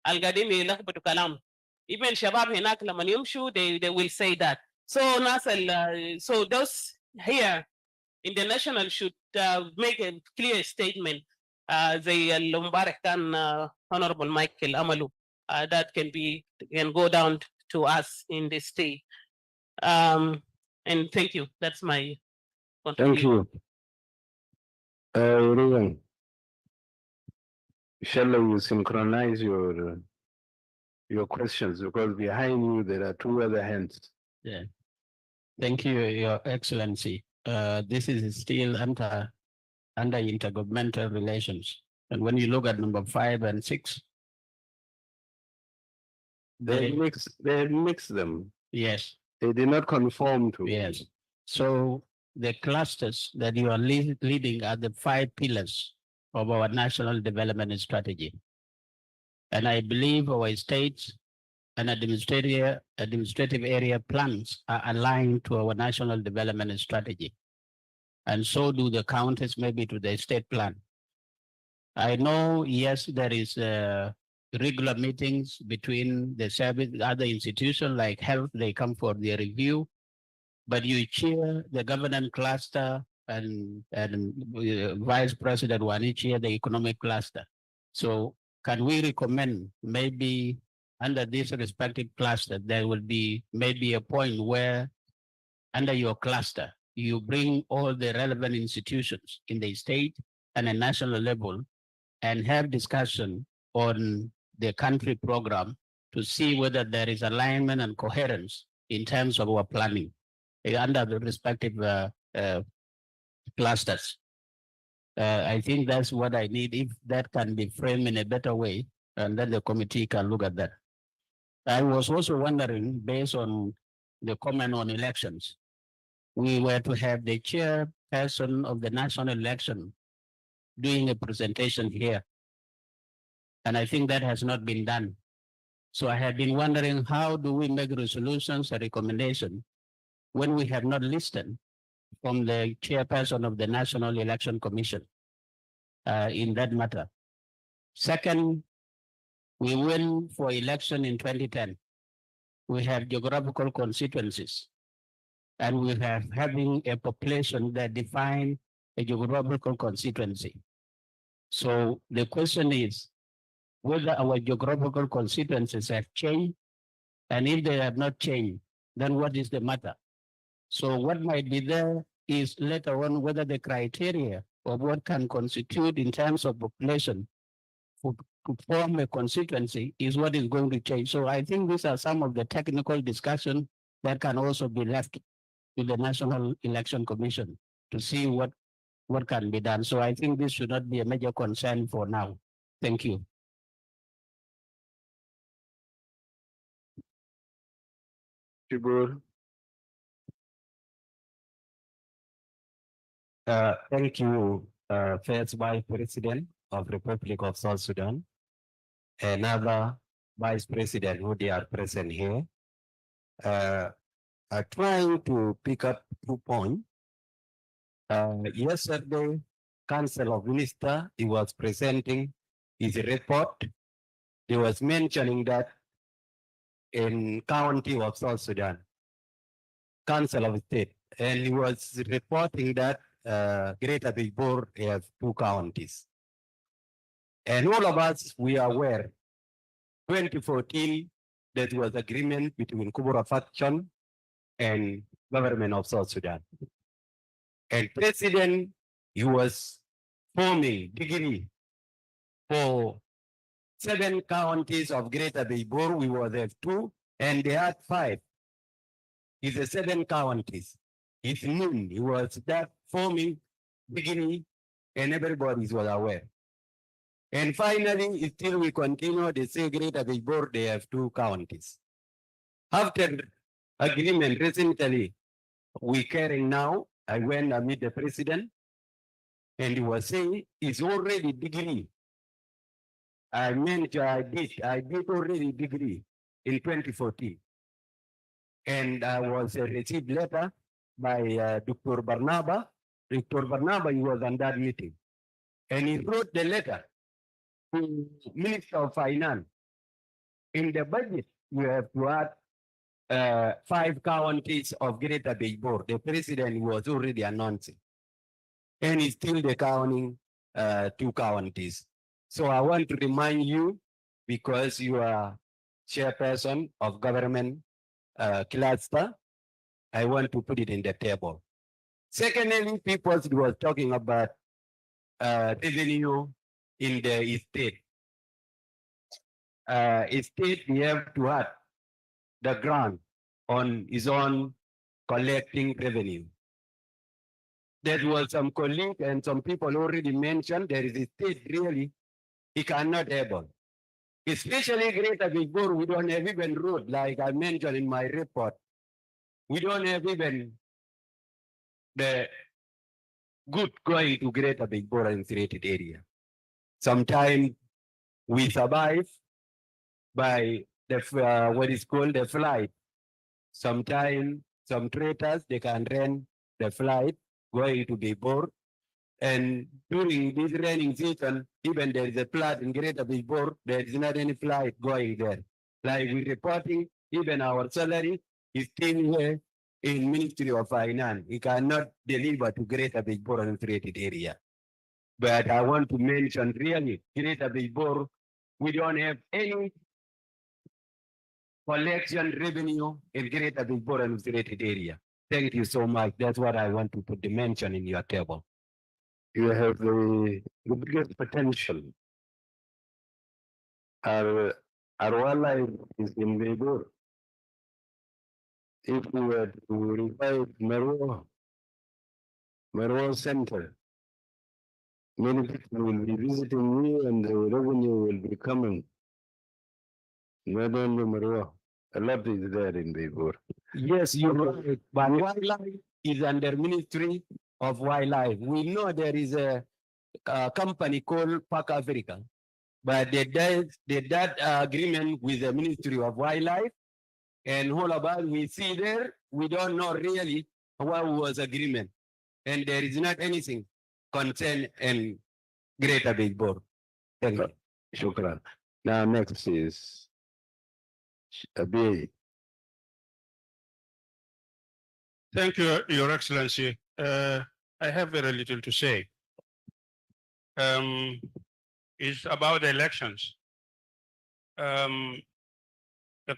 القاعدين يلخبطوا كلام. Even شباب هناك لما يمشوا they will say that. So ناس so those here in the national should make a clear statement زي اللي مبارك كان Honorable Michael عملوا that can go down to us in the state. And thank you. That's my Thank you. Ruben, Inshallah, you synchronize your questions because behind you there are two other hands. Yeah. Thank you, Your Excellency. This is still under intergovernmental relations. And when you look at number 5 and 6, They mix them. Yes. They did not conform to. Yes. So the clusters that you are leading are the 5 pillars of our national development strategy. And I believe our states and administrative area plans are aligned to our national development strategy. And so do the counties, maybe to the state plan. I know, yes, there is regular meetings between the service, other institutions like health, they come for their review, but you chair the governance cluster and Vice President Wani chair the economic cluster. So can we recommend maybe under this respective cluster, there will be maybe a point where under your cluster, you bring all the relevant institutions in the state and a national level and have discussion on the country program to see whether there is alignment and coherence in terms of our planning under the respective clusters. I think that's what I need. If that can be framed in a better way, and then the committee can look at that. I was also wondering, based on the comment on elections, we were to have the chairperson of the national election doing a presentation here. And I think that has not been done. So I have been wondering, how do we make resolutions or recommendation when we have not listened from the chairperson of the National Election Commission in that matter? Second, we went for election in 2010. We have geographical constituencies, and we have having a population that define a geographical constituency. So the question is whether our geographical constituencies have changed, and if they have not changed, then what is the matter? So what might be there is later on whether the criteria of what can constitute in terms of population to form a constituency is what is going to change. So I think these are some of the technical discussion that can also be left to the National Election Commission to see what can be done. So I think this should not be a major concern for now. Thank you. Thank you, First Vice President of Republic of South Sudan, another Vice President who they are present here. Trying to pick up 2 points. Yesterday, Council of Ministers, he was presenting his report. He was mentioning that in county of South Sudan, Council of State, and he was reporting that Greater Bibor has 2 counties. And all of us, we are aware, 2014, there was agreement between Kubura faction and government of South Sudan. And President, he was forming degree for 7 counties of Greater Bibor. We were there 2, and they had 5. It's the 7 counties. It's noon. He was that forming beginning, and everybody was aware. And finally, still we continue, they say Greater Bibor, they have 2 counties. After agreement recently, we carrying now, I went and meet the president and he was saying it's already degree. I did already degree in 2014. And I was received letter by Dr. Barnaba. Dr. Barnaba, he was on that meeting. And he wrote the letter to Minister of Finance. In the budget, you have to add 5 counties of Greater Bejbor. The president was already announcing. And he's still the counting 2 counties. So I want to remind you, because you are chairperson of government cluster, I want to put it in the table. Secondly, people were talking about revenue in the state. State, we have to have the grant on his own collecting revenue. There was some colleague and some people already mentioned there is a state really, he cannot able. Especially Greater Bejbor, we don't have even road, like I mentioned in my report. We don't have even the good going to Greater Bejbor and situated area. Sometimes we survive by the what is called the flight. Sometimes some traders, they can rent the flight going to Bejbor. And during this raining season, even there is a flood in Greater Bejbor, there is not any flight going there. Like we reporting, even our salary is still here in Ministry of Finance. We cannot deliver to Greater Bejbor and created area. But I want to mention really, Greater Bejbor, we don't have any collection revenue in Greater Bejbor and created area. Thank you so much. That's what I want to put the mention in your table. You have the biggest potential. Our wildlife is in Bejbor. If we were to revive Merwa Center, many people will be visiting you and the revenue will be coming. Not only Merwa, a lot is there in Bejbor. Yes, you're right. But wildlife is under Ministry of Wildlife. We know there is a company called Park Africa, but they did that agreement with the Ministry of Wildlife. And all about we see there, we don't know really what was agreement. And there is not anything concern in Greater Bejbor. Thank you. Shukran. Now next is Abiy. Thank you, Your Excellency. I have very little to say. It's about the elections. The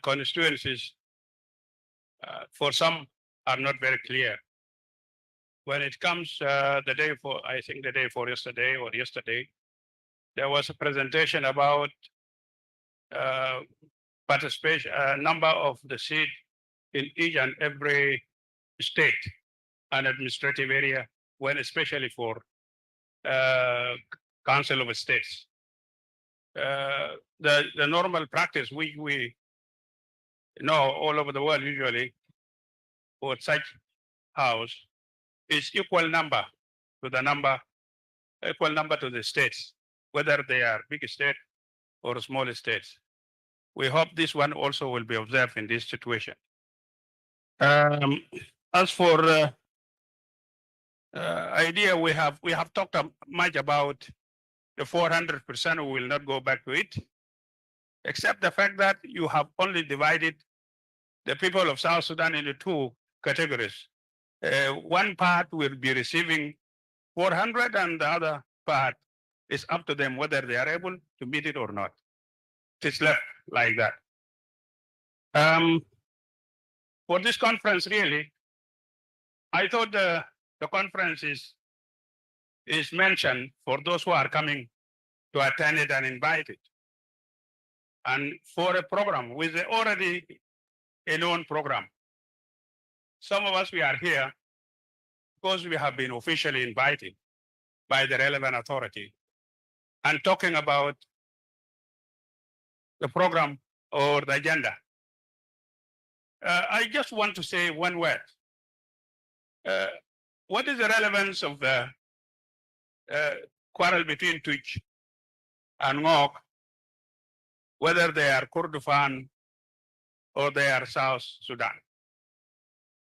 constituencies, for some, are not very clear. When it comes the day for, I think the day for yesterday or yesterday, there was a presentation about participation, number of the seat in each and every state and administrative area, when especially for Council of States. The normal practice we know all over the world usually for such house is equal number to the states, whether they are big state or small states. We hope this one also will be observed in this situation. As for idea, we have talked much about the 400%. We will not go back to it, except the fact that you have only divided the people of South Sudan into 2 categories. One part will be receiving 400, and the other part is up to them whether they are able to meet it or not. It's left like that. For this conference, really, I thought the conference is mentioned for those who are coming to attend it and invited. And for a program with already a known program. Some of us, we are here because we have been officially invited by the relevant authority and talking about the program or the agenda. I just want to say one word. What is the relevance of the quarrel between Twitch and Ngok, whether they are Kordofan or they are South Sudan?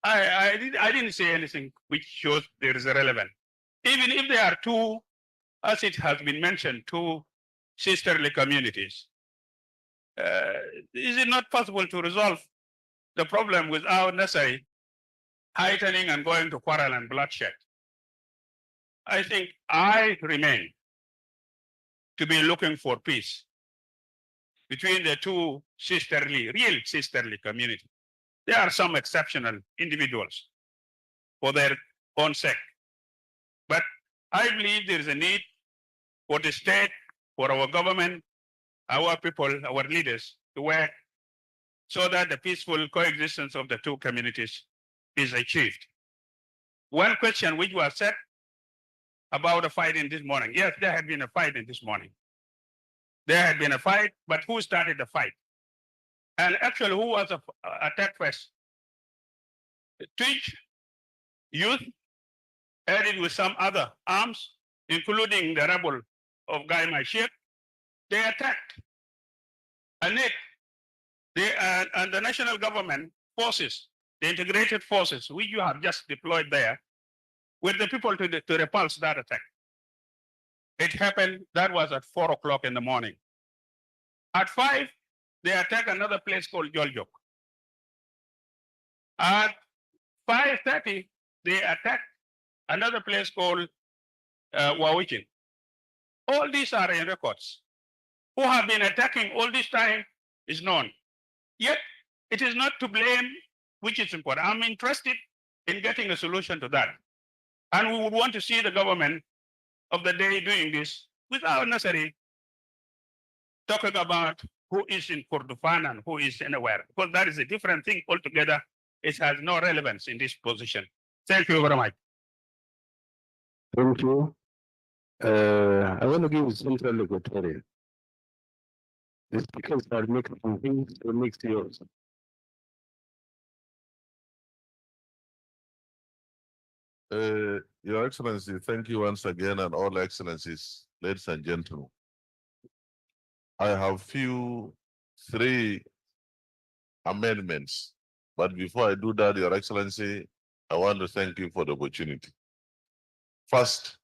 I didn't say anything which shows there is a relevance. Even if there are two, as it has been mentioned, two sisterly communities, is it not possible to resolve the problem without necessarily heightening and going to quarrel and bloodshed? I think I remain to be looking for peace between the two sisterly, real sisterly communities. There are some exceptional individuals for their own sake. But I believe there is a need for the state, for our government, our people, our leaders to work so that the peaceful coexistence of the two communities is achieved. One question which was said about a fight in this morning. Yes, there had been a fight in this morning. There had been a fight, but who started the fight? And actually, who was attacked first? The Twitch youth added with some other arms, including the rebel of Guy Mashir. They attacked. And the national government forces, the integrated forces, which you have just deployed there, with the people to repulse that attack. It happened, that was at 4 o'clock in the morning. At 5, they attacked another place called Joljok. At 5:30, they attacked another place called Wawichin. All these are in records. Who have been attacking all this time is known. Yet, it is not to blame, which is important. I'm interested in getting a solution to that. And we would want to see the government of the day doing this without necessarily talking about who is in Kordofan and who is anywhere, because that is a different thing altogether. It has no relevance in this position. Thank you very much. Thank you. I want to give Central Equatorial. The speakers are making things to mix yours. Your Excellency, thank you once again, and all excellencies, ladies and gentlemen. I have three amendments, but before I do that, Your Excellency, I want to thank you for the opportunity. First,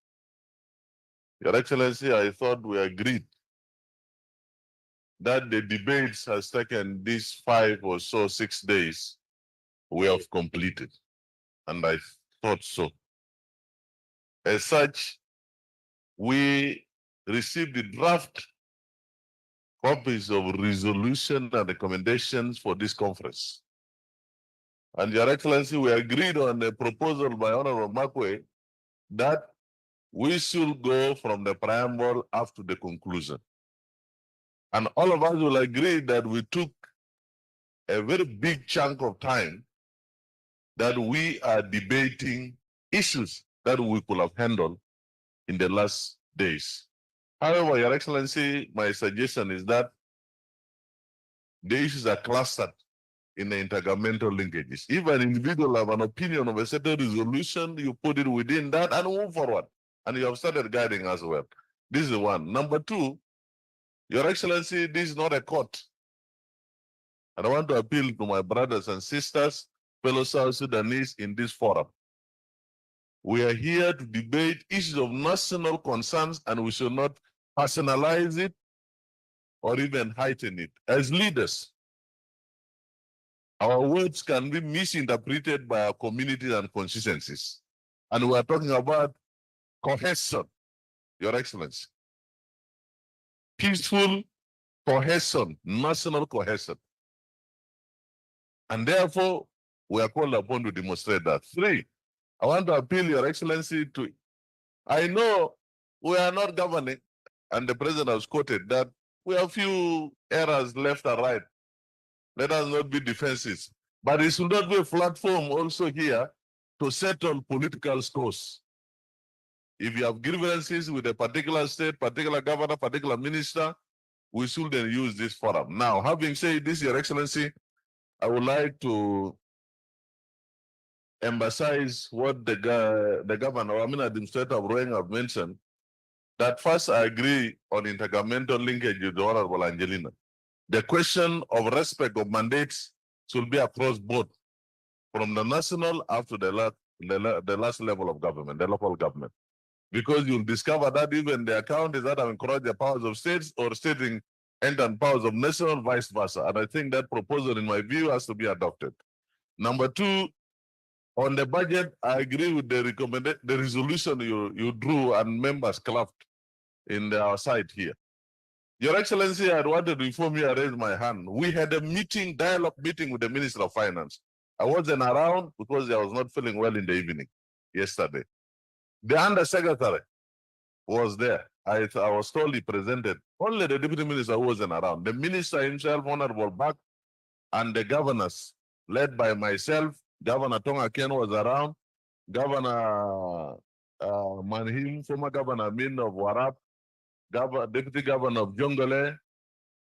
Your Excellency, I thought we agreed that the debates has taken these 5 or so 6 days we have completed, and I thought so. As such, we received the draft copies of resolution and recommendations for this conference. And Your Excellency, we agreed on a proposal by Honorable Makwe that we should go from the preamble up to the conclusion. And all of us will agree that we took a very big chunk of time that we are debating issues that we could have handled in the last days. However, Your Excellency, my suggestion is that the issues are clustered in the intergovernmental linkages. If an individual have an opinion of a certain resolution, you put it within that and move forward. And you have started guiding us well. This is one. Number 2, Your Excellency, this is not a court. And I want to appeal to my brothers and sisters, fellow South Sudanese in this forum. We are here to debate issues of national concerns, and we should not personalize it or even heighten it. As leaders, our words can be misinterpreted by our communities and constituencies. And we are talking about cohesion, Your Excellency. Peaceful cohesion, national cohesion. And therefore, we are called upon to demonstrate that. 3, I want to appeal, Your Excellency, to, I know we are not governing, and the President has quoted that we have few errors left and right. Let us not be defensive. But it should not be a platform also here to settle political scores. If you have grievances with a particular state, particular governor, particular minister, we shouldn't use this forum. Now, having said this, Your Excellency, I would like to emphasize what the governor, I mean Administrator Roeng have mentioned, that first I agree on intergovernmental linkage with the Honorable Angelina. The question of respect of mandates should be across board, from the national up to the last level of government, the local government. Because you'll discover that even the account is that encourage the powers of states or stating and powers of national, vice versa. And I think that proposal, in my view, has to be adopted. Number two, on the budget, I agree with the resolution you drew and members clapped in our side here. Your Excellency, I wanted to inform you, I raised my hand. We had a meeting, dialogue meeting with the Minister of Finance. I wasn't around because I was not feeling well in the evening yesterday. The Undersecretary was there. I was told he presented. Only the Deputy Minister wasn't around. The Minister himself, Honorable Bak, and the governors, led by myself, Governor Tonga Ken was around, Governor Manhim, former Governor Min of Warap, Deputy Governor of Jongole,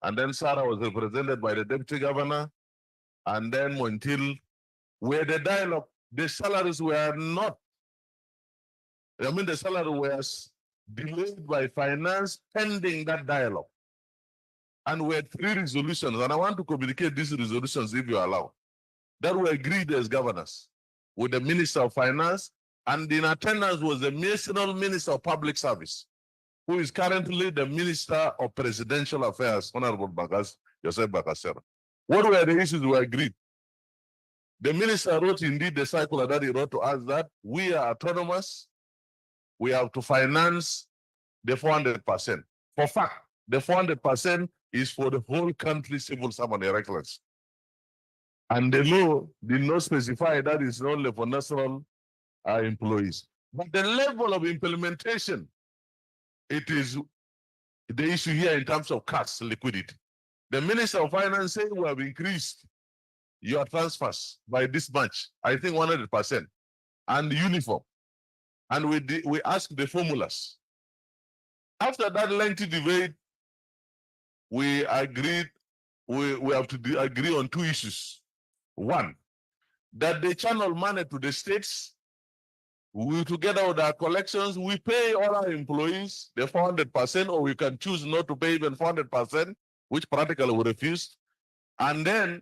and then Sarah was represented by the Deputy Governor, and then Montil, where the dialogue, the salaries were not, the salary was delayed by finance pending that dialogue. And we had 3 resolutions, and I want to communicate these resolutions if you allow, that were agreed as governors with the Minister of Finance, and in attendance was the National Minister of Public Service, who is currently the Minister of Presidential Affairs, Honorable Joseph Bakasero. What were the issues we agreed? The minister wrote indeed the circular that he wrote to us that we are autonomous, we have to finance the 400%. For fact, the 400% is for the whole country civil servant, Your Excellency. And the law did not specify that it's only for national employees. But the level of implementation, it is the issue here in terms of cash liquidity. The Minister of Finance said we have increased your transfers by this much, I think 100%, and uniform. And we asked the formulas. After that lengthy debate, we agreed, we have to agree on 2 issues. One, that they channel money to the states. We, together with our collections, we pay all our employees the 400%, or we can choose not to pay even 400%, which practically we refused. And then,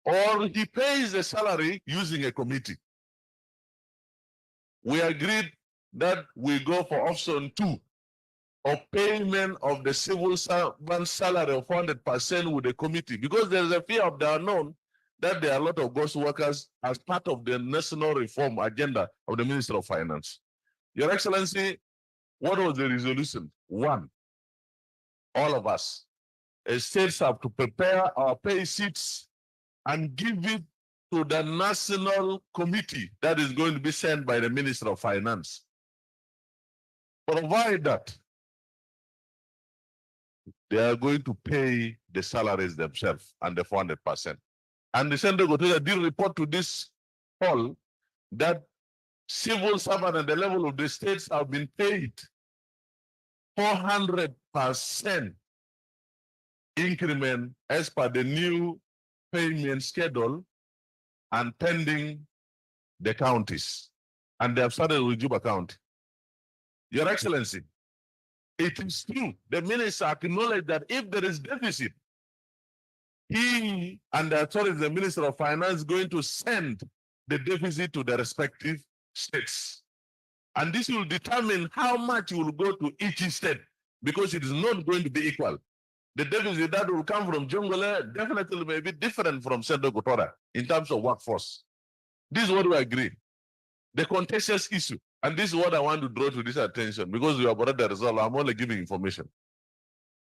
or he pays the salary using a committee. We agreed that we go for option 2 of payment of the civil servant salary of 400% with the committee, because there is a fear of the unknown that there are a lot of ghost workers as part of the national reform agenda of the Minister of Finance. Your Excellency, what was the resolution? 1, all of us, states have to prepare our pay sheets and give it to the national committee that is going to be sent by the Minister of Finance. Provide that they are going to pay the salaries themselves and the 400%. And the Senator Gotoya did report to this hall that civil servants at the level of the states have been paid 400% increment as per the new payment schedule and pending the counties. And they have started with Juba County. Your Excellency, it is true. The minister acknowledged that if there is deficit, he and the authorities, the Minister of Finance, is going to send the deficit to the respective states. And this will determine how much will go to each state, because it is not going to be equal. The deficit that will come from Jongole definitely may be different from Central Kotora in terms of workforce. This is what we agree. The contentious issue, and this is what I want to draw to this attention, because we have already resolved, I'm only giving information,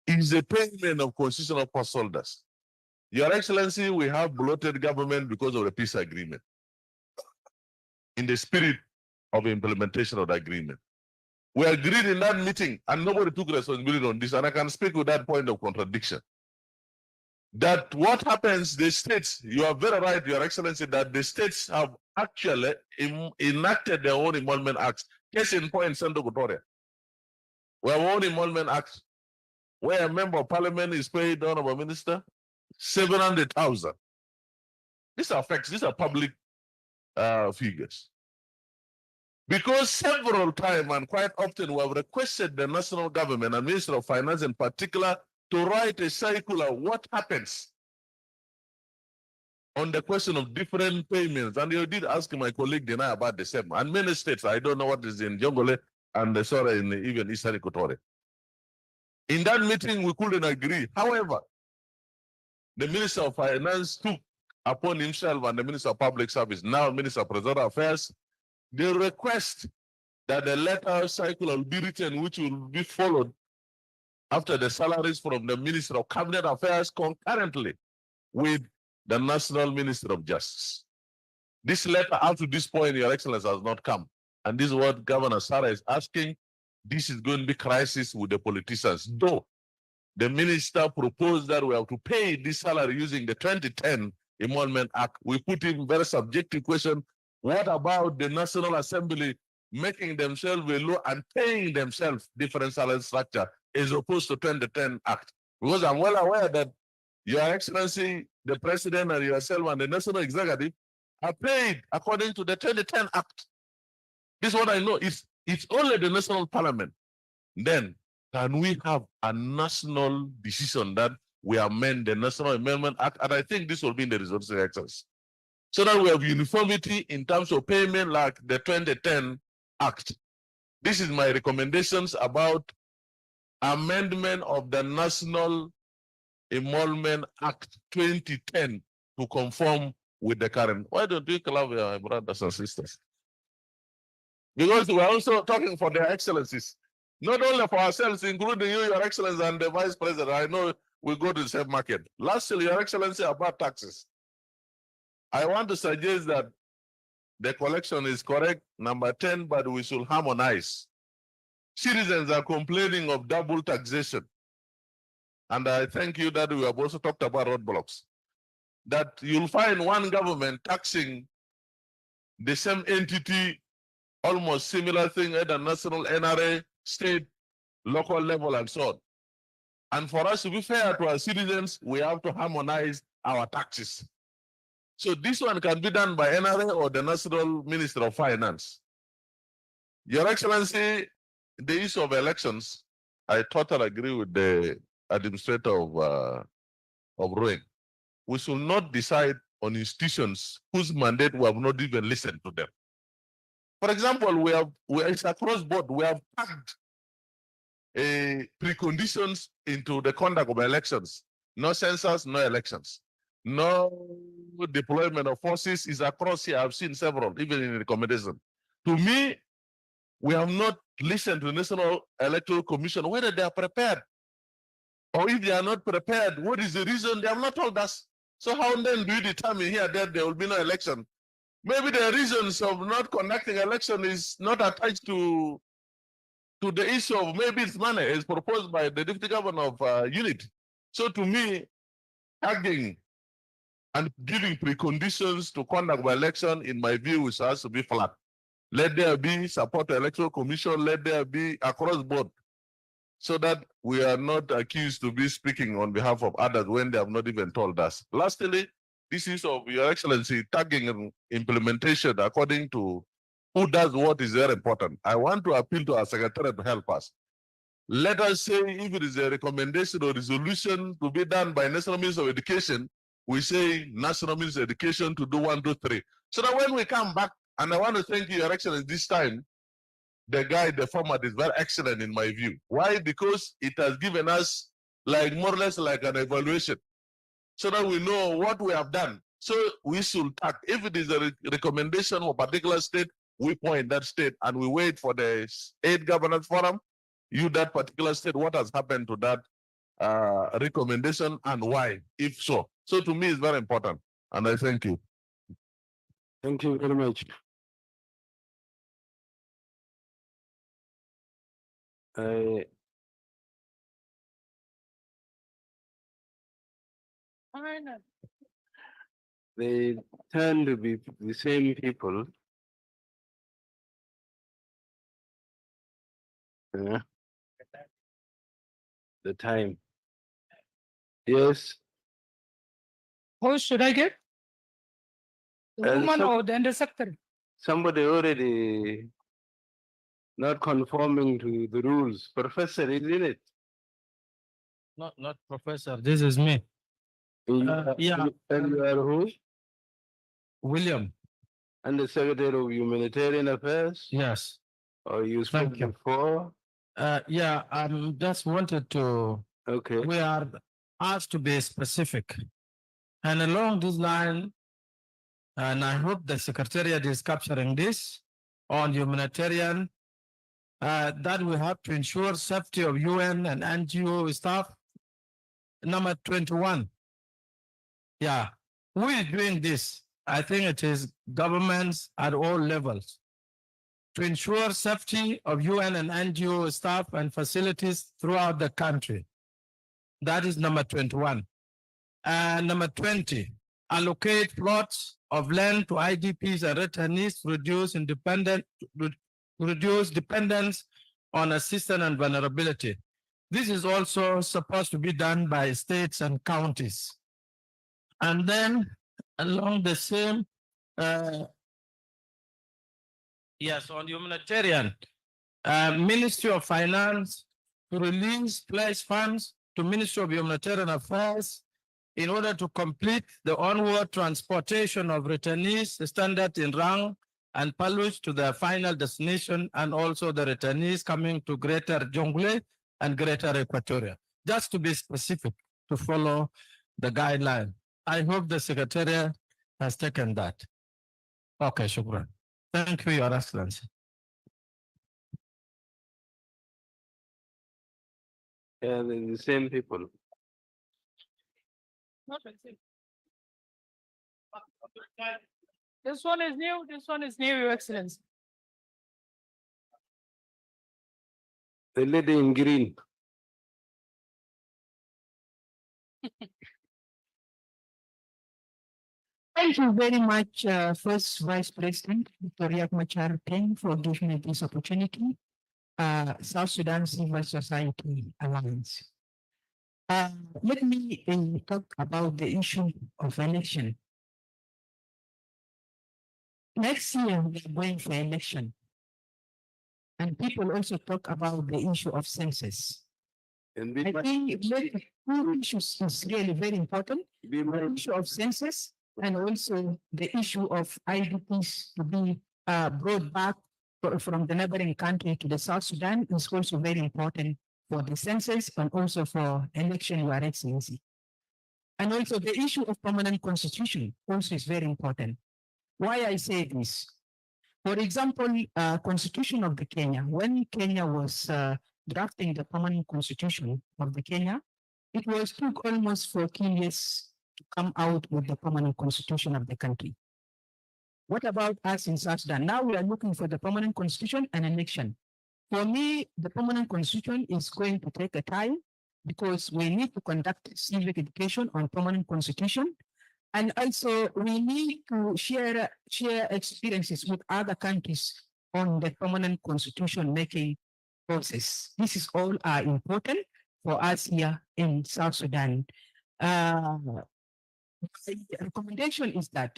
is the payment of constitutional post holders. Your Excellency, we have bloated government because of the peace agreement. In the spirit of implementation of the agreement, we agreed in that meeting, and nobody took responsibility on this, and I can speak with that point of contradiction. That what happens, the states, you are very right, Your Excellency, that the states have actually enacted their own emolument acts. Case in point, Central Kotoria. We have own emolument acts, where a member of parliament is paid, Honorable Minister, 700,000. These are facts, these are public figures. Because several times and quite often we have requested the national government and Minister of Finance in particular to write a circular what happens on the question of different payments. And you did ask my colleague Dena about the same. And many states, I don't know what is in Jongole and in even Eastern Equatoria. In that meeting, we couldn't agree. However, the Minister of Finance took upon himself and the Minister of Public Service, now Minister of President Affairs, the request that the letter circular will be written, which will be followed after the salaries from the Minister of Cabinet Affairs concurrently with the National Minister of Justice. This letter up to this point, Your Excellency, has not come. And this is what Governor Sarah is asking. This is going to be crisis with the politicians. Though the minister proposed that we have to pay this salary using the 2010 Emolument Act, we put in very subjective question. What about the National Assembly making themselves a law and paying themselves different salary structure as opposed to 2010 Act? Because I'm well aware that Your Excellency, the President and yourself and the National Executive are paid according to the 2010 Act. This is what I know. It's only the National Parliament. Then can we have a national decision that we amend the National Amendment Act? And I think this will be in the resources exercise. So that we have uniformity in terms of payment like the 2010 Act. This is my recommendations about amendment of the National Emolument Act 2010 to conform with the current. Why don't we clap your brothers and sisters? Because we're also talking for their excellencies, not only for ourselves, including you, Your Excellency, and the Vice President. I know we go to the same market. Lastly, Your Excellency, about taxes. I want to suggest that the collection is correct, number 10, but we should harmonize. Citizens are complaining of double taxation. And I thank you that we have also talked about roadblocks. That you'll find one government taxing the same entity, almost similar thing at the national NRA, state, local level, and so on. And for us to be fair to our citizens, we have to harmonize our taxes. So this one can be done by NRA or the National Minister of Finance. Your Excellency, the issue of elections, I totally agree with the administrator of Rueng. We should not decide on institutions whose mandate we have not even listened to them. For example, it's across board. We have packed preconditions into the conduct of elections. No census, no elections. No deployment of forces is across here. I've seen several, even in the recommendation. To me, we have not listened to the National Electoral Commission, whether they are prepared. Or if they are not prepared, what is the reason? They have not told us. So how then do you determine here that there will be no election? Maybe the reasons of not conducting election is not attached to the issue of maybe it's money as proposed by the Deputy Governor of Unity. So to me, tagging and giving preconditions to conduct by election, in my view, is has to be flat. Let there be support to Electoral Commission, let there be across board, so that we are not accused to be speaking on behalf of others when they have not even told us. Lastly, this is of Your Excellency tagging and implementation according to who does what is very important. I want to appeal to our Secretary to help us. Let us say if it is a recommendation or resolution to be done by National Minister of Education, we say National Minister of Education to do 1, 2, 3. So that when we come back, and I want to thank you, Your Excellency, this time, the format is very excellent in my view. Why? Because it has given us like more or less like an evaluation, so that we know what we have done. So we should tag. If it is a recommendation of a particular state, we point that state and we wait for the state governance forum. You, that particular state, what has happened to that recommendation and why, if so. So to me, it's very important. And I thank you. Thank you very much. They tend to be the same people. Yeah. The time. Yes. Who should I get? The And woman some- or the undersecretary? Somebody already not conforming to the rules. Professor, isn't it? Not professor, this is me. Yeah. And you are who? William, And the Secretary of Humanitarian Affairs? yes. Or you spoke Thank you. before? Yeah, just wanted to, Okay. we are asked to be specific. And along this line, and I hope the Secretariat is capturing this on humanitarian, that we have to ensure safety of UN and NGO staff. Number 21. Yeah, who is doing this? I think it is governments at all levels to ensure safety of UN and NGO staff and facilities throughout the country. That is number 21. And number 20, allocate plots of land to IDPs and returnees to reduce dependence on assistance and vulnerability. This is also supposed to be done by states and counties. And then along the same, yes, on humanitarian, Ministry of Finance to release pledge funds to Ministry of Humanitarian Affairs in order to complete the onward transportation of returnees standard in Rang and Paluch to their final destination, and also the returnees coming to Greater Jonglei and Greater Equatoria. Just to be specific, to follow the guideline. I hope the Secretariat has taken that. Okay, shukran. Thank you, Your Excellency. Yeah, they're the same people. Not the same. This one is new, this one is new, Your Excellency. The lady in green. Thank you very much, First Vice President Victoria Machar King, for giving me this opportunity. South Sudan Civil Society Alliance. Let me talk about the issue of election. Next year, we are going for election. And people also talk about the issue of census. And I think two issues is really very important. The issue of census and also the issue of IDPs to be brought back from the neighboring country to the South Sudan is also very important for the census and also for election, Your Excellency. And also the issue of permanent constitution also is very important. Why I say this? For example, constitution of the Kenya, when Kenya was drafting the permanent constitution of the Kenya, it was took almost 14 years to come out with the permanent constitution of the country. What about us in South Sudan? Now we are looking for the permanent constitution and election. For me, the permanent constitution is going to take a time because we need to conduct civic education on permanent constitution. And also we need to share experiences with other countries on the permanent constitution making process. This is all important for us here in South Sudan. The recommendation is that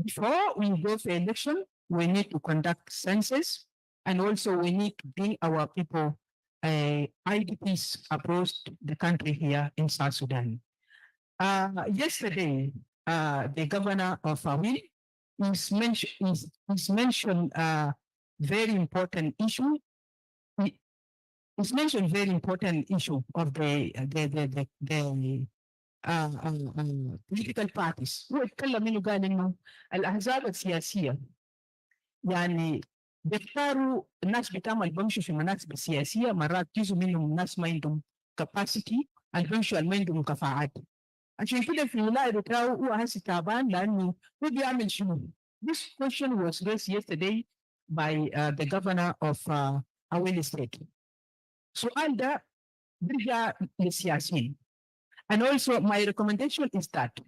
before we go for election, we need to conduct census, and also we need to bring our people, IDPs, across the country here in South Sudan. Yesterday, the governor of Awil is mentioned very important issue. It's mentioned very important issue of the political parties. واتكلم منه قال انه الاحزاب السياسيه يعني بيختاروا الناس بتعمل بمشوا في المناصب السياسيه مرات جزء منهم ناس ما عندهم capacity اللي بيمشوا ما عندهم كفاءات. عشان كده في الولايه بتاعه هو هسه تعبان لانه هو بيعمل شنو؟ This question was raised yesterday by the governor of Awil State. سؤال ده بيرجع للسياسيين. And also my recommendation is that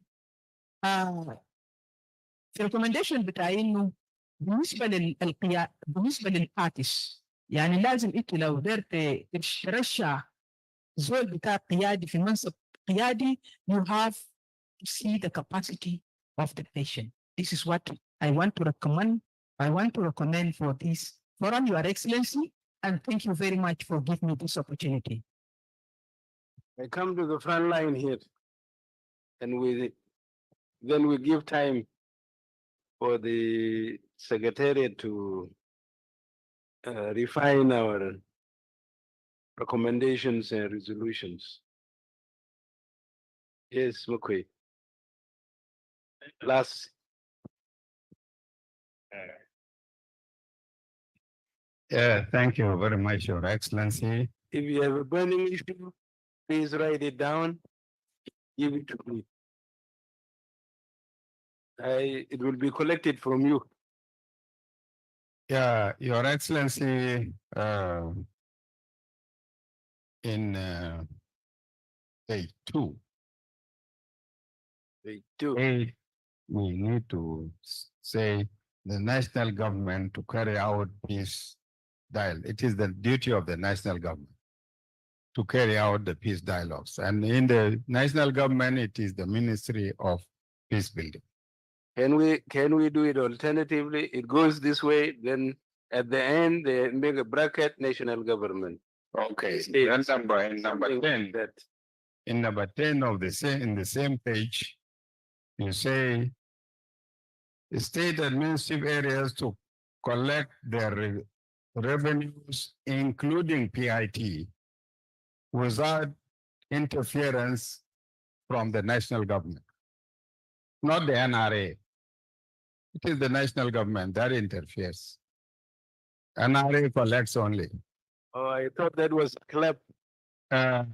في recommendation بتاعي انه بالنسبه للبارتيز يعني لازم انت لو قدرت ترشح زول بتاع قيادي في منصب قيادي you have to see the capacity of the patient. This is what I want to recommend. I want to recommend for this forum, Your Excellency, and thank you very much for giving me this opportunity. I come to the front line here. And then we give time for the secretariat to refine our recommendations and resolutions. Yes, Mukwe. Last. Yeah, thank you very much, Your Excellency. If you have a burning issue, please write it down. Give it to me. It will be collected from you. Yeah, Your Excellency, in page 2. Page 2. We need to say the national government to carry out peace dialogue. It is the duty of the national government to carry out the peace dialogues. And in the national government, it is the Ministry of Peace Building. Can we do it alternatively? It goes this way, then at the end, they make a bracket national government. Okay, then number 10. In number 10 of in the same page, you say the state administrative areas to collect their revenues, including PIT, without interference from the national government, not the NRA. It is the national government that interferes. NRA collects only. Oh, I thought that was clap. But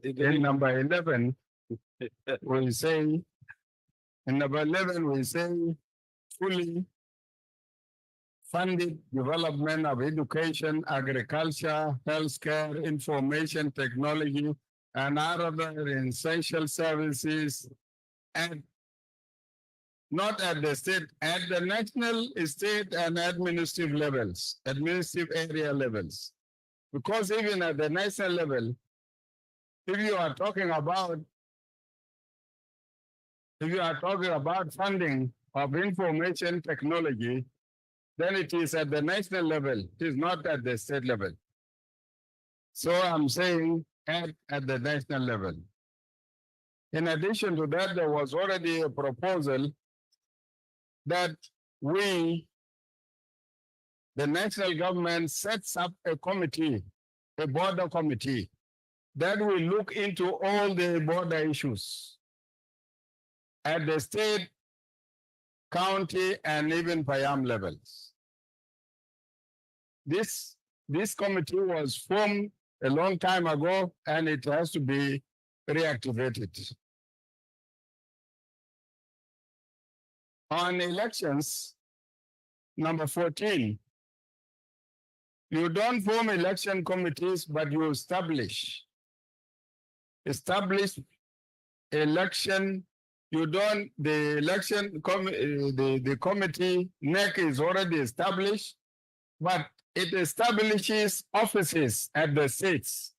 In number 11, we say, in number 11, we say fully funded development of education, agriculture, healthcare, information technology, and other essential services, and not at the state, at the national, state, and administrative levels, administrative area levels. Because even at the national level, if you are talking about funding of information technology, then it is at the national level, it is not at the state level. So I'm saying at the national level. In addition to that, there was already a proposal that the national government sets up a committee, a border committee, that will look into all the border issues at the state, county, and even Payam levels. This committee was formed a long time ago, and it has to be reactivated. On elections, number 14, you don't form election committees, but you establish election. You don't, the election, the committee, NEC is already established, but it establishes offices at the states.